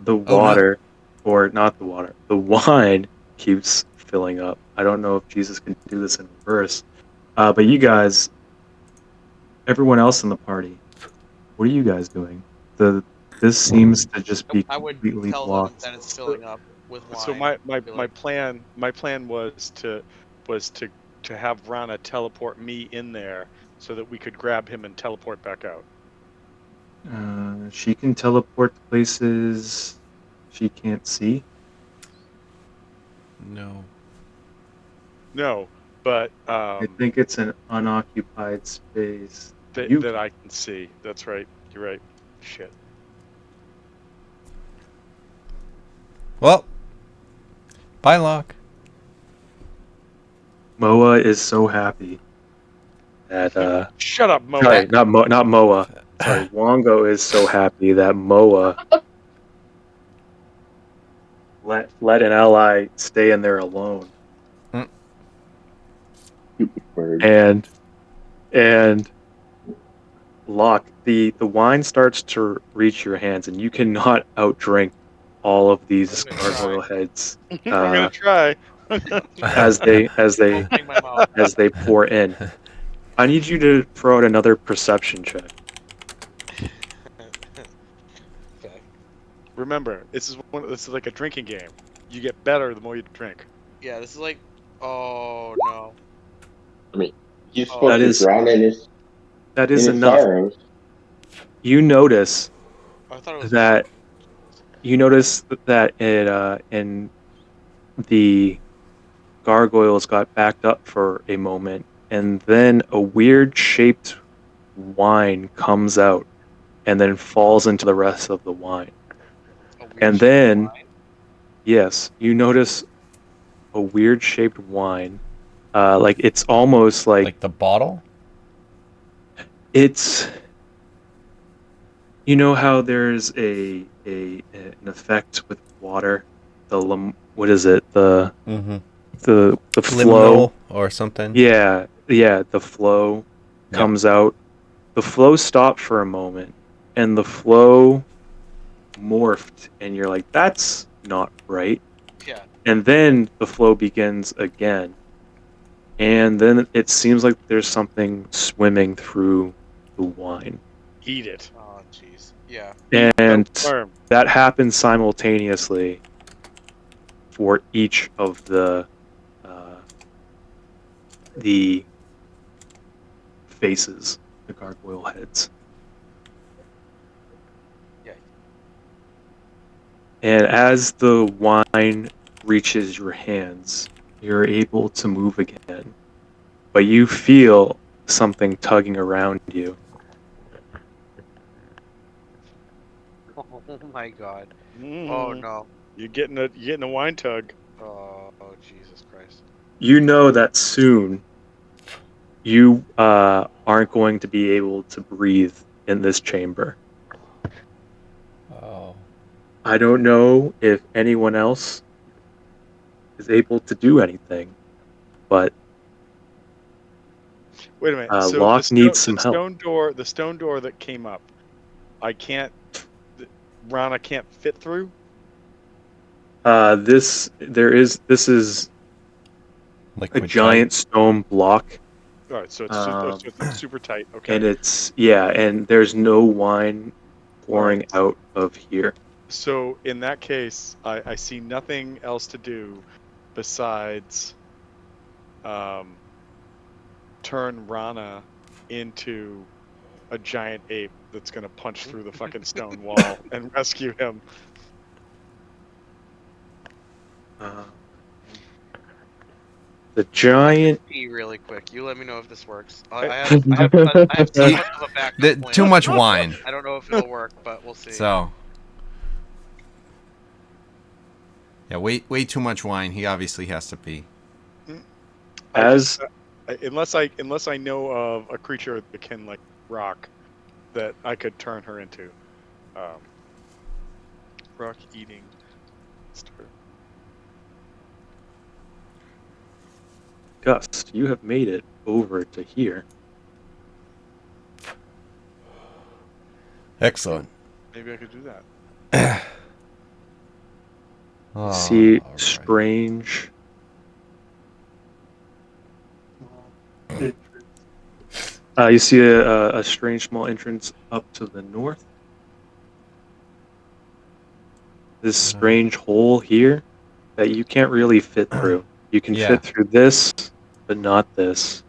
the Oh, no. water, or not the water, the wine keeps filling up. I don't know if Jesus can do this in reverse. But you guys, everyone else in the party, what are you guys doing? This seems to just be I would completely tell them blocked. that it's filling up with wine. So my plan was to have Rana teleport me in there so that we could grab him and teleport back out. She can teleport to places she can't see. No. No, but I think it's an unoccupied space. that You that can. I can see. That's right. You're right. Shit. Well, bye, Locke. Moa is so happy that Shut up, Moa. sorry, not Moa. Sorry, Wongo is so happy that Moa let an ally stay in there alone. Stupid bird. And Locke, the wine starts to reach your hands, and you cannot outdrink all of these I'm gonna gargoyle try. heads I'm gonna try. as they Opening my mouth. as they pour in. I need you to throw out another perception check. Okay. Remember, this is like a drinking game. You get better the more you drink. Yeah, this is like. Oh no. I mean, he's Oh. supposed That to is drown that in is his enough. sorrows. You notice I thought it was. that you notice that it in the gargoyles got backed up for a moment, and then a weird shaped wine comes out and then falls into the rest of the wine. A weird And shape of then, wine. yes, you notice a weird shaped wine. Like it's almost Like the bottle? it's you know how there's an effect with water, what is it, Mm-hmm. the flow. Liminal or something? Yeah, the flow Yeah. comes out. The flow stopped for a moment, and the flow morphed, and you're like, that's not right. Yeah. And then the flow begins again, and then it seems like there's something swimming through the wine. Eat it. Oh jeez. Yeah. And Firm. that happens simultaneously for each of uh, the faces, the gargoyle heads. Yeah. And as the wine reaches your hands, you're able to move again. But you feel something tugging around you. Oh my god. Oh Mhm. no. You're getting a wine tug. Oh Jesus Christ. You know that soon you aren't going to be able to breathe in this chamber. Oh. I don't know if anyone else is able to do anything, but Wait a minute. So Locke needs some help. the stone door that came up, I can't. Rana can't fit through. This is a Liquid giant tight. stone block, All right, so um, it's super tight. Okay. and and there's no wine All right. pouring out of here. So in that case, I see nothing else to do besides turn Rana into a giant ape that's gonna punch through the fucking stone wall and rescue him. Uh, the giant. Pee really quick. You let me know if this works. I- I have somewhat of a backup plan. Too much wine. I don't know if it'll work, but we'll see. So. Yeah, way too much wine. He obviously has to pee. As Unless I know of a creature that can like rock that I could turn her into. Rock eating. Star. Gust, you have made it over to here. Excellent. Maybe I could do that. See All right. strange. You see a strange small entrance up to the north. This strange hole here that you can't really fit through. You can Yeah. fit through this, but not this.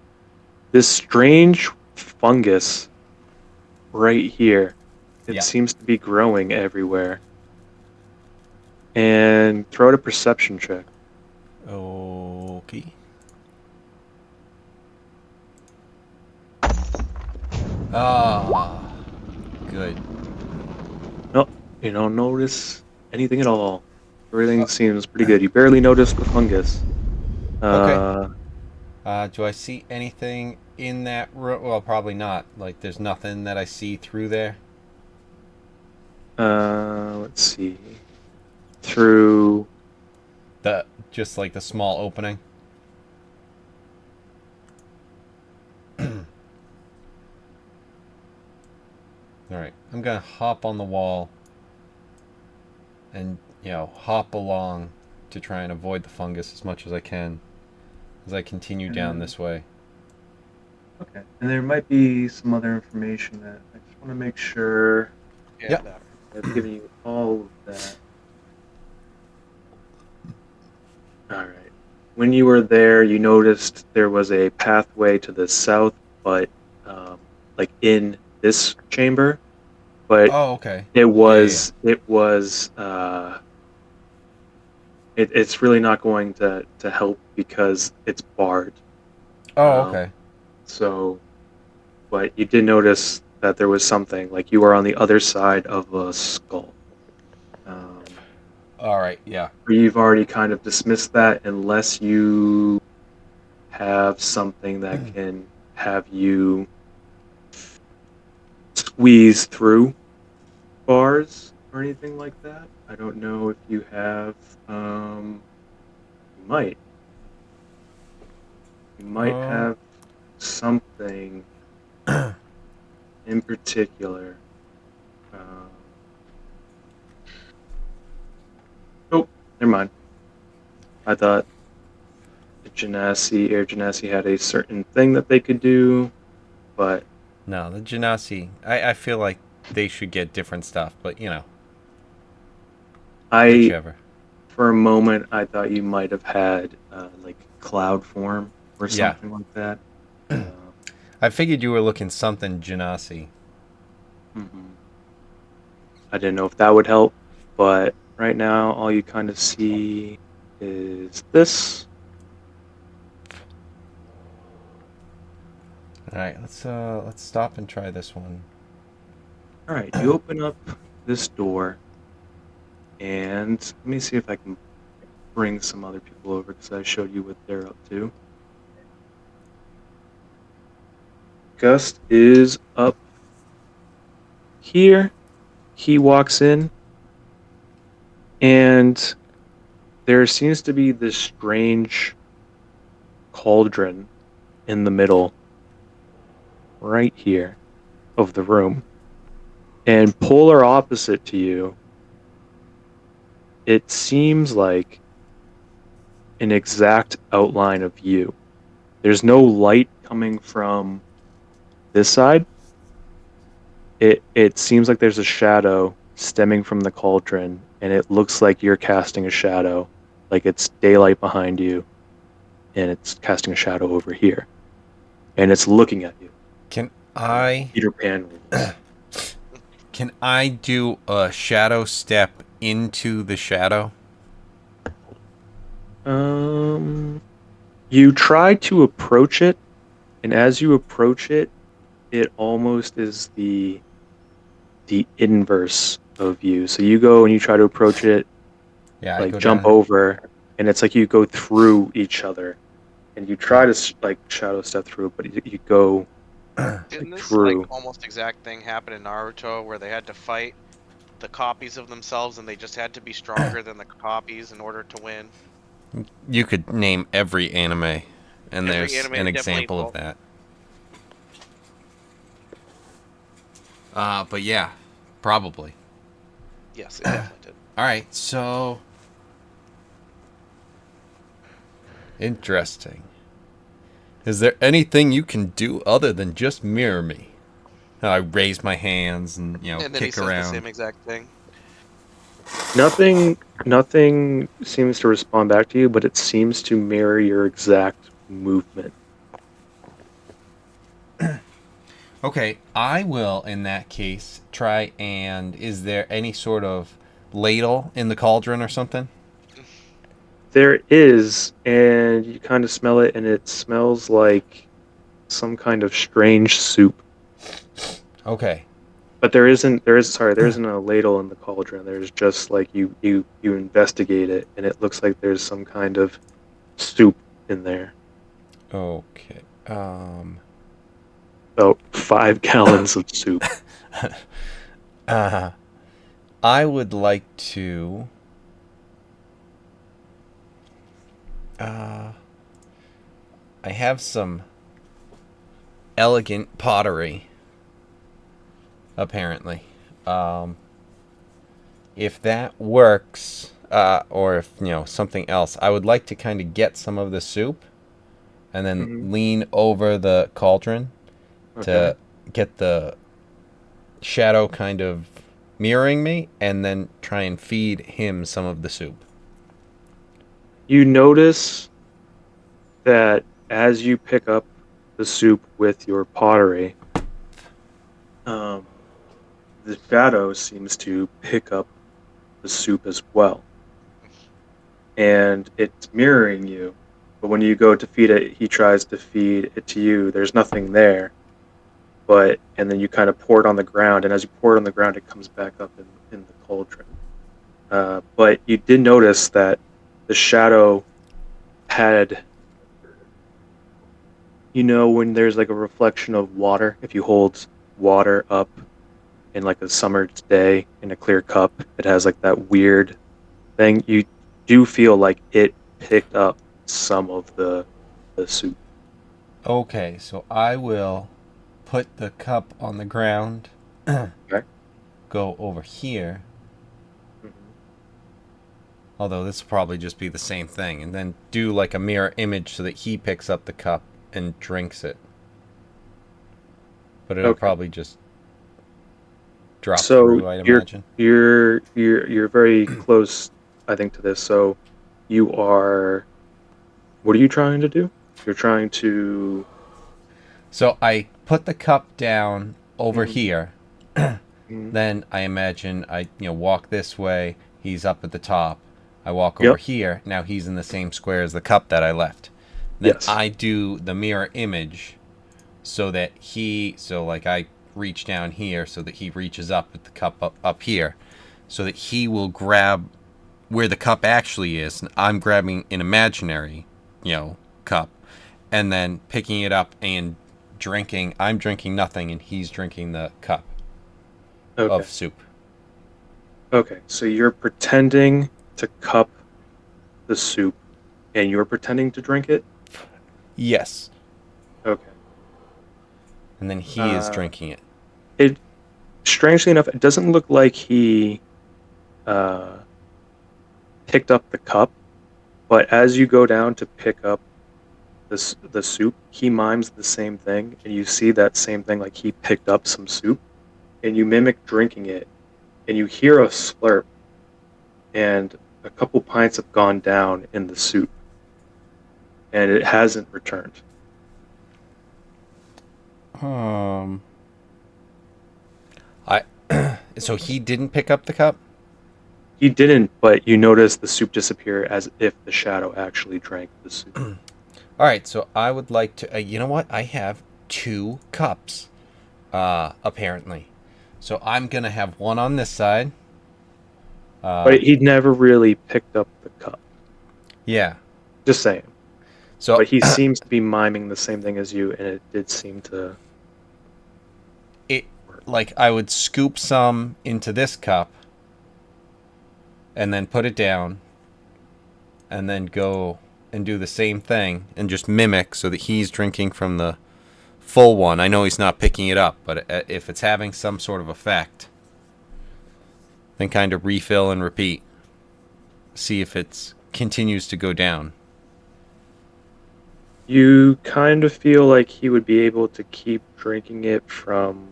This strange fungus right here. It Yeah. seems to be growing everywhere. And throw out a perception check. Okay. Ah, good. No, you don't notice anything at all. Everything seems pretty good. You barely notice the fungus. Okay. Uh, Do I see anything in that room? Well, probably not. Like, there's nothing that I see through there. let's see. Through Just like the small opening. All right, I'm gonna hop on the wall and hop along to try and avoid the fungus as much as I can as I continue down this way. Okay, and there might be some other information that I just want to make sure Yeah. Yep. That. I've given you all of that. All right. When you were there, you noticed there was a pathway to the south, but like in this chamber. But Oh, okay. it Yeah. it's really not going to help because it's barred. Oh, Um, okay. So, but you did notice that there was something, like you were on the other side of a skull. All right. Yeah. You've already kind of dismissed that unless you have something that can have you squeeze through bars or anything like that. I don't know if you have. You might. You might have something in particular. Oh, never mind. I thought Air Genasi had a certain thing that they could do, but No, the Genasi. I feel like they should get different stuff, but I, whichever. for a moment, I thought you might have had like cloud form or Yeah. something like that. I figured you were looking something Genasi. Mhm. I didn't know if that would help, but right now, all you kind of see is this. All right, let's stop and try this one. All right, you open up this door, and let me see if I can bring some other people over because I showed you what they're up to. Gust is up here. He walks in, and there seems to be this strange cauldron in the middle, right here, of the room. And polar opposite to you, it seems like an exact outline of you. There's no light coming from this side. It seems like there's a shadow stemming from the cauldron, and it looks like you're casting a shadow, like it's daylight behind you, and it's casting a shadow over here, and it's looking at you. Can I Peter Pan rules. can I do a shadow step into the shadow? You try to approach it, and as you approach it, it almost is the inverse of you. So you go and you try to approach it, Yeah, I like go jump down. over, and it's like you go through each other, and you try to like shadow step through, but you go Didn't this through. like almost exact thing happen in Naruto where they had to fight the copies of themselves and they just had to be stronger than the copies in order to win? You could name every anime, and Every there's anime an definitely example of involved. that. But yeah, probably. Yes, it definitely did. All right, so interesting. Is there anything you can do other than just mirror me? I raise my hands and And then he kick says the around. same exact thing. Nothing seems to respond back to you, but it seems to mirror your exact movement. Okay, I will in that case try and is there any sort of ladle in the cauldron or something? There is, and you kind of smell it, and it smells like some kind of strange soup. Okay. But there isn't a ladle in the cauldron. There's just like you investigate it, and it looks like there's some kind of soup in there. Okay. About 5 gallons of soup. I would like to I have some elegant pottery apparently. If that works, or if something else, I would like to kind of get some of the soup, and then Mhm. lean over the cauldron Okay. to get the shadow kind of mirroring me, and then try and feed him some of the soup. You notice that as you pick up the soup with your pottery, um, the shadow seems to pick up the soup as well, and it's mirroring you. But when you go to feed it, he tries to feed it to you. There's nothing there, and then you kind of pour it on the ground, and as you pour it on the ground, it comes back up in the cauldron. But you did notice that the shadow had, when there's like a reflection of water, if you hold water up in like a summer day in a clear cup, it has like that weird thing. You do feel like it picked up some of the soup. Okay, so I will put the cup on the ground, Okay. go over here, Mhm. although this will probably just be the same thing, and then do like a mirror image so that he picks up the cup and drinks it. But it'll Okay. probably just drop So through, I'd imagine. you're very close, I think, to this. So you are. What are you trying to do? You're trying to. So I put the cup down over Mhm. here. Mhm. Then I imagine I walk this way. He's up at the top. I walk over Yep. here. Now he's in the same square as the cup that I left. Then Yes. I do the mirror image so that like I reach down here so that he reaches up at the cup up here, so that he will grab where the cup actually is, and I'm grabbing an imaginary, cup, and then picking it up and drinking. I'm drinking nothing, and he's drinking the cup Okay. of soup. Okay. So you're pretending to cup the soup, and you're pretending to drink it. Yes, Okay. and then he is Uh, drinking it. it strangely enough, it doesn't look like he uh picked up the cup, but as you go down to pick up the soup, he mimes the same thing, and you see that same thing, like he picked up some soup, and you mimic drinking it, and you hear a slurp, and a couple pints have gone down in the soup, and it hasn't returned. I so he didn't pick up the cup. He didn't, but you notice the soup disappear as if the shadow actually drank the soup. All right, so I would like to. You know what? I have 2 cups, apparently. So I'm gonna have one on this side. But he never really picked up the cup. Yeah. Just saying. So But he seems to be miming the same thing as you, and it did seem to. it like I would scoop some into this cup, and then put it down, and then go and do the same thing and just mimic so that he's drinking from the full one. I know he's not picking it up, but if it's having some sort of effect, then kind of refill and repeat. See if it continues to go down. You kind of feel like he would be able to keep drinking it from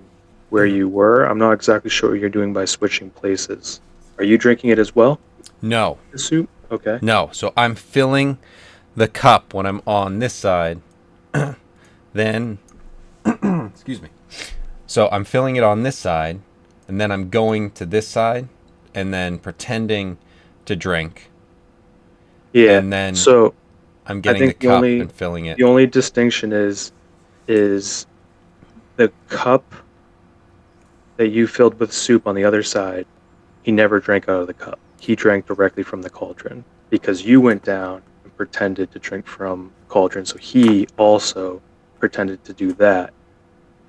where you were. I'm not exactly sure what you're doing by switching places. Are you drinking it as well, No. the soup? Okay. No. So I'm filling the cup when I'm on this side. Then, excuse me. So I'm filling it on this side, and then I'm going to this side, and then pretending to drink, Yeah. and then So I'm I getting the think the cup only and filling it. the only distinction is the cup that you filled with soup on the other side. He never drank out of the cup. He drank directly from the cauldron because you went down and pretended to drink from the cauldron. So he also pretended to do that,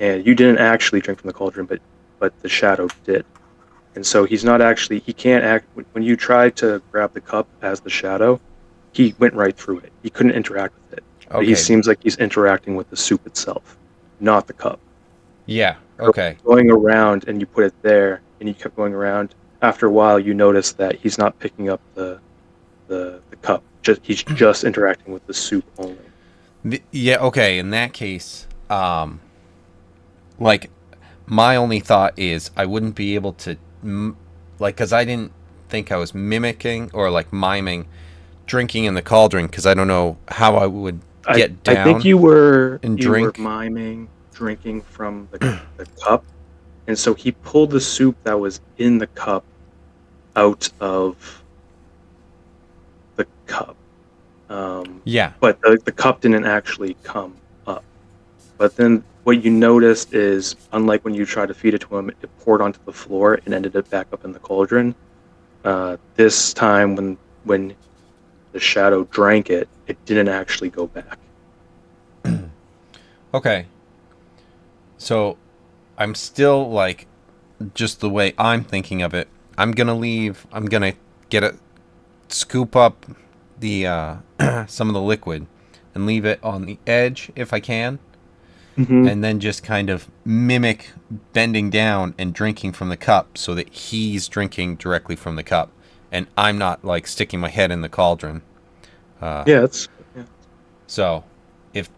and you didn't actually drink from the cauldron, but the shadow did. And so he's not actually, he can't act, when you tried to grab the cup as the shadow, he went right through it. He couldn't interact with it. But he Okay. seems like he's interacting with the soup itself, not the cup. Yeah. Okay. Going around and you put it there and you kept going around. After a while, you notice that he's not picking up the cup. He's just interacting with the soup only. Yeah. Okay. In that case, like my only thought is I wouldn't be able to, like, because I didn't think I was mimicking or like miming drinking in the cauldron because I don't know how I would get I think down you were and drink. miming drinking from the cup, and so he pulled the soup that was in the cup out of the cup. Yeah. But the cup didn't actually come up. But then what you noticed is, unlike when you tried to feed it to him, it poured onto the floor and ended up back up in the cauldron. This time, when the shadow drank it, it didn't actually go back. Okay. So I'm still like, just the way I'm thinking of it. I'm gonna leave. I'm gonna scoop up the some of the liquid and leave it on the edge if I can, Mm-hmm. and then just kind of mimic bending down and drinking from the cup so that he's drinking directly from the cup and I'm not like sticking my head in the cauldron. Yeah. So if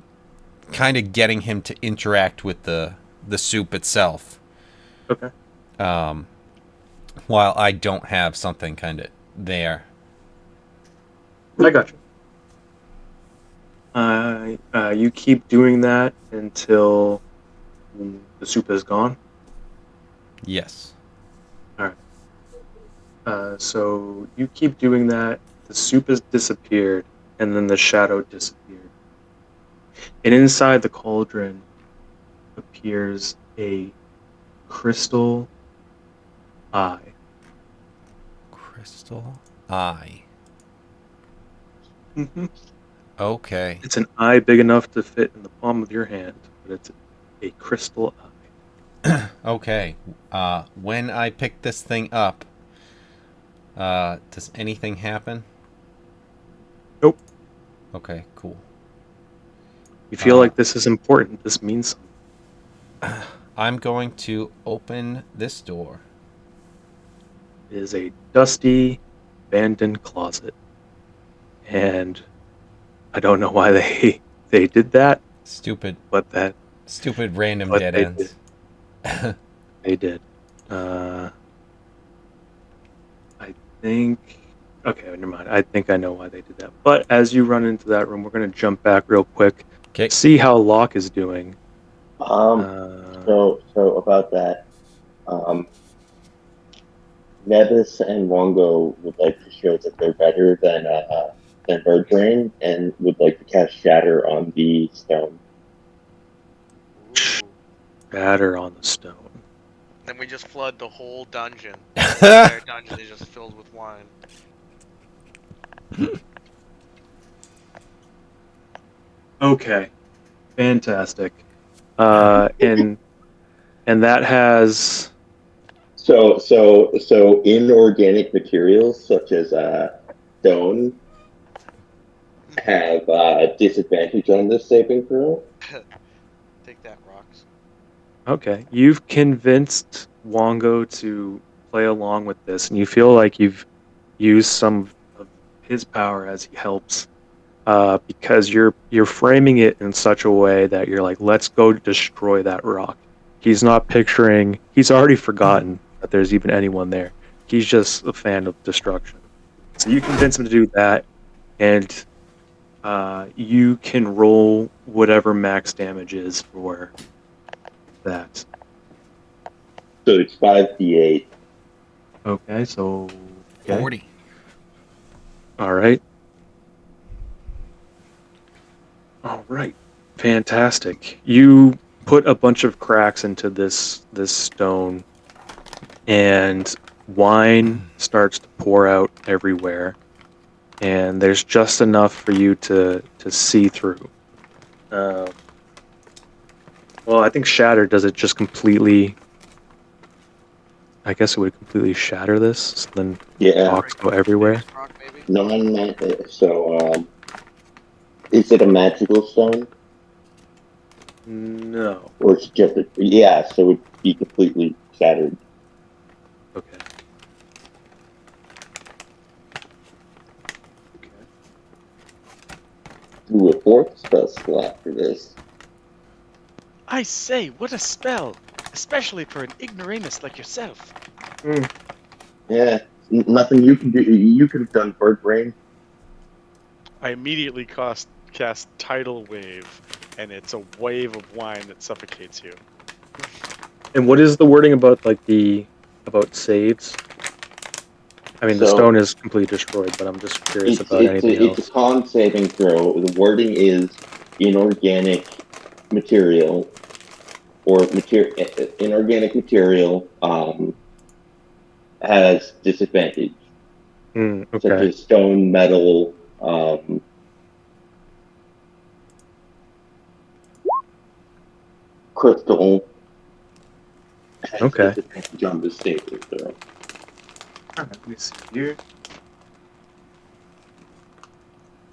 kind of getting him to interact with the soup itself, Okay. while I don't have something kind of there. I got you. You keep doing that until the soup is gone. Yes. All right. So you keep doing that. The soup has disappeared, and then the shadow disappeared. And inside the cauldron appears a crystal eye. Crystal eye. Mm-hmm. Okay. It's an eye big enough to fit in the palm of your hand, but it's a crystal eye. Okay. When I pick this thing up, does anything happen? Nope. Okay, cool. You feel like this is important. This means something. I'm going to open this door. It is a dusty, abandoned closet. And I don't know why they did that, Stupid but random but dead they ends. did. They did. I think. Okay, never mind. I think I know why they did that. But as you run into that room, we're going to jump back real quick. Okay. See how Locke is doing. So about that, Nevis and Wongo would like to show that they're better than Birdbrain and would like to cast Shatter on the stone. Ooh. Batter on the stone. Then we just flood the whole dungeon. The entire dungeon is just filled with wine. Okay, fantastic. And that has So inorganic materials such as stone have disadvantage on this saving throw. Take that, rocks. okay. You've convinced Wongo to play along with this, and you feel like you've used some of his power as he helps, because you're framing it in such a way that you're like, let's go destroy that rock. He's not picturing. He's already forgotten that there's even anyone there. He's just a fan of destruction. So you convince him to do that, and you can roll whatever max damage is for that. So it's 5d8. Okay, so okay. 40. All right. All right. Fantastic. You put a bunch of cracks into this stone, and wine starts to pour out everywhere, and there's just enough for you to see through. Um, well, I think shatter does it just completely. I guess it would completely shatter this, so then Yeah. rocks go everywhere. Rock, maybe? So, is it a magical stone? No. Or it's just a, yeah, so it would be completely shattered. Okay. Okay. Do a fourth spell slot for this. I say, what a spell! Especially for an ignoramus like yourself. Yeah, nothing you can do. You could have done bird brain. I immediately cast Tidal Wave, and it's a wave of wine that suffocates you. And what is the wording about about saves? I mean, the So stone is completely destroyed, but I'm just curious about anything it's else. a con saving throw. The wording is inorganic material inorganic material has disadvantage, such Okay. as stone, metal, crystal. Has Okay. disadvantage on the saving throw. Let me see here.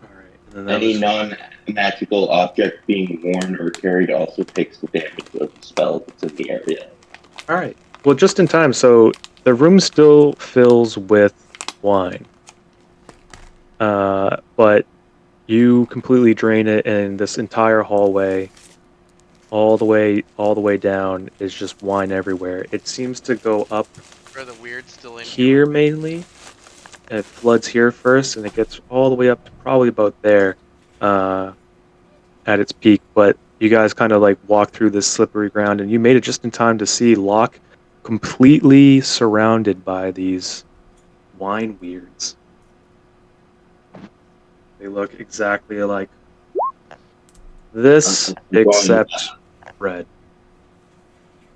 All right. And then that Any was non-magical object being worn or carried also takes the damage of the spell that's in the area. all right. Well, just in time. So the room still fills with wine, but you completely drain it, and this entire hallway, all the way down, is just wine everywhere. It seems to go up Are the weird still in here mainly, and it floods here first, and it gets all the way up to probably about there, at its peak. But you guys kind of like walk through this slippery ground, and you made it just in time to see Locke completely surrounded by these wine weirds. They look exactly like this, I'm going. except red.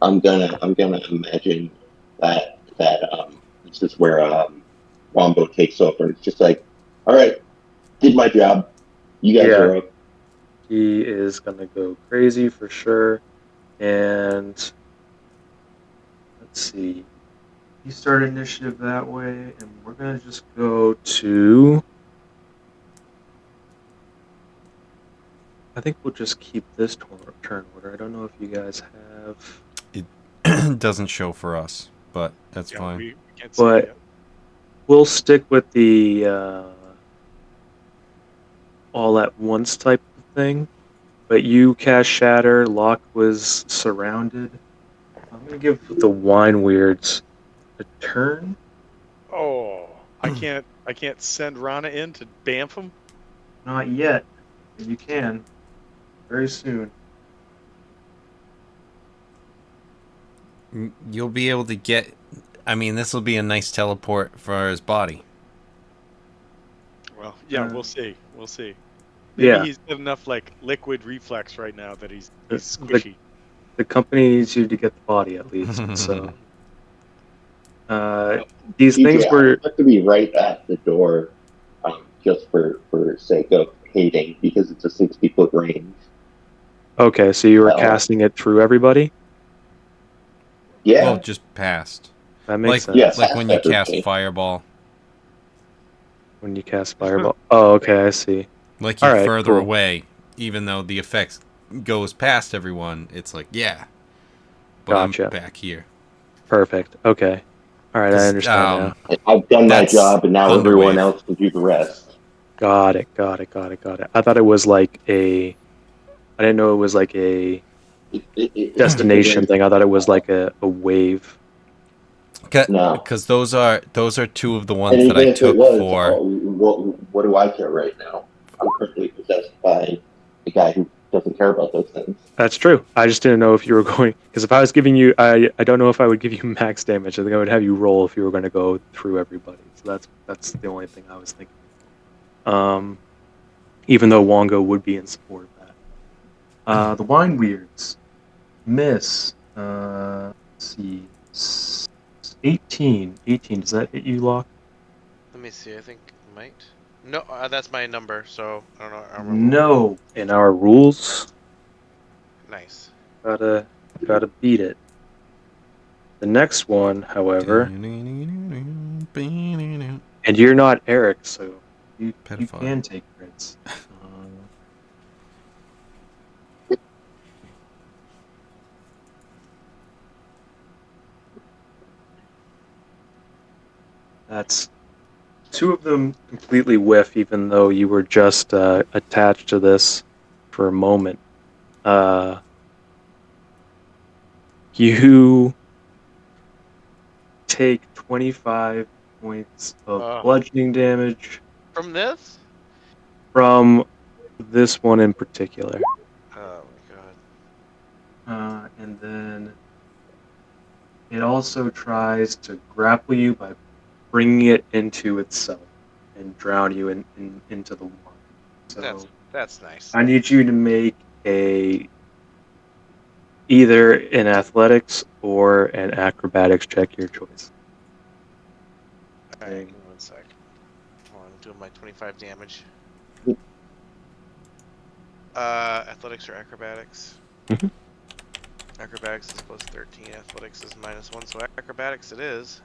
I'm gonna imagine that this is where Wombo takes over. It's just like, all right, did my job. You guys Yeah. are up. He is gonna go crazy for sure. And let's see. You start initiative that way, and we're gonna just go to. I think we'll just keep this turn order. I don't know if you guys have. It doesn't show for us, but that's Yeah, fine. we can't see But it yet. we'll stick with the all at once type of thing. But you cast Shatter. Locke was surrounded. I'm gonna give the wine weirds a turn. Oh, I can't send Rana in to bamf him. Not yet. But you can very soon. You'll be able to get. I mean, this will be a nice teleport for his body. Well, yeah, Uh, we'll see. We'll see. Maybe Yeah. he's got enough like liquid reflex right now that he's The- squishy. The company needs you to get the body at least. So these things TJ, were I have to be right at the door, just for sake of hating, because it's a 60-foot range. okay. So you were Well, casting it through everybody. yeah, Well, just past. That makes sense. yeah, Like when you past cast everybody. Fireball. When you cast Fireball. Oh, okay. I see. Like All you're right. further Cool. away, even though the effects goes past everyone. It's like, yeah. But Gotcha. I'm back here. Perfect. Okay. All right, I understand now. I've done my That's job, and now everyone Thunderwave. else can do the rest. Got it. I thought it was like a. I didn't know it was like a It's a destination very thing. I thought it was like a wave. no. Because those are two of the And ones that I even if it took was, for. what do I care right now? I'm currently possessed by a guy who doesn't care about those things. That's true. I just didn't know if you were going because if I was giving you, I don't know if I would give you max damage. I think I would have you roll if you were going to go through everybody. So that's the only thing I was thinking. Even though Wongo would be in support of that. The Wine Weirds miss. Let's see, 18. 18. Does that hit you, Lock? Let me see. I think it might. No, that's my number. So I don't know. I don't remember. No. In our rules, Nice. gotta beat it. The next one, however, and you're not Eric, so you Pedophile. can take crits. That's two of them completely whiff, even though you were just attached to this for a moment. You take 25 points of bludgeoning damage From this? from this one in particular. Oh my god. And then it also tries to grapple you by bringing it into itself and drown you into the water. So That's nice. I need you to make either an athletics or an acrobatics check, your choice. Alright, give me 1 sec. Hold on, I'm doing my 25 damage. Athletics or acrobatics? Mhm. Acrobatics is plus 13, athletics is -1, so acrobatics it is.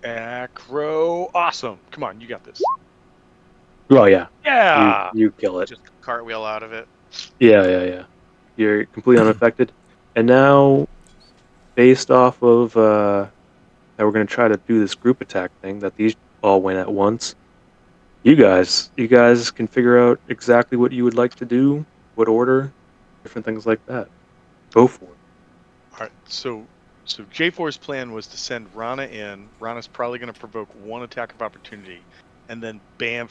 Acro, awesome! Come on, you got this. Well, yeah. Yeah. You kill it. Just cartwheel out of it. Yeah. You're completely unaffected. And now, based off of that we're going to try to do this group attack thing that these all went at once. You guys can figure out exactly what you would like to do, what order, different things like that. Go for it. All right. So J4's plan was to send Rana in. Rana's probably going to provoke one attack of opportunity, and then bamf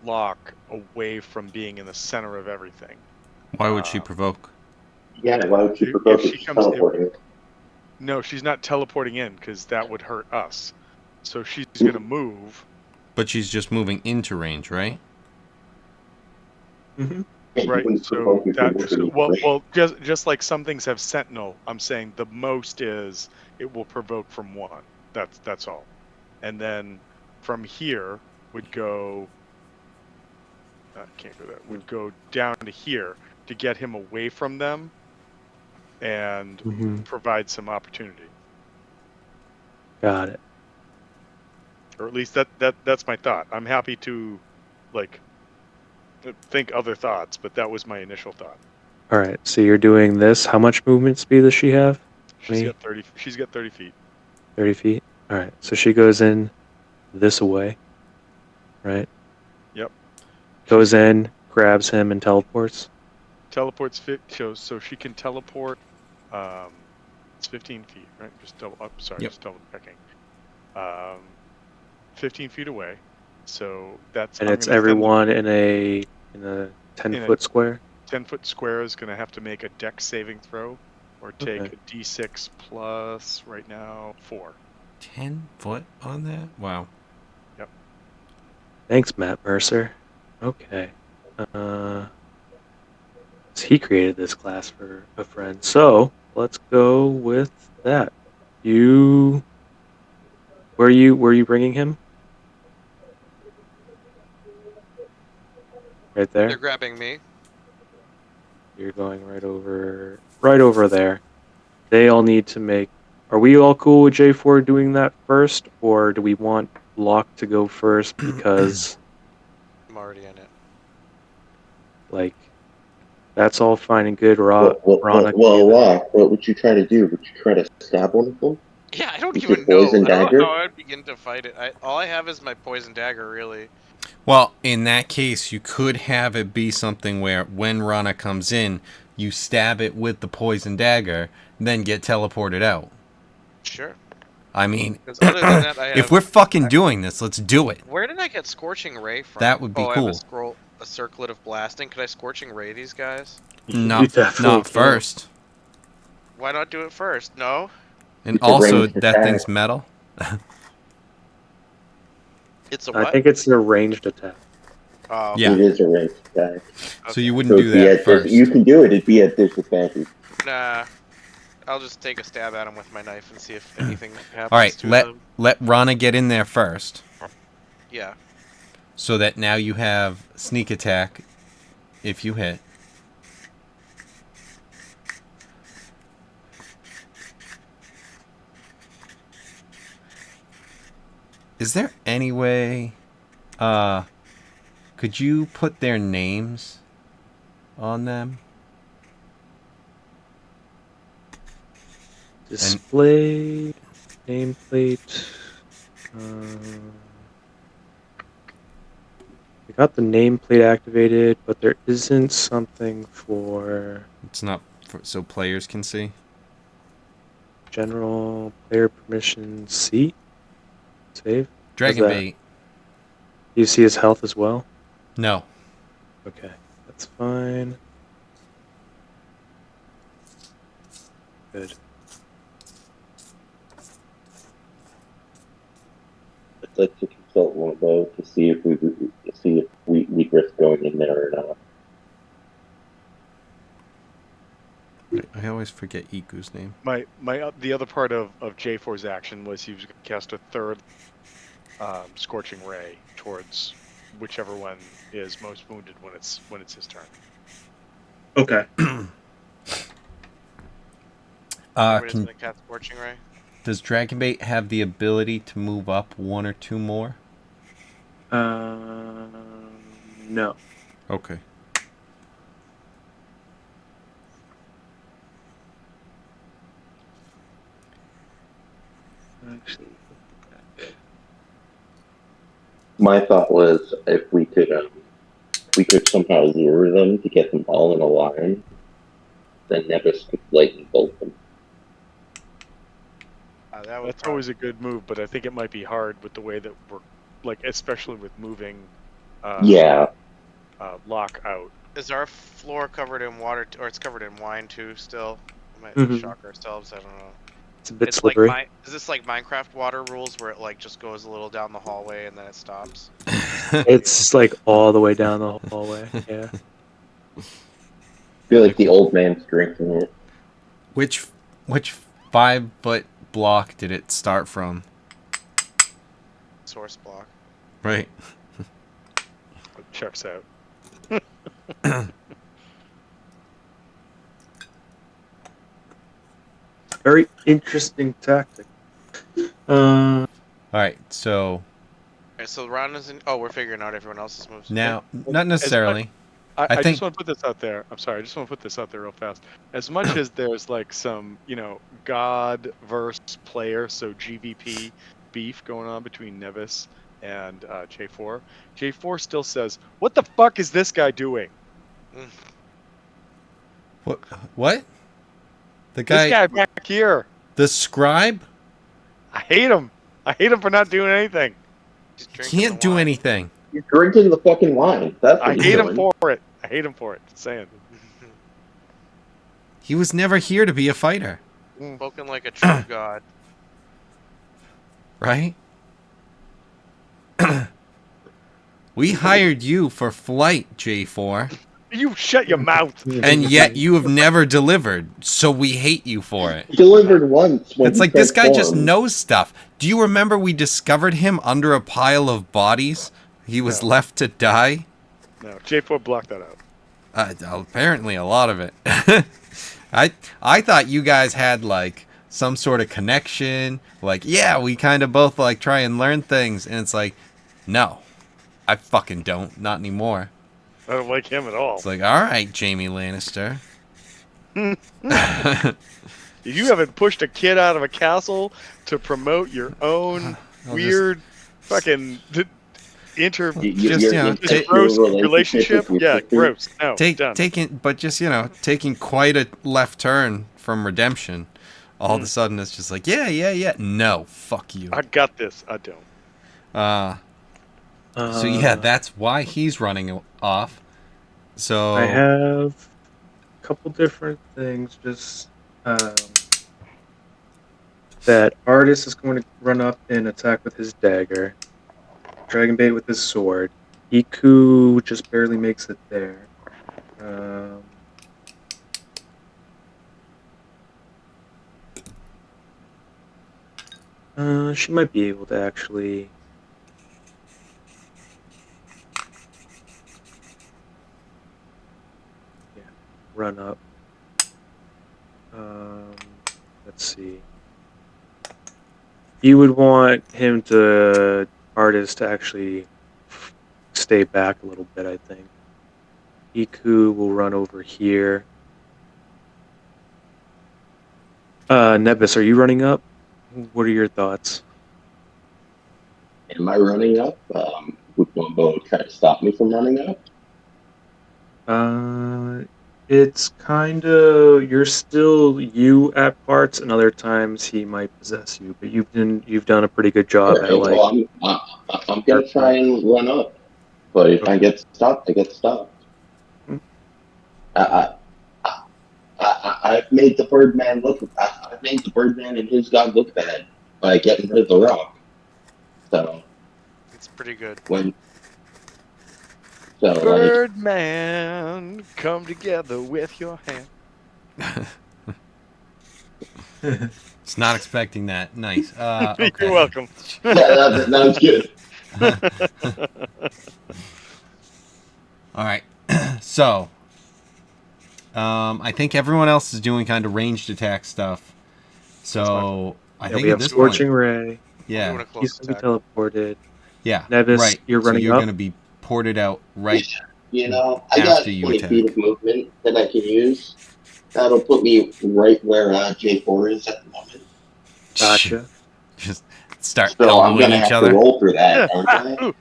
Locke away from being in the center of everything. Why would she provoke? Yeah, why would you If provoke she it comes, teleporting? no, she's not teleporting in because that would hurt us. So she's going to move. But she's just moving into range, right? Mm-hmm. Yeah, you Right. wouldn't So provoke if that you're moving into range. well, just like some things have sentinel, I'm saying the most is it will provoke from one. That's all. And then from here would go can't go that would go down to here to get him away from them and Mm-hmm. provide some opportunity. Got it. Or at least that's my thought. I'm happy to like think other thoughts, but that was my initial thought. All right. So you're doing this. How much movement speed does she have? She's got 30. She's got 30 feet. 30 feet. All right. So she goes in this way, right? Yep. Goes in, grabs him, and teleports. Teleports fit so she can teleport. It's 15 feet, right? Just double. Oh, sorry, Yep. just double checking. 15 feet away. So that's And I'm it's gonna send everyone in a 10-foot square. 10-foot square is going to have to make a dex saving throw or take Okay. a d6 plus right now 4. 10 foot on that? Wow. Yep. Thanks, Matt Mercer. Okay. He created this class for a friend. So let's go with that. Where you bringing him? Right They're there. grabbing me. You're going right over there. They all need to make. Are we all cool with J4 doing that first, or do we want Locke to go first because, I'm already in it. like, That's all fine and good. Rana can do that. Locke, what would you try to do? Would you try to stab one of them? Yeah, I don't With your even know. poison I don't know dagger? how I'd begin to fight it. All I have is my poison dagger, really. Well, in that case, you could have it be something where when Rana comes in, you stab it with the poison dagger, then get teleported out. Sure. I mean, 'Cause other than that, I if have. we're fucking doing this, let's do it. Where did I get Scorching Ray from? That would be I have cool. a circlet of blasting. Could I Scorching Ray these guys? You Not definitely can. first. Why not do it first? No. And It's a also, ranged that attack. thing's metal. It's a I what? think it's a ranged attack. Oh. Yeah. It is a ranged attack. So you okay. wouldn't So do it'd be that at first. you can do it. It'd be at disadvantage. Nah. I'll just take a stab at him with my knife and see if anything happens All right, to let them. Rana get in there first, Yeah. so that now you have sneak attack if you hit. Is there any way, could you put their names on them? Display nameplate. We got the nameplate activated, but there isn't something for It's not so players can see. general player permission C. Save. Dragon that? bait. Do you see his health as well? No. Okay, that's fine. Good. I'd like to consult one of those to see if we risk going in there or not. I always forget Iku's name. The other part of J4's action was he was going to cast a third Scorching Ray towards whichever one is most wounded when it's his turn. Okay. Everybody's gonna cast Scorching Ray? Does Dragonbait have the ability to move up one or two more? No. Okay. Actually, My thought was if we could somehow lure them to get them all in a line, then Nevis could lightning bolt them. That's always a good move, but I think it might be hard with the way that we're especially with moving. Lock out. Is our floor covered in water, or it's covered in wine too? Still, we might Mhm. shock ourselves. I don't know. it's a bit It's slippery. is this like Minecraft water rules where it just goes a little down the hallway and then it stops? It's like all the way down the hallway. Yeah. I feel like the old man's drinking it. Which 5-foot block did it start from? Source block. Right. It checks out. Very interesting tactic. All right. So Alright, so Ron is in. Oh, we're figuring out everyone else's moves. now, not necessarily. I think- just want to put this out there. I'm sorry. I just want to put this out there real fast. As much as there's some, God versus player, so GVP beef going on between Nevis and J4, J4 still says, "What the fuck is this guy doing? What? The This guy back here. the scribe, I hate him. I hate him for not doing anything. He's drinking can't the do wine. anything. You're drinking the fucking wine. That's what I you're hate him doing. for it. I hate him for it. Just saying. He was never here to be a fighter, Spoken like a true god. right? We hired you for flight, J4, You shut your mouth. and yet you have never delivered, so we hate you for it. He delivered once. When It's he like this guy just transformed. knows stuff. Do you remember we discovered him under a pile of bodies? He was No. left to die? No, J4 blocked that out. Apparently a lot of it. I thought you guys had some sort of connection. Yeah, we kind of both try and learn things. And it's like, no, I fucking don't. Not anymore. I don't like him at all. It's like, all right, Jamie Lannister. You haven't pushed a kid out of a castle to promote your own I'll weird fucking inter Just, you know, take gross your relationship. with your Yeah, sister. gross. No, done. taking quite a left turn from redemption. All of a sudden, it's just like, yeah. No, fuck you. I got this. I don't. So yeah, that's why he's running off. So I have a couple different things. Just that artist is going to run up and attack with his dagger. Dragonbait with his sword. Iku just barely makes it there. She might be able to actually. Yeah, run up. Let's see. You would want him to artist to actually stay back a little bit, I think. Iku will run over here. Nebus, are you running up? What are your thoughts? Am I running up? Would Wumbo try to stop me from running up? It's kind of you're still you at parts, and other times he might possess you. But you've done a pretty good job at like. Well, I'm gonna try and run up, but if I get stopped, I get stopped. I, I've made the Birdman look. I've made the Birdman and his god look bad by getting rid of the rock. So It's pretty good. Birdman, come together with your hand. it's not expecting that. Nice. Okay. You're welcome. Yeah, that was good. All right. So, I think everyone else is doing kind of ranged attack stuff. So I think we at have this Scorching point, Ray. yeah, He's gonna be teleported. yeah, Nevis, right. you're So running you're up. going to be ported out right You know, I got after you 20 attack. feet of movement that I can use. That'll put me right where J4 is at the moment. Gotcha. Just start So I'm elbowing gonna each have other. to roll for that, aren't I?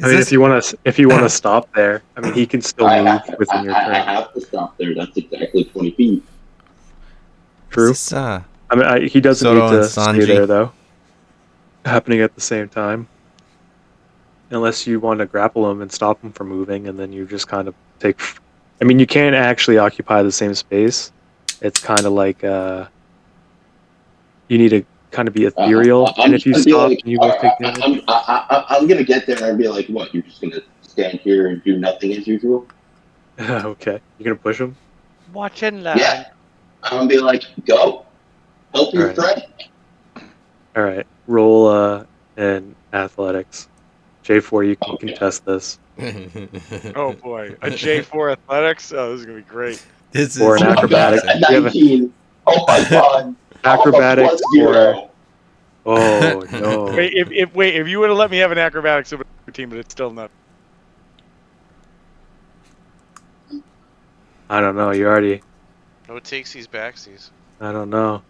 I mean, if you want to stop there, I mean, he can still move within your I turn. have to stop there. That's exactly 20 feet. True. Is this, I mean, he doesn't Soto need and to stay Sanji? there though. Happening at the same time, unless you want to grapple him and stop him from moving, and then you just kind of take. I mean, you can't actually occupy the same space. It's kind of like you need to kind of be ethereal, I'm and if just you gonna be stop, like, then you both take damage. I'm gonna get there and be like, what? You're just gonna stand here and do nothing as usual? Okay, you're gonna push him. Watch and learn. Yeah. I'm gonna be like, go, help your Alright. friend. All right, roll in athletics. J4, you can Okay. contest this. Oh boy, a J4 athletics. Oh, this is gonna be great. This Or is an acrobatic. amazing. You have 19. Oh my god. Acrobatics +0. Oh no! Wait, if you would have let me have an acrobatics of a team, but it's still not. I don't know. You already. No takesies backsies. I don't know.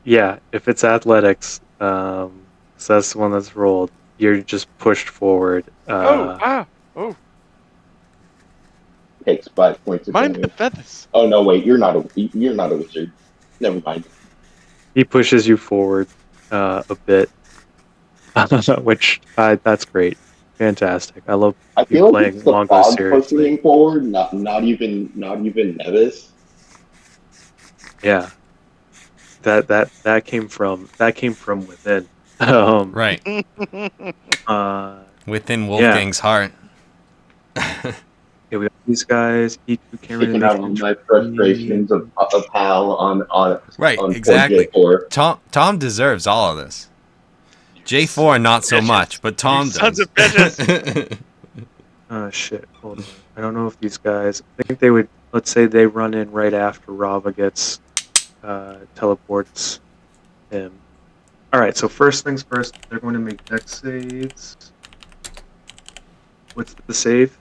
Yeah. If it's athletics, so that's the one that's rolled. You're just pushed forward. Oh, Takes 5 points of mind the damage. feathers. Oh no, wait, you're not a wizard. Never mind. He pushes you forward a bit, which that's great, fantastic. I love I you feel like playing it's the Mongo fog pushing seriously. him forward, not even Nevis. Yeah. That came from within. Right. Yeah. Within Wolfgang's heart. Yeah, we have these guys. Iku can't really Taking make out all my frustrations of Hal on Right, poor exactly. J4. Tom deserves all of this. J4 not so much, but Tom You does. sons of bitches. Oh shit! Hold on. I don't know if these guys. I think they would. Let's say they run in right after Rava gets teleports him. All right. So first things first, they're going to make dex saves. What's the save,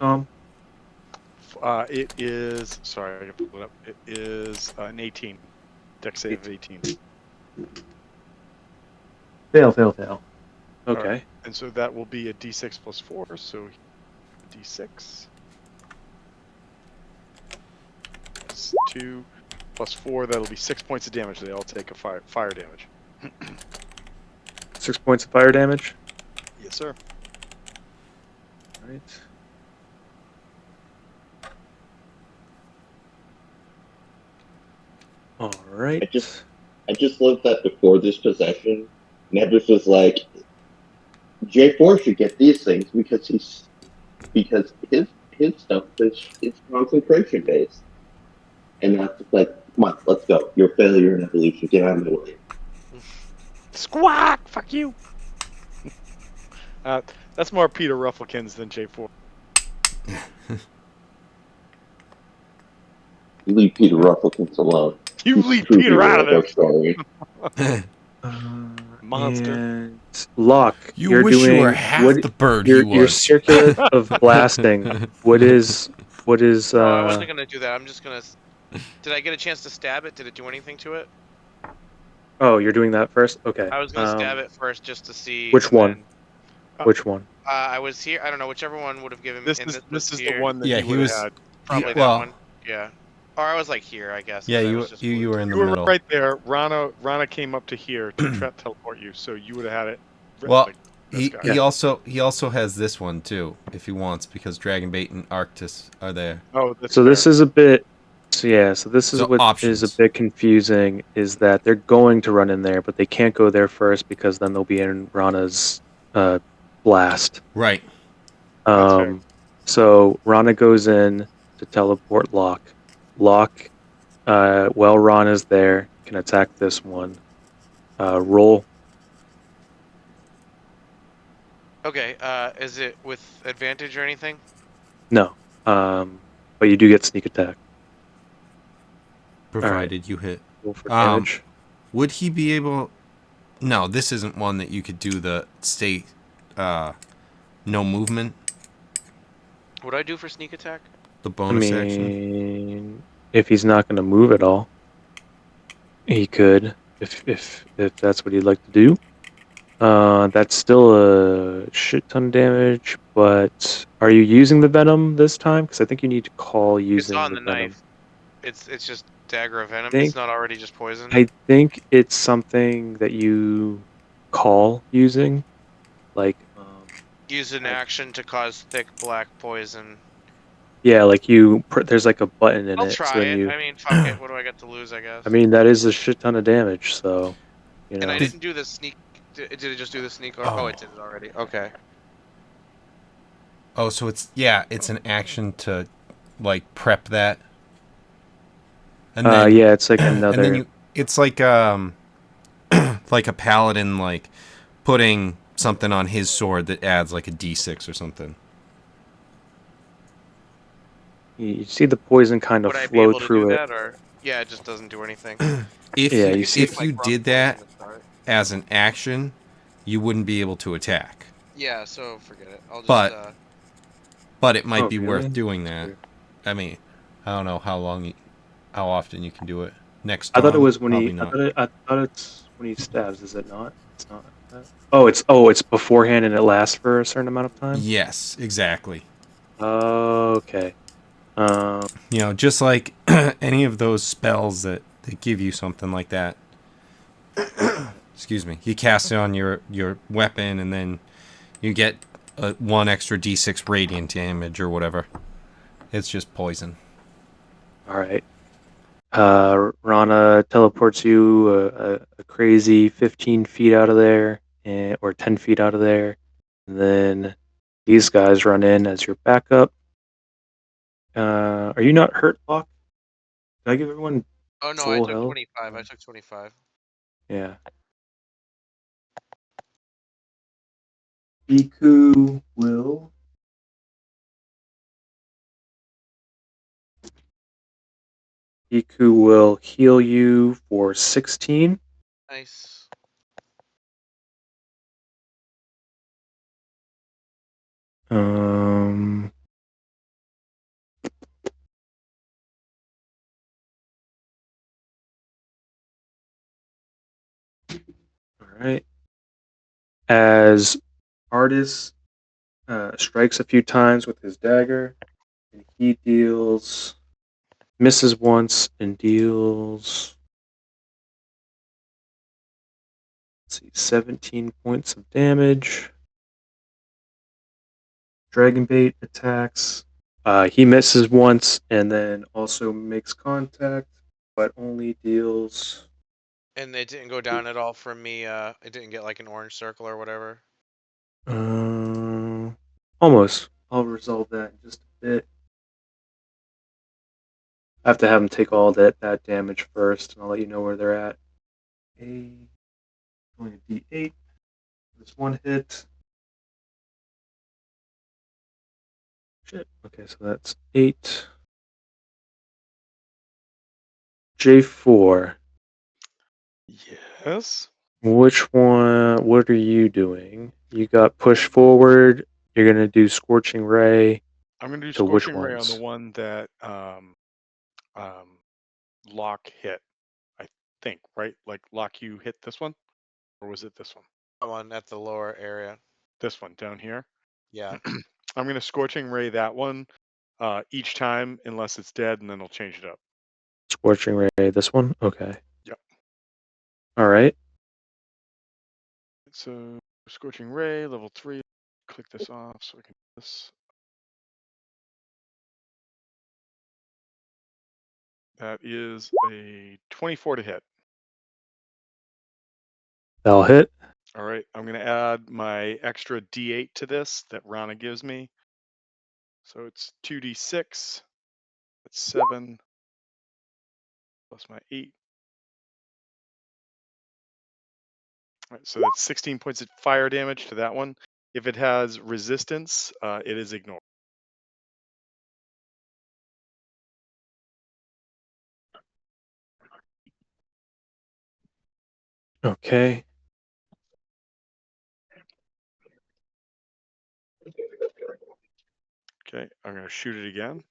Tom? It is. Sorry, I can pull it up. It is an 18. Dex save of 18. Fail. Okay. Alright. And so that will be a d6 plus 4. So d6 plus 2 plus 4. That'll be 6 points of damage. They all take a fire damage. 6 points of fire damage. Yes, sir. Right. All right. I just love that before this possession, Nebus was like, J4 should get these things because his stuff is concentration based. And that's just like, come on, let's go. You're a failure in evolution. Get out of the way. Squawk! Fuck you! That's more Peter Rufflekins than J4. You leave Peter Rufflekins alone. You He's leave the true Peter hero out of of our there. story. Monster. And Locke, You you're wish doing you were half the bird your he was. circuit of blasting. What is? No, I wasn't gonna do that. I'm just gonna. Did I get a chance to stab it? Did it do anything to it? Oh, you're doing that first. Okay. I was gonna stab it first just to see. Which and one? then- Which one? I was here. I don't know. Whichever one would have given me. This and is was the here. one that Yeah, you he would was- have had. Probably that well- one. Yeah. Or I was like here, I guess. Yeah, 'cause I you was just you were in the You were middle. right there. Rana came up to here to teleport you, so you would have had it. Well, like this guy. He also has this one too, if he wants, because Dragonbait and Arctis are there. Oh, that's So fair. this is a bit. So yeah. So this is So what options. is a bit confusing. Is that they're going to run in there, but they can't go there first because then they'll be in Rana's blast. Right. That's fair. So Rana goes in to teleport Locke. Locke, while Rana's there, can attack this one. Roll. Okay. Is it with advantage or anything? No. But you do get sneak attack. Provided you hit. Roll for damage. Would he be able? No, this isn't one that you could do the stay, no movement. What do I do for sneak attack? The I bonus mean, action. if he's not going to move at all, he could. If that's what he'd like to do. That's still a shit ton of damage. But are you using the venom this time? Because I think you need to call using It's on the the venom. knife. It's just dagger of venom. Think- It's not already just poison. I think it's something that you call using, like Use an action to cause thick black poison. yeah, like there's like a button in I'll it. try So when it. you, I mean, fuck it. What do I got to lose? I guess. I mean, that is a shit ton of damage. So, you know. and I didn't do the sneak. Did it just do the sneak? Oh, it did it already. Okay. Oh, so it's an action to, like, prep that. And yeah, it's like another. And then it's like like a paladin, like putting something on his sword that adds like a D6 or something. You see the poison kind of Would I be flow able to through do it. that, or yeah, it just doesn't do anything. If Yeah, you, you see- if you Like rough did that poison to start. as an action, you wouldn't be able to attack. Yeah, so forget it. I'll just. But- But it might Oh, be really? worth doing that. Weird. I mean, I don't know how often you can do it. Next I time, thought it was when probably he. not. I thought it's when he stabs. Is it not? It's not. It's beforehand and it lasts for a certain amount of time. Yes, exactly. Okay. You know, just like any of those spells that give you something like that. Excuse me. You cast it on your weapon, and then you get one extra D6 radiant damage or whatever. It's just poison. All right. Rana teleports you a crazy 15 feet out of there, or 10 feet out of there. And then these guys run in as your backup. Are you not hurt, Locke? Did I give everyone? oh no, I full took health? 25. I took 25. Yeah. Biku will. Biku will heal you for 16. Nice. Um. All right. As Artis strikes a few times with his dagger, and he misses once and deals, let's see, 17 points of damage. Dragonbait attacks. He misses once and then also makes contact, but only deals. And it didn't go down at all from me. It didn't get like an orange circle or whatever. Uh, Almost. I'll resolve that in just a bit. I have to have him take all that damage first, and I'll let you know where they're at. Only a D8. There's one hit. Shit. Okay, so that's 8. J4. Yes. Which one? What are you doing? You got push forward. You're gonna do Scorching Ray I'm gonna do to which Scorching Ray on the ones? one that Lock hit. I think, right? Like Lock, you hit this one, or was it this one? That one at the lower area. This one down here. Yeah. I'm gonna Scorching Ray that one each time unless it's dead, and then I'll change it up. Scorching Ray, this one? Okay. Yep. All right. So Scorching Ray, level 3. Click this off so I can do this. That is a 24 to hit. That'll hit. All right, I'm gonna add my extra D8 to this that Rana gives me. So it's 2d6. That's 7 plus my 8. All right, so that's 16 points of fire damage to that one. If it has resistance, it is ignored. Okay. Okay, I'm gonna shoot it again.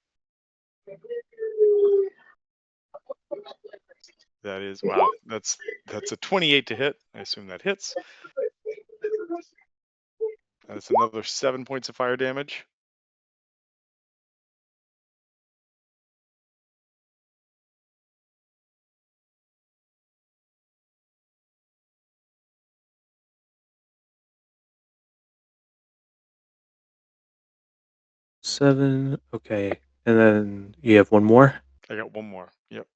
That is, wow, that's a 28 to hit. I assume that hits. That's another 7 points of fire damage. Seven. Okay. And then you have one more? I got one more. Yep.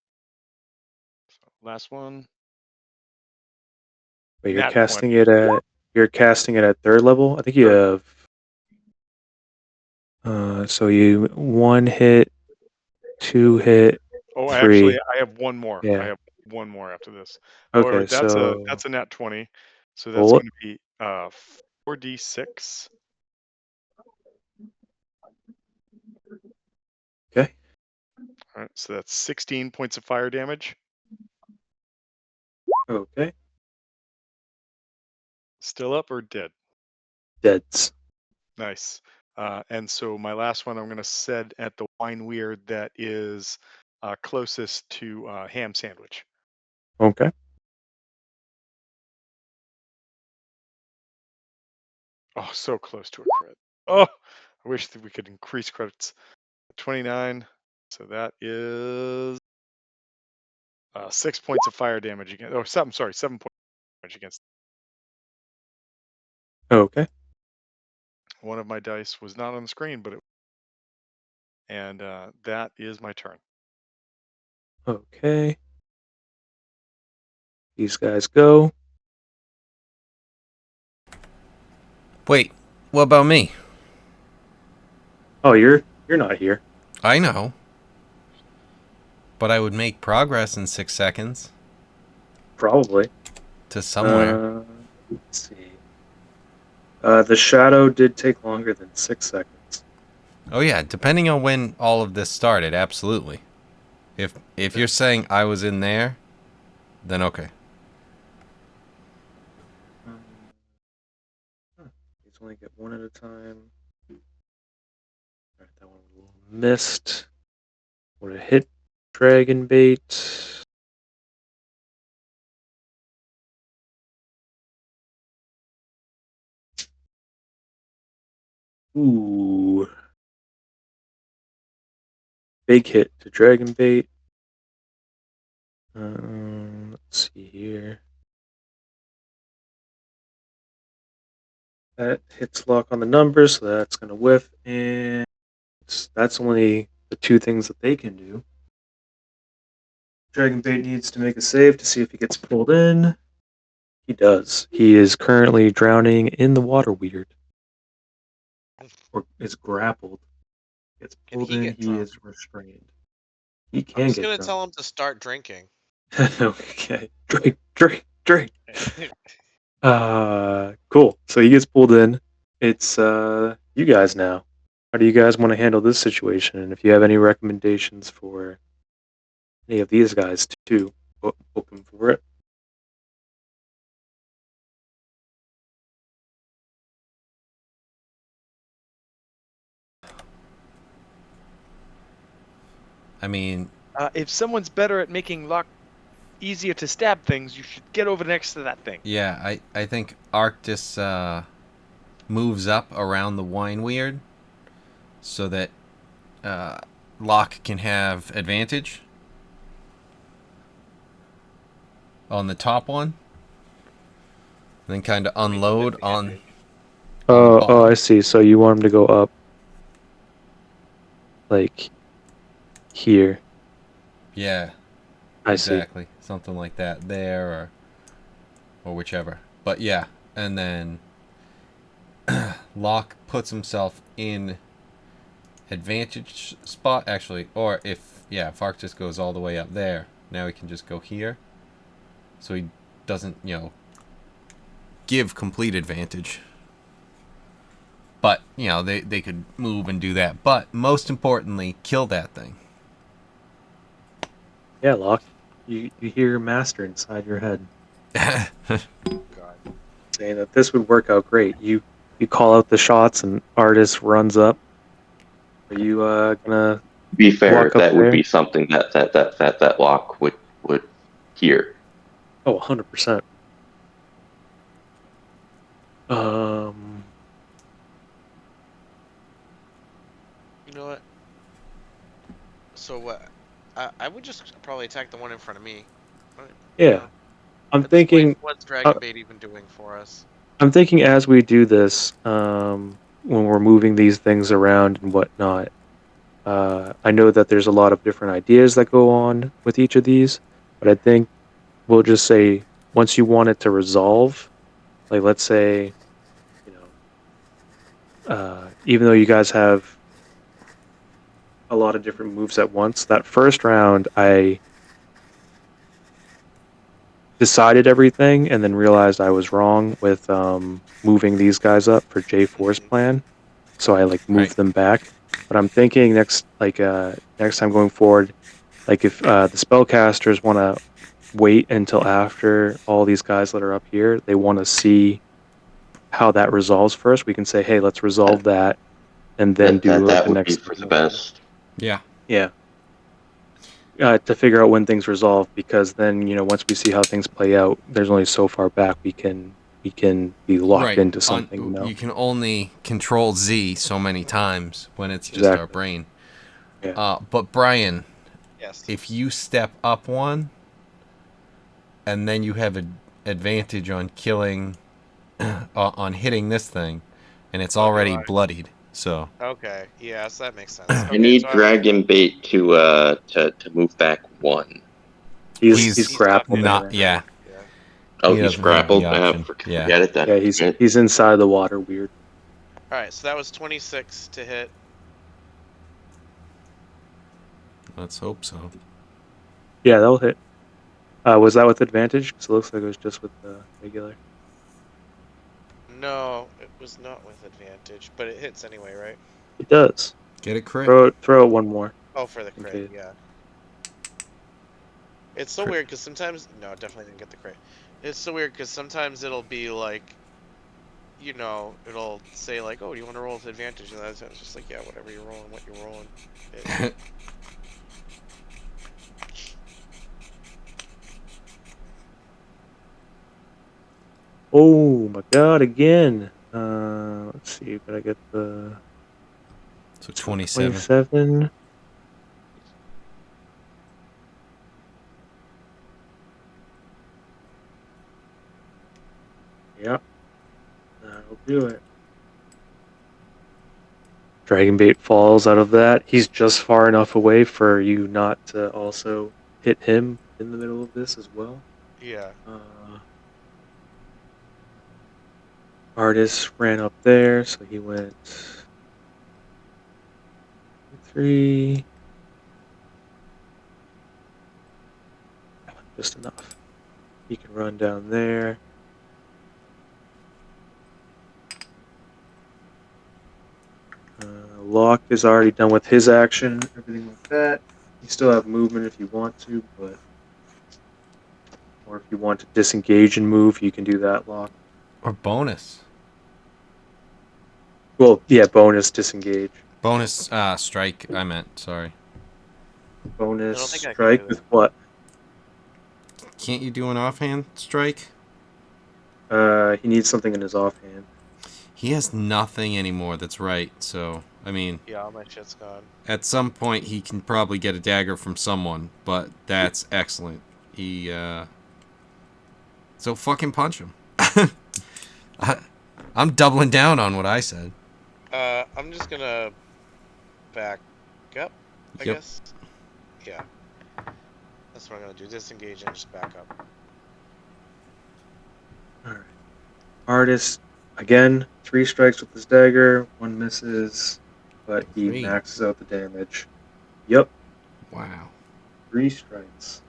So last one. But Nat 20. you're casting it at third level? I think you Third. have so you 1 hit, 2 hit, Oh, 3. I have one more. I Yeah. have one more after this. However, Okay, so that's a nat 20. So that's roll it. going to be 4d6. Okay. All right, so that's 16 points of fire damage. Okay. Still up or dead? Deads. Nice. And so my last one, I'm going to set at the wine weird that is closest to ham sandwich. Okay. Oh, so close to a crit. Oh, I wish that we could increase credits. 29. So that is 6 points of fire damage against. Oh, 7. Sorry, 7 points of damage against. Okay. One of my dice was not on the screen, but and that is my turn. Okay. These guys go. Wait, what about me? Oh, you're not here. I know. But I would make progress in 6 seconds Probably. to somewhere. Let's see. The shadow did take longer than 6 seconds. Oh yeah, depending on when all of this started, absolutely. If you're saying I was in there, then okay. These only get one at a time. missed. Would have hit dragon bait. Ooh. Big hit to dragon bait. Let's see here. That hits lock on the numbers, so that's going to whiff, and that's only the two things that they can do. Dragon bait needs to make a save to see if he gets pulled in. He does. He is currently drowning in the water weird. Or is grappled. Gets Can pulled he in, get he drunk? is restrained. He I'm can just get gonna drunk. tell him to start drinking. Okay. Drink. Cool. So he gets pulled in. It's you guys now. How do you guys want to handle this situation? And if you have any recommendations for any of these guys too, open for it. I mean, If someone's better at making luck easier to stab things, you should get over next to that thing. yeah, I think Arctis moves up around the wine weird so that Locke can have advantage on the top one, and then kind of unload on the Oh, bottom. I see. So you want him to go up, like here. Yeah, I see. exactly, something like that there, or whichever. But yeah, and then Locke puts himself in advantage spot actually, or if Arctis goes all the way up there, now he can just go here, so he doesn't give complete advantage. But they could move and do that, but most importantly, kill that thing. Yeah, Locke. You hear your master inside your head God. saying that this would work out great. You call out the shots and Artist runs up. Are you gonna To be fair, walk up that would there? be something that Locke would hear. Oh, 100%. Um, You know what? So what? I would just probably attack the one in front of me. Right? yeah. I'm At this point, thinking. what's Uh, Dragon Bait even doing for us? I'm thinking as we do this, when we're moving these things around and whatnot. I know that there's a lot of different ideas that go on with each of these, but I think we'll just say once you want it to resolve, like let's say, you know, even though you guys have a lot of different moves at once, that first round I decided everything and then realized I was wrong with moving these guys up for J4's plan. So I like Right. moved them back. But I'm thinking next time going forward, like if the spellcasters want to wait until after all these guys that are up here, they want to see how that resolves first. We can say, hey, let's resolve that and then do That the would be next for the thing. best. Yeah. Yeah. To figure out when things resolve, because then once we see how things play out, there's only so far back we can be locked Right. into something. You can only control Z so many times when it's just our Exactly. brain. Yeah. But Brian, Yes. if you step up one, and then you have an advantage on killing, on hitting this thing, and it's So do already I. bloodied. So Okay. Yes, that makes sense. I Okay, need so I would. Dragon Bait to move back one. He's He's not grappled hitting. not. right now. Yeah. Yeah. Oh, He he's doesn't have the grappled. option. Yeah. Forget it then. Yeah, Forget it. he's inside the water weird. All right. So that was 26 to hit. Let's hope so. Yeah, that'll hit. Was that with advantage? Because it looks like it was just with the regular. No, it was not with advantage, but it hits anyway, right? It does. Get a crit. Throw it one more. Oh, for the crit, Okay. yeah. It's so Crit. weird because sometimes no, definitely didn't get the crit. It's so weird because sometimes it'll be like you know, it'll say like, "Oh, do you want to roll with advantage?" And that's it's just like, yeah, whatever you're rolling, what you're rolling. Oh my god, again. Let's see, but I get the So 27. 27. Yep, that'll do it. Dragonbait falls out of that. He's just far enough away for you not to also hit him in the middle of this as well. Yeah. Artist ran up there, so he went 3. Just enough. He can run down there. Locke is already done with his action, everything like that. You still have movement if you want to, but or if you want to disengage and move, you can do that, Locke. Or bonus. Well, yeah, bonus disengage. Bonus strike, I meant. Sorry. Bonus I don't think I can strike do with that. what? Can't you do an offhand strike? He needs something in his offhand. He has nothing anymore that's right, so, I mean, Yeah, all my shit's gone. at some point he can probably get a dagger from someone, but that's excellent. He, so fucking punch him. I'm doubling down on what I said. I'm just gonna back up, I Yep. guess. Yeah. That's what I'm gonna do. Disengage and just back up. Alright. Artist, again, 3 strikes with his dagger, 1 misses, but he 3. maxes out the damage. Yep, Wow. 3 strikes.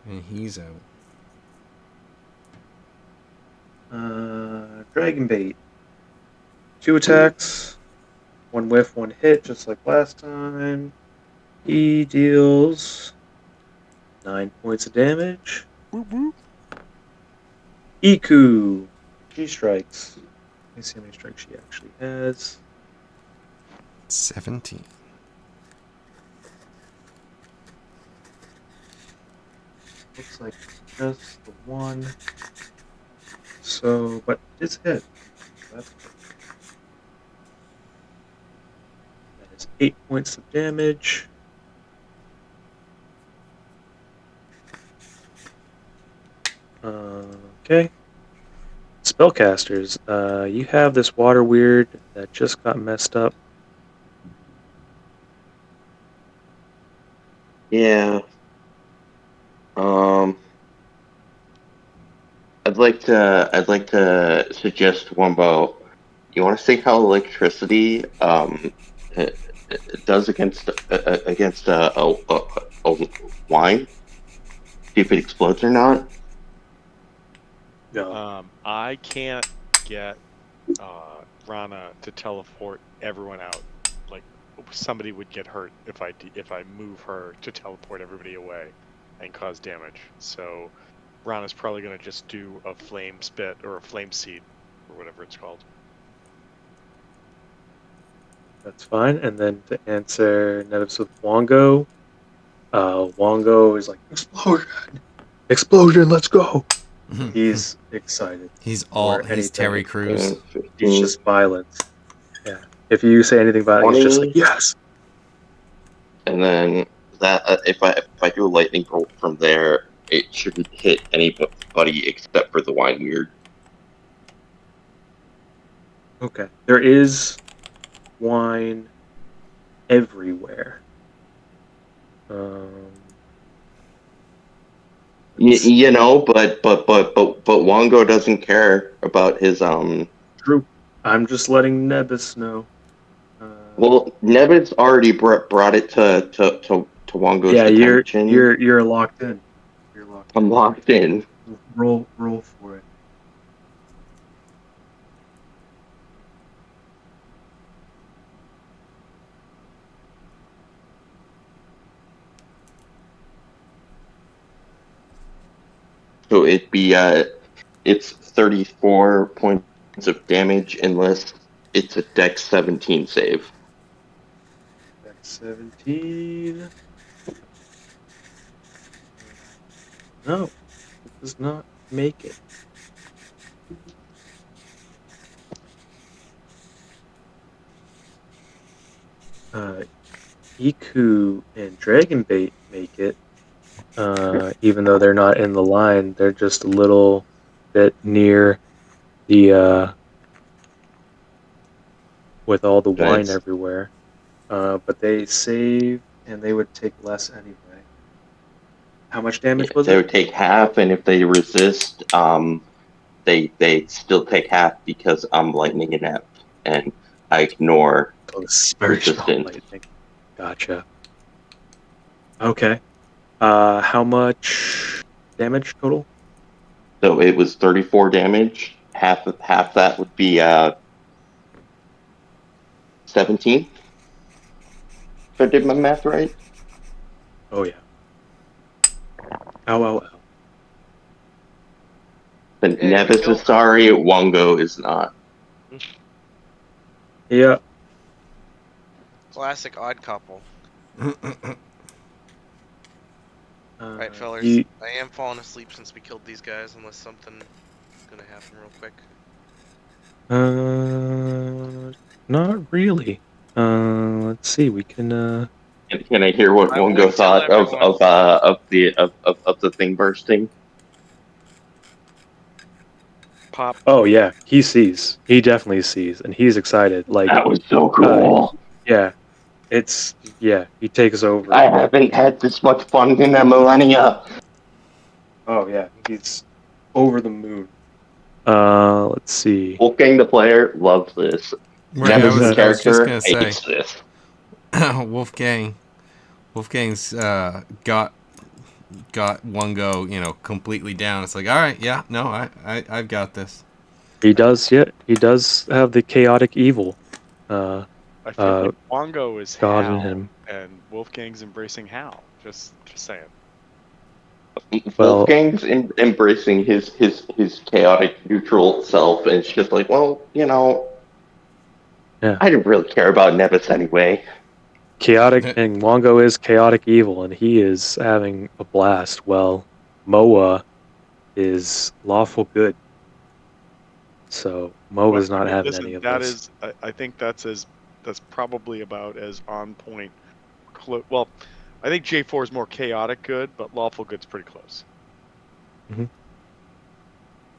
And he's out. Dragon Bait. 2 attacks, 1 whiff, 1 hit, just like last time. He deals 9 points of damage. Iku. She strikes. Let me see how many strikes she actually has. 17. Looks like just the 1. So, but it's hit. That's good. That is 8 points of damage. Okay. Spellcasters, you have this water weird that just got messed up. Yeah. I'd like to suggest one about. You want to see how electricity it does against a wine? See if it explodes or not. No. I can't get Rana to teleport everyone out. Like somebody would get hurt if I move her to teleport everybody away and cause damage. So Rana's probably gonna just do a flame spit or a flame seed or whatever it's called. That's fine. And then to answer Nevis with Wongo, Wongo is like, explosion! Explosion, let's go! He's excited He's for anything. Terry Crews. 15, He's just violent. Yeah. If you say anything about it, he's just like, 20, yes! and then that if I do a lightning bolt from there, it shouldn't hit anybody except for the wine weird. Okay. There is wine everywhere. You know, but Wongo doesn't care about his True. I'm just letting Nebus know. Well, Nevin's already brought it to Wongo's Yeah, attention. you're locked in. You're locked I'm in. locked in. Roll for it. So it'd be it's 34 points of damage unless it's a Dex 17 save. Dex 17. No, it does not make it. Iku and Dragonbait make it, even though they're not in the line. They're just a little bit near the with all the wine That's, everywhere. But they save and they would take less anyway. How much damage was they it? would take half, and if they resist, they still take half because I'm lightning inept and I ignore Oh, this is very strong resistance. lightning. Gotcha. Okay. How much damage total? So it was 34 damage. Half that would be 17. If I did my math right. Oh yeah. Ow, ow, ow. But Hey, we Nevis is killed. sorry, Wongo is not. Yeah. Classic odd couple. Right, fellers. You, I am falling asleep since we killed these guys, unless something is gonna happen real quick. not really. Let's see. We can. Can I hear what I Wongo would tell thought everyone. of the thing bursting? Pop. Oh yeah, he sees. He definitely sees, and he's excited. Like, That was so uh, cool. yeah. It's yeah. He takes over. I haven't had this much fun in a millennia. Oh yeah, he's over the moon. Let's see. Wolfgang the player loves this. Right, What is Nevis's that? I was just character gonna say, hates this. Wolfgang's got one go, completely down. It's like, all right, yeah, no, I've got this. He does. Yeah, he does have the chaotic evil. Uh, I feel uh, like Wongo is God in Hal, him. and Wolfgang's embracing Hal. Just saying. Well, Wolfgang's embracing his chaotic neutral self, and it's just like, well, yeah. I didn't really care about Nevis anyway. Chaotic and Wongo is chaotic evil, and he is having a blast. Well, Moa is lawful good, so Moa Well, is I not mean, having any listen, of that this. is, I think that's probably about as on point. Well, I think J4 is more chaotic good, but lawful good's pretty close.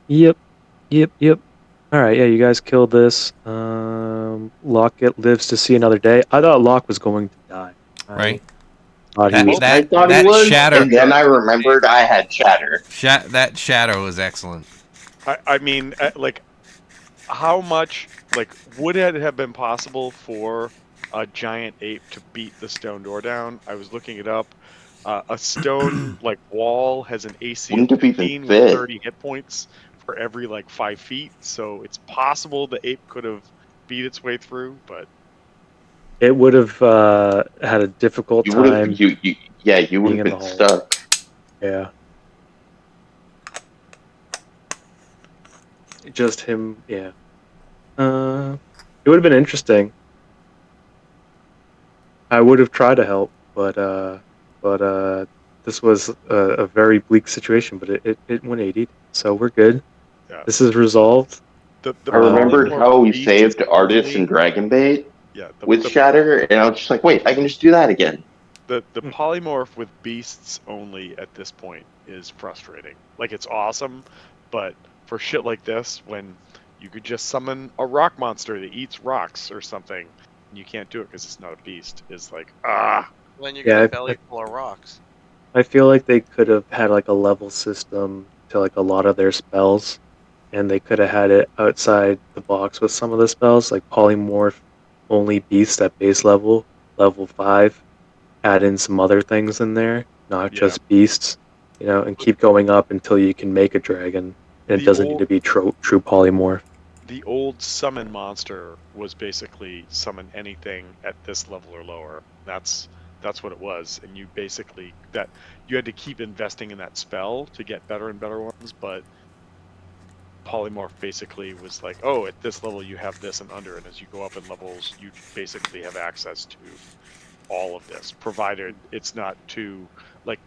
Yep, yep. All right, yeah, you guys killed this. Locke lives to see another day. I thought Locke was going to die. I Right? thought he That was Well, going I that to thought die. he that was, shatter and then I remembered I had Shatter. that shadow was excellent. I mean, like, how much, like, would it have been possible for a giant ape to beat the stone door down? I was looking it up. A stone like wall has an AC of Wouldn't have even 15 with fit. 30 hit points for every like 5 feet. So it's possible the ape could have beat its way through, but It would have had a difficult You would have, time you would being have in the been hole. stuck. Yeah, just him. Yeah. It would have been interesting. I would have tried to help, but this was a very bleak situation. But it 180'd, so we're good. yeah, This is resolved. the I remembered polymorph how we beasts saved Artist and only. Dragonbait Yeah, with Shatter, and I was just like, wait, I can just do that again. the polymorph with beasts only at this point is frustrating. Like, it's awesome, but for shit like this, when you could just summon a rock monster that eats rocks or something, and you can't do it because it's not a beast, is like, ah. Then you got a Yeah, belly full of rocks. I feel like they could have had like a level system to like a lot of their spells, and they could have had it outside the box with some of the spells, like polymorph only beast at base level, level 5. Add in some other things in there, not Yeah, just beasts, and keep going up until you can make a dragon. And it the doesn't need old to be true polymorph. the old summon monster was basically summon anything at this level or lower. That's what it was, and you basically you had to keep investing in that spell to get better and better ones. But polymorph basically was like, oh, at this level you have this and under, and as you go up in levels, you basically have access to all of this, provided it's not too, like,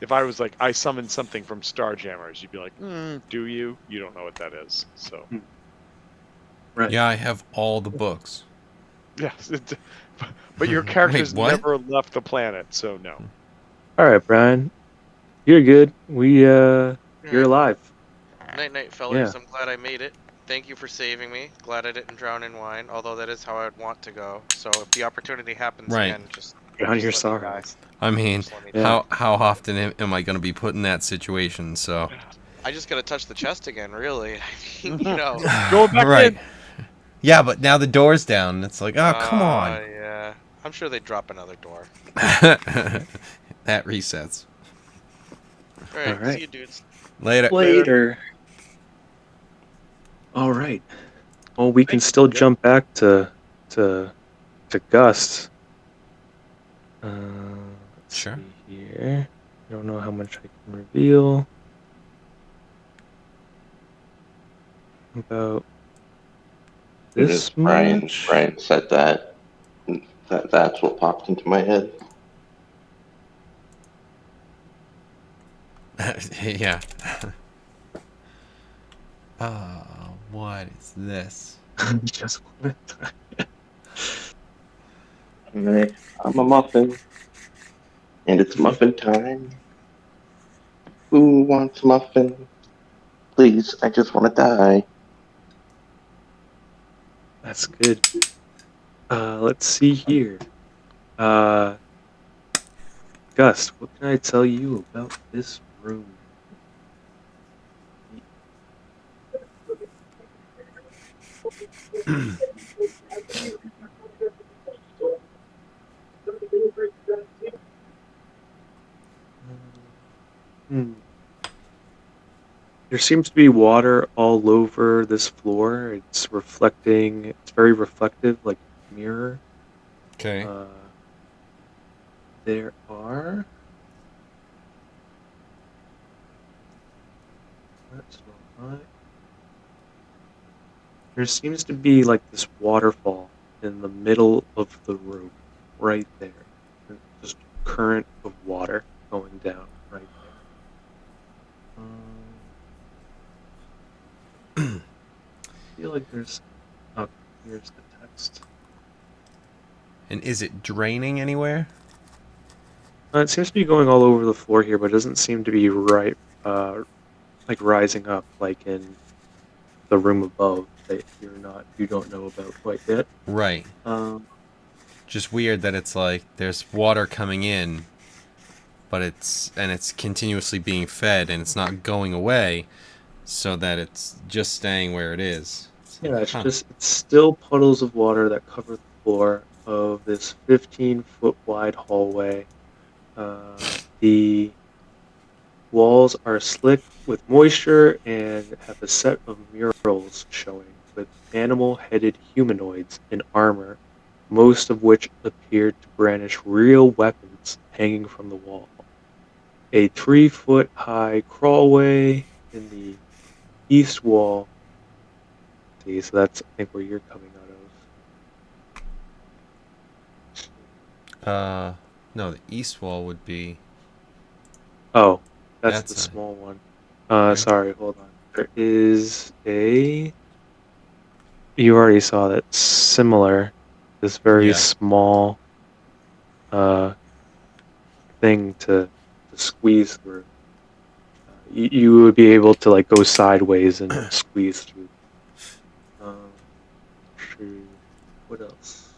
if I was like, I summoned something from Starjammers, you'd be like, do you? You don't know what that is. So, Right. Yeah, I have all the books. yes. But your Wait, character's what? never left the planet, so no. All right, Brian. You're good. You're Alright. alive. Night night, Yeah. fellers. I'm glad I made it. Thank you for saving me. Glad I didn't drown in wine, although that is how I'd want to go. So if the opportunity happens Right. again, just Drown your let me die. sorrows. I mean, Just let me Yeah. die. how often am I going to be put in that situation? So, I just gotta touch the chest again, really. I mean, you know. Go back right. in. Yeah, but now the door's down. It's like, oh, come on. Yeah. I'm sure they'd drop another door. That resets. All Alright, see right. you dudes. Later. Later. All right. Well, we can Thank still you. jump back to Gus. Let's Sure. see here. I don't know how much I can reveal about As soon as this Brian much. Brian said that's what popped into my head. Yeah. What is this? Just one time. I'm a muffin, and it's muffin time. Who wants a muffin? Please, I just want to die. That's good. Let's see here. Uh, Gus, what can I tell you about this room? Hmm. There seems to be water all over this floor. It's reflecting. It's very reflective, like a mirror. Okay. Uh, there are. That's not right. There seems to be like this waterfall in the middle of the room, right there. And just current of water going down right there. I feel like there's. Okay, here's the text. And is it draining anywhere? It seems to be going all over the floor here, but it doesn't seem to be right, like rising up like in the room above that you don't know about quite yet. Right. Um, Just weird that it's like there's water coming in, but it's continuously being fed and it's not going away, so that it's just staying where it is. It's like, yeah, huh. it's still puddles of water that cover the floor of this 15-foot wide hallway. The walls are slick with moisture and have a set of murals showing with animal-headed humanoids in armor, most of which appear to brandish real weapons hanging from the wall. A 3-foot high crawlway in the east wall. See, so that's I think where you're coming out of. No, the east wall would be Oh, that's that the side, small one. right? Sorry, hold on. There is a. You already saw that similar, this very Yeah. small uh thing to squeeze through. You would be able to like go sideways and squeeze through. Um, shoot. What else?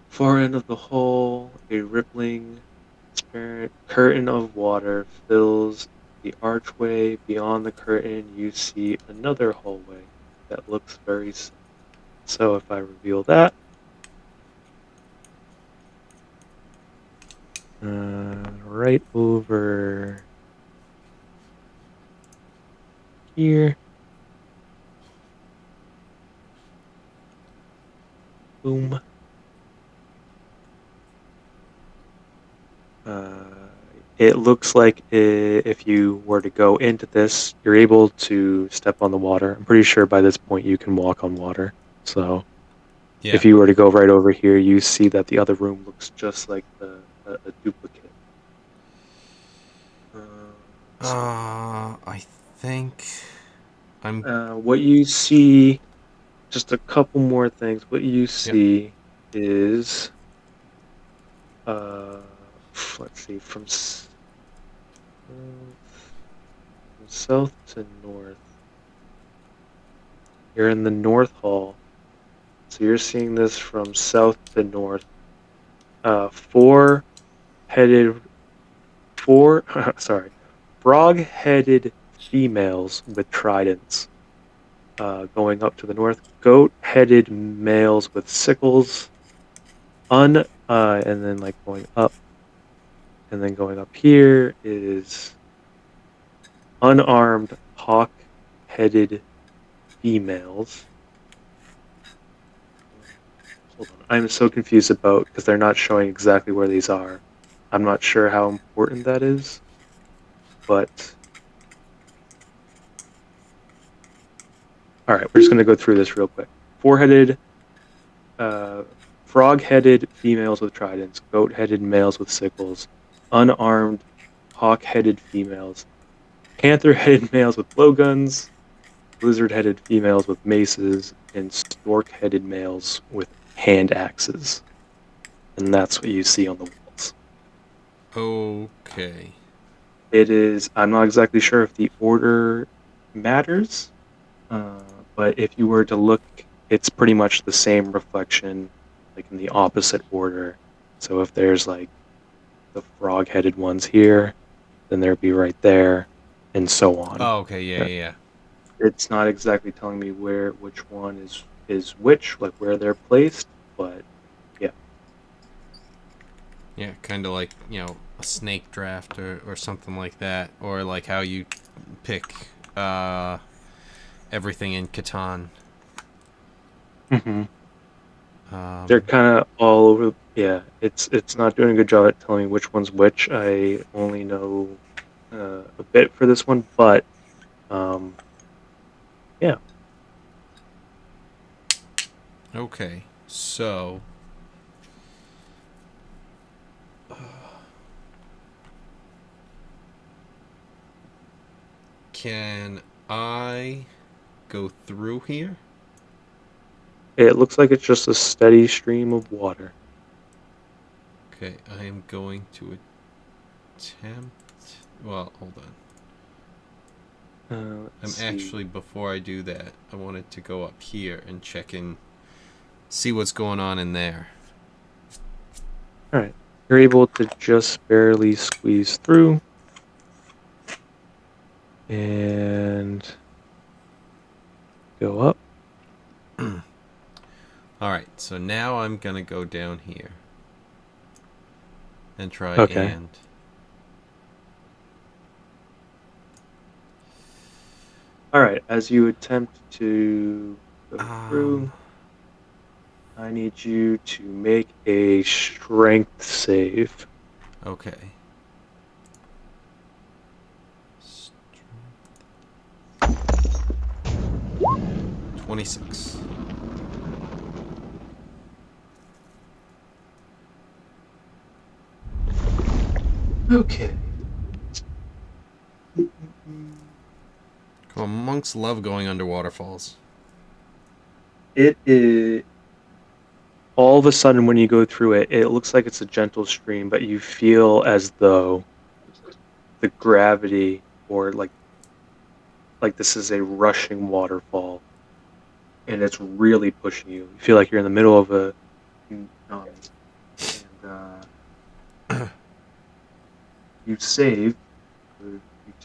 Far end of the hall, a rippling, transparent curtain of water fills the archway. Beyond the curtain, you see another hallway that looks very similar. So if I reveal that, right over here, boom. It looks like if you were to go into this, you're able to step on the water. I'm pretty sure by this point you can walk on water. So Yeah. if you were to go right over here, you see that the other room looks just like a duplicate. I think I'm. What you see, just a couple more things. What you Yep. see is, uh, let's see, from south to north. You're in the north hall, so you're seeing this from south to north. Four-headed, four, sorry, frog-headed females with tridents. Going up to the north, goat-headed males with sickles, and then like going up, and then going up here is unarmed hawk-headed females. Hold on, I'm so confused about because they're not showing exactly where these are. I'm not sure how important that is, but all right, we're just gonna go through this real quick. Four-headed uh, frog-headed females with tridents, goat-headed males with sickles, unarmed hawk-headed females, panther-headed males with blowguns, lizard-headed females with maces, and stork-headed males with hand axes. And that's what you see on the walls. Okay. It is. I'm not exactly sure if the order matters, but if you were to look, it's pretty much the same reflection, like in the opposite order. So if there's like the frog-headed ones here, then they'd be right there, and so on. Oh, okay. Yeah, yeah, It's not exactly telling me which one is which, like where they're placed, but yeah. yeah. Kind of like a snake draft or something like that, or like how you pick everything in Catan. Mm-hmm. They're kind of all over. Yeah, it's not doing a good job at telling me which one's which. I only know a bit for this one, but um, yeah. Okay, so can I go through here? It looks like it's just a steady stream of water. Okay, I am going to attempt. Well, hold on. Let's I'm see. actually, before I do that, I wanted to go up here and check in, see what's going on in there. All right, you're able to just barely squeeze through, and go up. Alright, so now I'm gonna go down here and try Okay. and. All right, as you attempt to go through, I need you to make a strength save. Okay. 26. Okay. Come on, monks love going under waterfalls. It is all of a sudden when you go through it, it looks like it's a gentle stream, but you feel as though the gravity or like this is a rushing waterfall, and it's really pushing you. You feel like you're in the middle of a and you save. You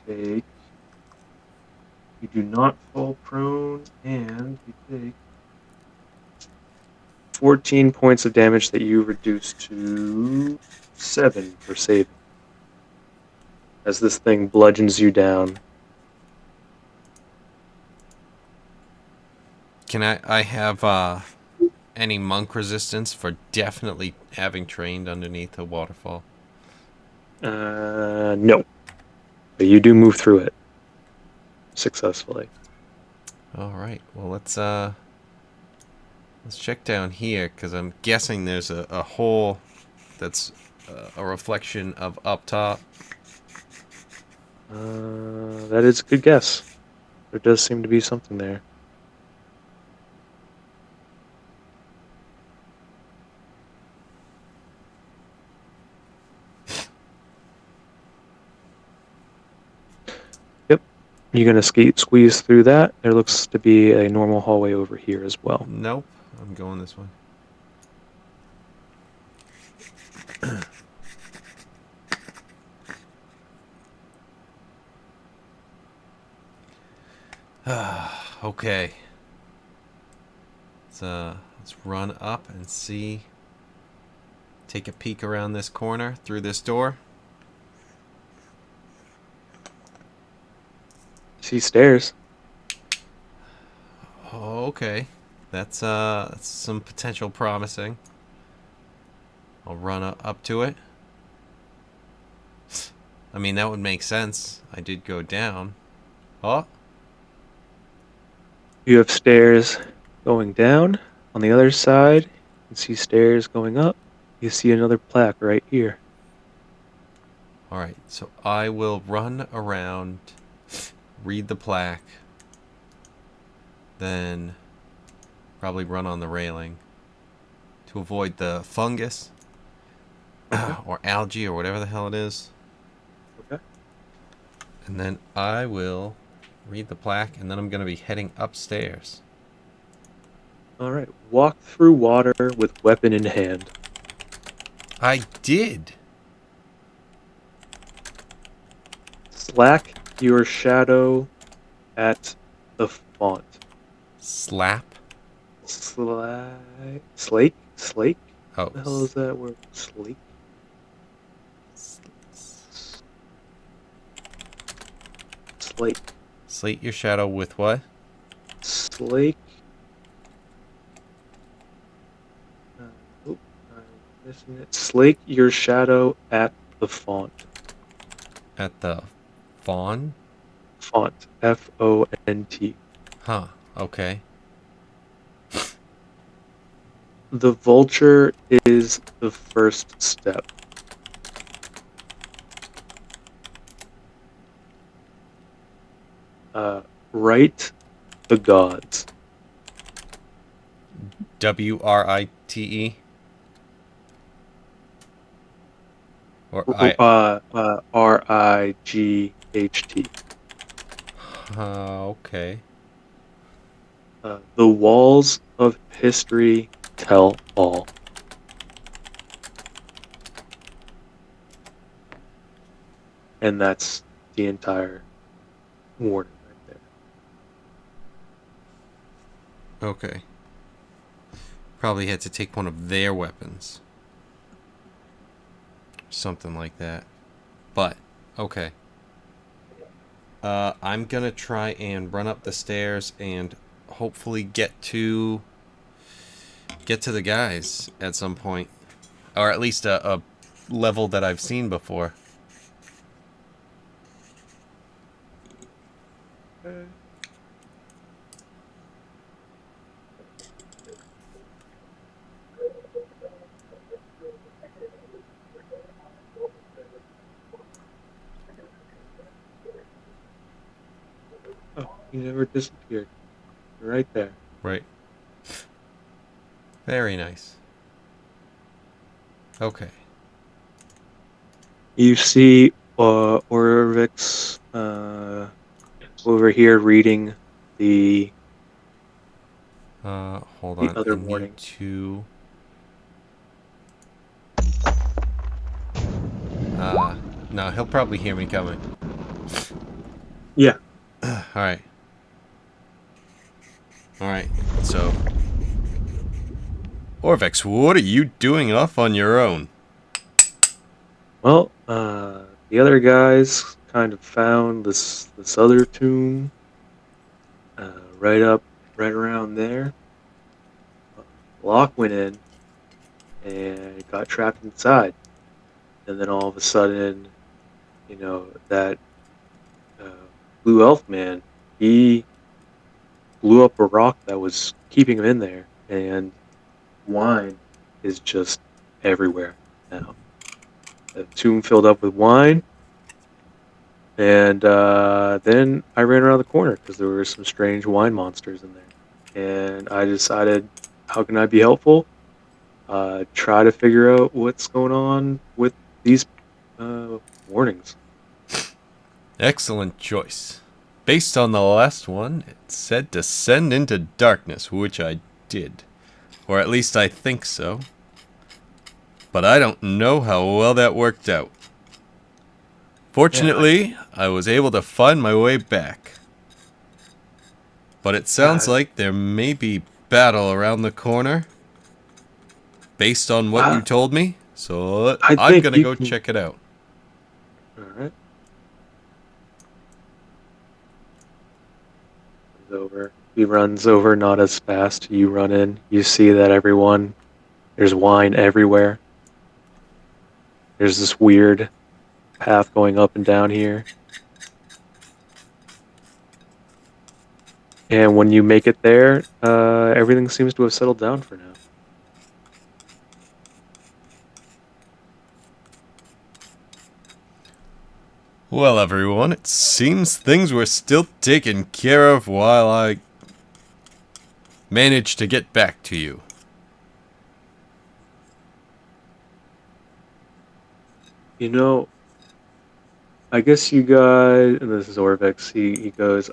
take. You do not fall prone, and you take 14 points of damage that you reduce to 7 for saving. As this thing bludgeons you down. Can I have any monk resistance for definitely having trained underneath a waterfall? No. But you do move through it successfully. All right. Well, let's check down here because I'm guessing there's a hole that's a reflection of up top. That is a good guess. There does seem to be something there. Yep. You're gonna squeeze through that. There looks to be a normal hallway over here as well. Nope. I'm going this way. Okay. Let's run up and see. Take a peek around this corner through this door. See stairs. Okay. That's some potential promising. I'll run up to it. I mean, that would make sense. I did go down. Oh. You have stairs going down. On the other side, you can see stairs going up. You see another plaque right here. All right. So I will run around, read the plaque, then probably run on the railing to avoid the fungus or algae or whatever the hell it is. Okay. And then I will read the plaque, and then I'm going to be heading upstairs. All right. Walk through water with weapon in hand. I did. Slack your shadow at the font. Slap. Slake? Slake? Oh. What the hell is that word? Slake? Slake. Slate your shadow with what? Slake. I'm missing it. Slake your shadow at the font. At the fawn? Font. F-O-N-T. Huh. Okay. The vulture is the first step. Write the gods. W-R-I-T-E? Or R-I-G-H-T. Okay. The walls of history tell all. And that's the entire warning right there. Okay. Probably had to take one of their weapons. Something like that. But, okay. I'm gonna try and run up the stairs and hopefully get to the guys at some point. Or at least a level that I've seen before. Oh, he never disappeared. Right there. Right. Very nice. Okay. You see Orvix over here reading the Hold the on. other I need warning. to... no, he'll probably hear me coming. Yeah. Alright. Alright, so... Orvex, what are you doing off on your own? Well, the other guys kind of found this other tomb right around there. Lock went in and got trapped inside. and then all of a sudden, that blue elf man, he blew up a rock that was keeping him in there, and wine is just everywhere now. The tomb filled up with wine, and then I ran around the corner because there were some strange wine monsters in there, and I decided, how can I be helpful? Try to figure out what's going on with these warnings. Excellent choice. Based on the last one, it said descend into darkness, which I did. Or at least I think so. But I don't know how well that worked out. Fortunately, I was able to find my way back. But it sounds God, like there may be battle around the corner. Based on what you told me. So I I'm think gonna you go can. check it out. All right. Over. He runs over, not as fast. You run in. You see that there's wine everywhere. There's this weird path going up and down here. And when you make it there, everything seems to have settled down for now. Well, everyone, it seems things were still taken care of while I managed to get back to you. You know, I guess you guys, and this is Orvex, he goes,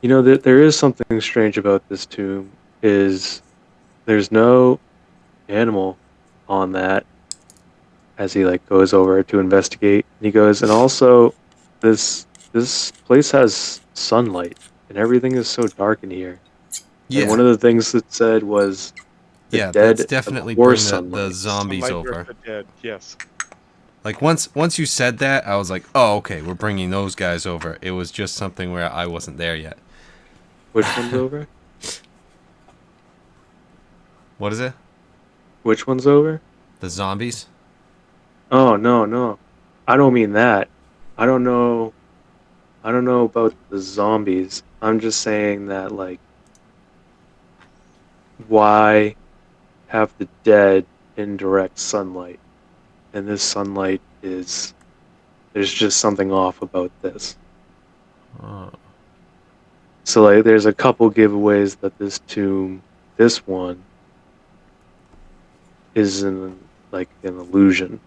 there is something strange about this tomb, is there's no animal on that, as he like goes over to investigate. And he goes, and also this place has sunlight, and everything is so dark in here. And one Yeah, of the things that said was the yeah, that's dead definitely abhor bring the sunlight. zombies Sunlight versus over. the dead. Yes. Like once you said that, I was like, oh, okay, we're bringing those guys over. It was just something where I wasn't there yet. Which one's over? What is it? Which one's over? The zombies? Oh, no, no. I don't mean that. I don't know. I don't know about the zombies. I'm just saying that, like, why have the dead in direct sunlight? And this sunlight is, there's just something off about this. Oh. So, like, there's a couple giveaways that this one, is like an illusion.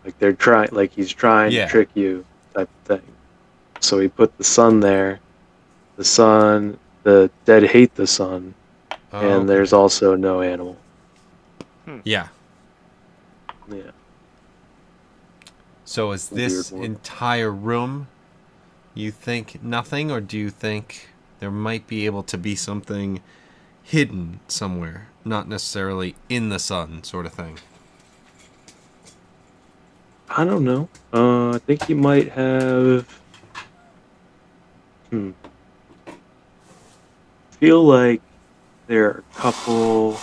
Like he's trying to Yeah. trick you, type of thing. So he put the sun there. The dead hate the sun, and there's Okay. also no animal. Yeah. Yeah, So is it's a weird this one. entire room, you think nothing, or do you think there might be able to be something hidden somewhere, not necessarily in the sun, sort of thing? I don't know. I think you might have. Hmm. Feel like there are a couple.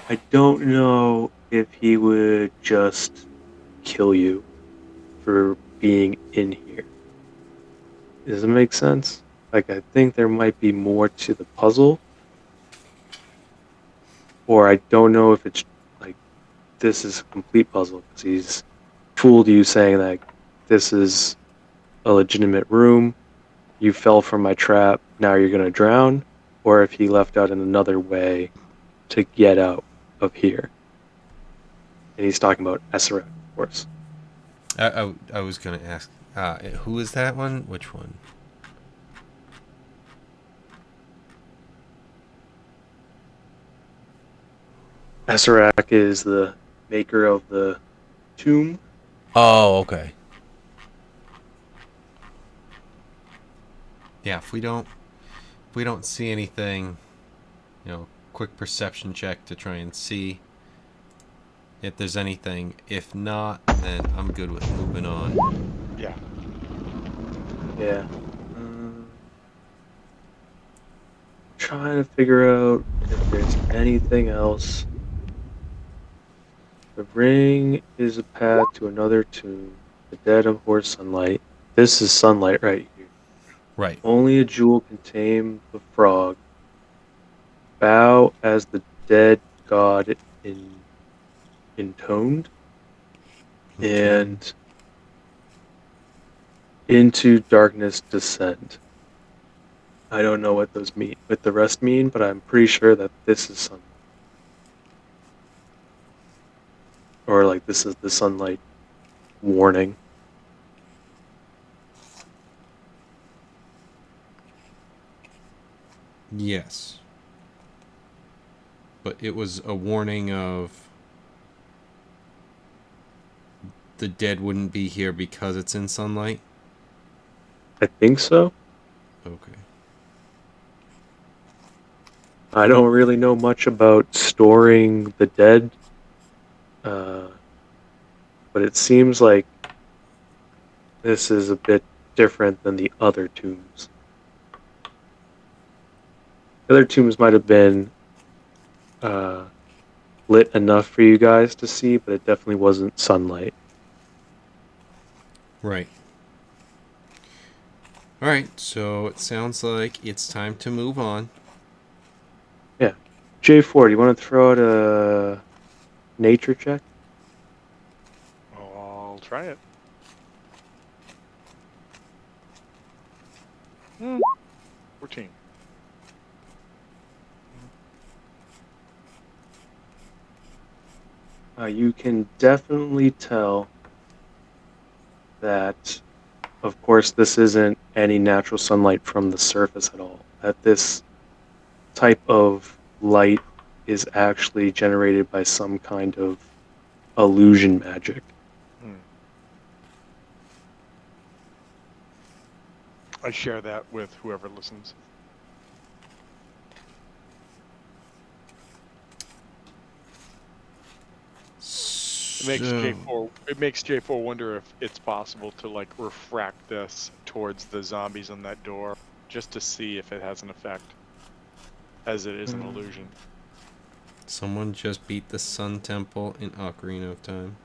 I don't know if he would just kill you for being in here. Does it make sense? Like, I think there might be more to the puzzle, or I don't know if it's like this is a complete puzzle because he's fooled you saying that this is a legitimate room. You fell for my trap. Now you're gonna drown, or if he left out in another way to get out of here. And he's talking about Eseret, of course. I was going to ask, who is that one? Which one? Eseret is the maker of the tomb. Oh, okay. Yeah, if we don't see anything, quick perception check to try and see if there's anything. If not, then I'm good with moving on. Yeah. Yeah. trying to figure out if there's anything else. The ring is a path to another tomb. The dead abhor sunlight. This is sunlight right here. Right. Only a jewel can tame the frog. Bow as the dead god intoned, Okay. and into darkness descend. I don't know what those mean, what the rest mean, but I'm pretty sure that this is sunlight, or like this is the sunlight warning. Yes. But it was a warning of the dead wouldn't be here because it's in sunlight. I think so. Okay. I don't really know much about storing the dead, uh, but it seems like this is a bit different than the other tombs. The other tombs might have been uh, lit enough for you guys to see, but it definitely wasn't sunlight. Right. All right. So it sounds like it's time to move on. Yeah. J4, do you want to throw out a nature check? I'll try it. 14. You can definitely tell that, of course, this isn't any natural sunlight from the surface at all. That this type of light is actually generated by some kind of illusion magic. I share that with whoever listens. It makes J4 wonder if it's possible to like refract this towards the zombies on that door just to see if it has an effect, as it is an illusion. Someone just beat the Sun Temple in Ocarina of Time.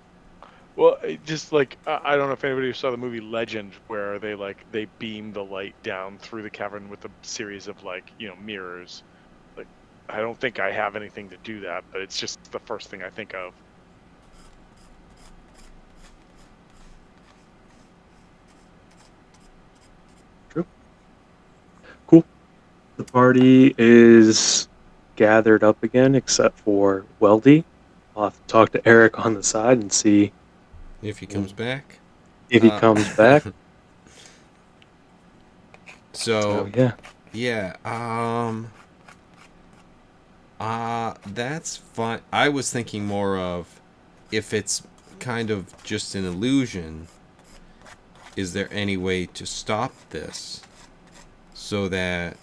Well, just like I don't know if anybody saw the movie Legend, where they beam the light down through the cavern with a series of mirrors. Like, I don't think I have anything to do that, but it's just the first thing I think of. True. Cool. The party is gathered up again, except for Weldy. I'll have to talk to Eric on the side and see If he comes back. if he comes back. So yeah. yeah, that's fine. I was thinking more of if it's kind of just an illusion, is there any way to stop this so that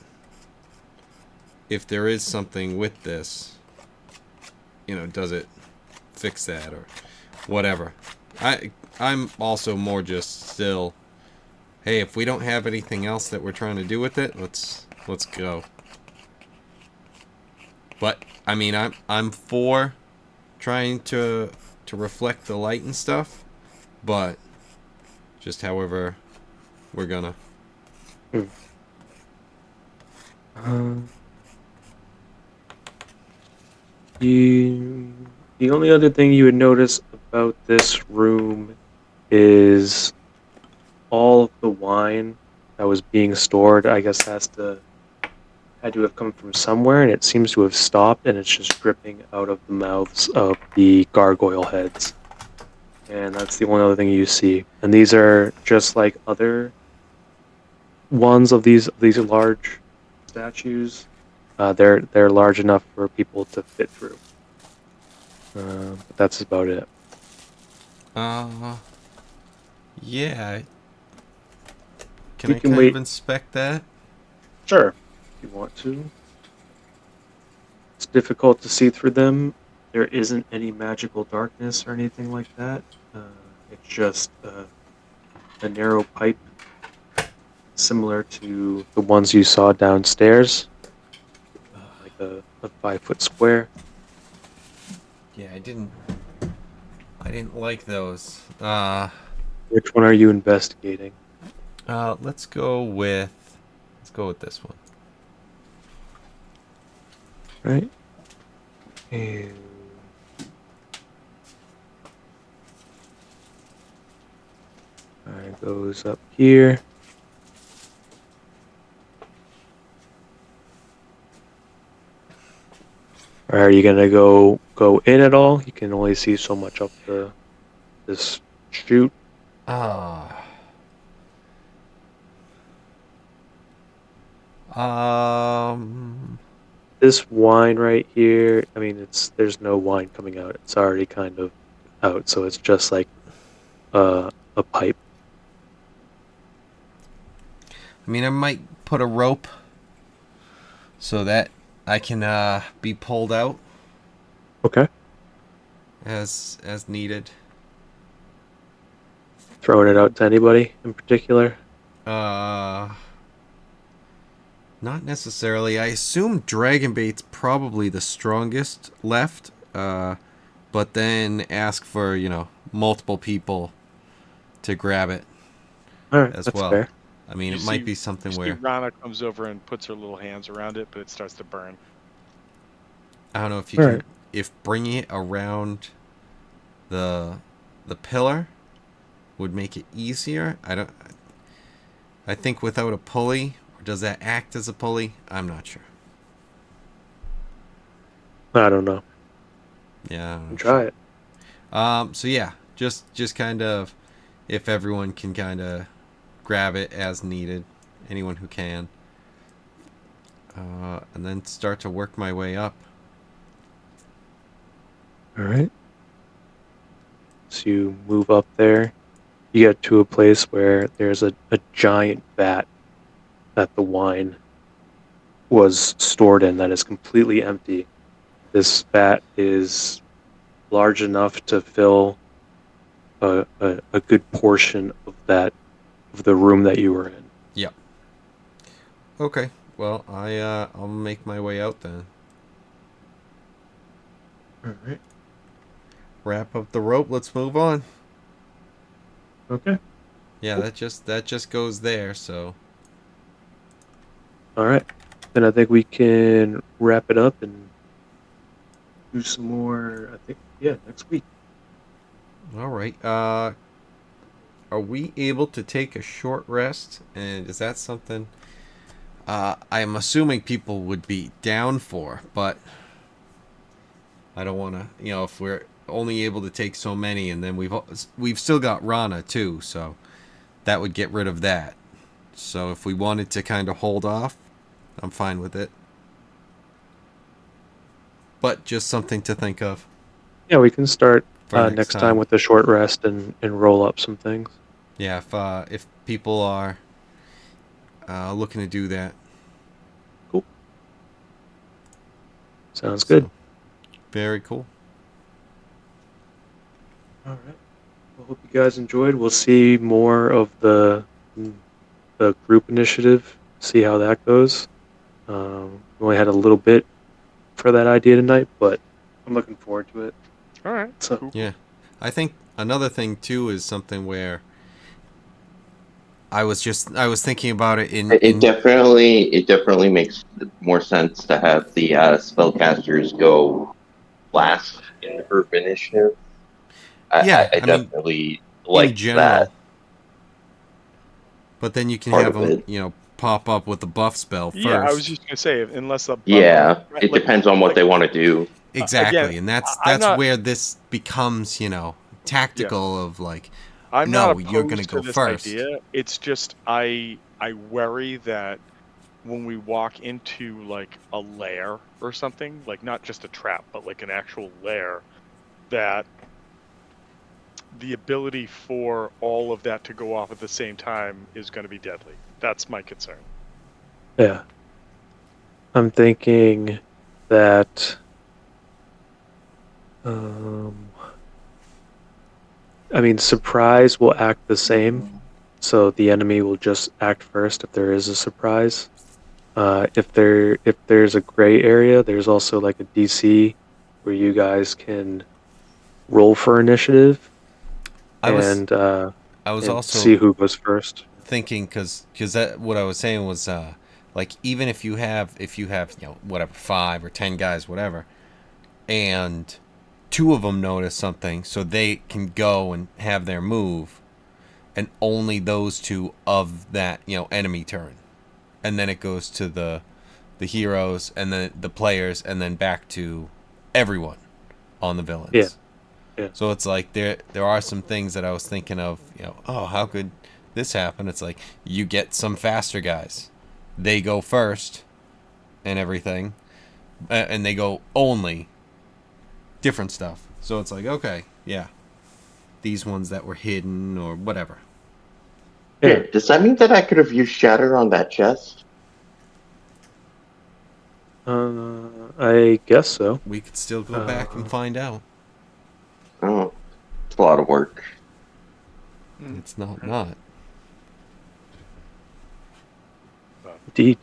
if there is something with this, does it fix that or whatever? I'm also more just still, hey, if we don't have anything else that we're trying to do with it, let's go. But I mean, I'm for trying to reflect the light and stuff, but just however we're gonna. The only other thing you would notice about this room is all of the wine that was being stored, I guess, had to have come from somewhere, and it seems to have stopped, and it's just dripping out of the mouths of the gargoyle heads. And that's the only other thing you see. And these are just like other ones of these large statues. They're large enough for people to fit through. But that's about it. Yeah. Can We I can kind wait. of inspect that? Sure, if you want to. It's difficult to see through them. There isn't any magical darkness or anything like that. It's just a narrow pipe, similar to the ones you saw downstairs. a 5 foot square. Yeah, I didn't like those. Which one are you investigating? Let's go with this one. Right. And it goes up here. Are you gonna go in at all? You can only see so much up this chute. Ah. Um. This wine right here, I mean, there's no wine coming out. It's already kind of out, so it's just like a pipe. I mean, I might put a rope so that I can be pulled out Okay. as needed. Throwing it out to anybody in particular? Uh. Not necessarily. I assume Dragonbait's probably the strongest left. But then ask for multiple people to grab it All right, as that's well. fair. I mean, You it might see- be something You see where Rana comes over and puts her little hands around it, but it starts to burn. I don't know if you All can right. if bringing it around the pillar would make it easier. I think without a pulley, or does that act as a pulley? I'm not sure. I don't know. Yeah, I'm not Try sure. it. So yeah, just kind of if everyone can kind of grab it as needed, anyone who can, and then start to work my way up. All right. So you move up there. You get to a place where there's a giant vat that the wine was stored in that is completely empty. This vat is large enough to fill a good portion of the room that you were in. Yep. Okay. Well, I'll make my way out then. All right. Wrap up the rope. Let's move on. Okay. Yeah, that just goes there. So All right. Then I think we can wrap it up and do some more. I think next week. all right. Are we able to take a short rest? And is that something? I'm assuming people would be down for, but I don't want to. If we're only able to take so many, and then we've still got Rana too, so that would get rid of that. So if we wanted to kind of hold off, I'm fine with it. But just something to think of Yeah, we can start for next next time time. with a short rest and roll up some things. Yeah, if people are looking to do that. Cool. Sounds So, good. very cool. All right. Well, hope you guys enjoyed. We'll see more of the group initiative. See how that goes. We only had a little bit for that idea tonight, but I'm looking forward to it. All right. So Cool. Yeah. I think another thing too is something where I was thinking about it It definitely makes more sense to have the spellcasters go last in the group initiative. yeah, I I mean definitely in like that general, but then you can part have of them, it. pop up with the buff spell Yeah, I was first. just gonna say, unless the buff, Yeah, it like, depends on what they want to do. again, Exactly, and I'm that's not. where this becomes, Yeah, tactical of like, I'm not no, you're gonna opposed to go this first. idea. It's just I worry that when we walk into like a lair or something, like not just a trap, but like an actual lair, that the ability for all of that to go off at the same time is going to be deadly. That's my concern. yeah, I'm thinking that um, I mean, surprise will act the same, so the enemy will just act first if there is a surprise. If there's a gray area, there's also like a DC where you guys can roll for initiative I was I was and see also who goes first. thinking because that what I was saying was like even if you have whatever 5 or 10 guys whatever, and 2 of them notice something, so they can go and have their move, and only those 2 of that enemy turn, and then it goes to the heroes and then the players and then back to everyone on the villains. Yeah, yeah. So it's like there are some things that I was thinking of, oh, how could this happen? It's like you get some faster guys. They go first and everything. And they go only different stuff. So it's like, okay, yeah. These ones that were hidden or whatever. Yeah. Does that mean that I could have used Shatter on that chest? I guess so. We could still go back and find out. Oh, it's a lot of work. It's not. Indeed.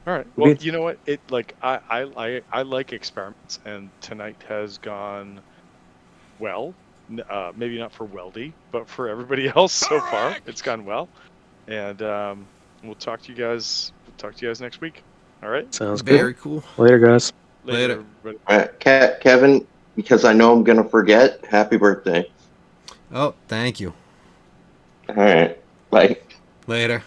All right. Well, you know what? It like I like experiments, and tonight has gone well. Maybe not for Weldy, but for everybody else so far, it's gone well. And we'll talk to you guys. We'll talk to you guys next week. All right. Sounds Very good. cool. Later, guys. Later. everybody. All right, Kevin, because I know I'm gonna forget. Happy birthday. Oh, thank you. All right. Bye. Later.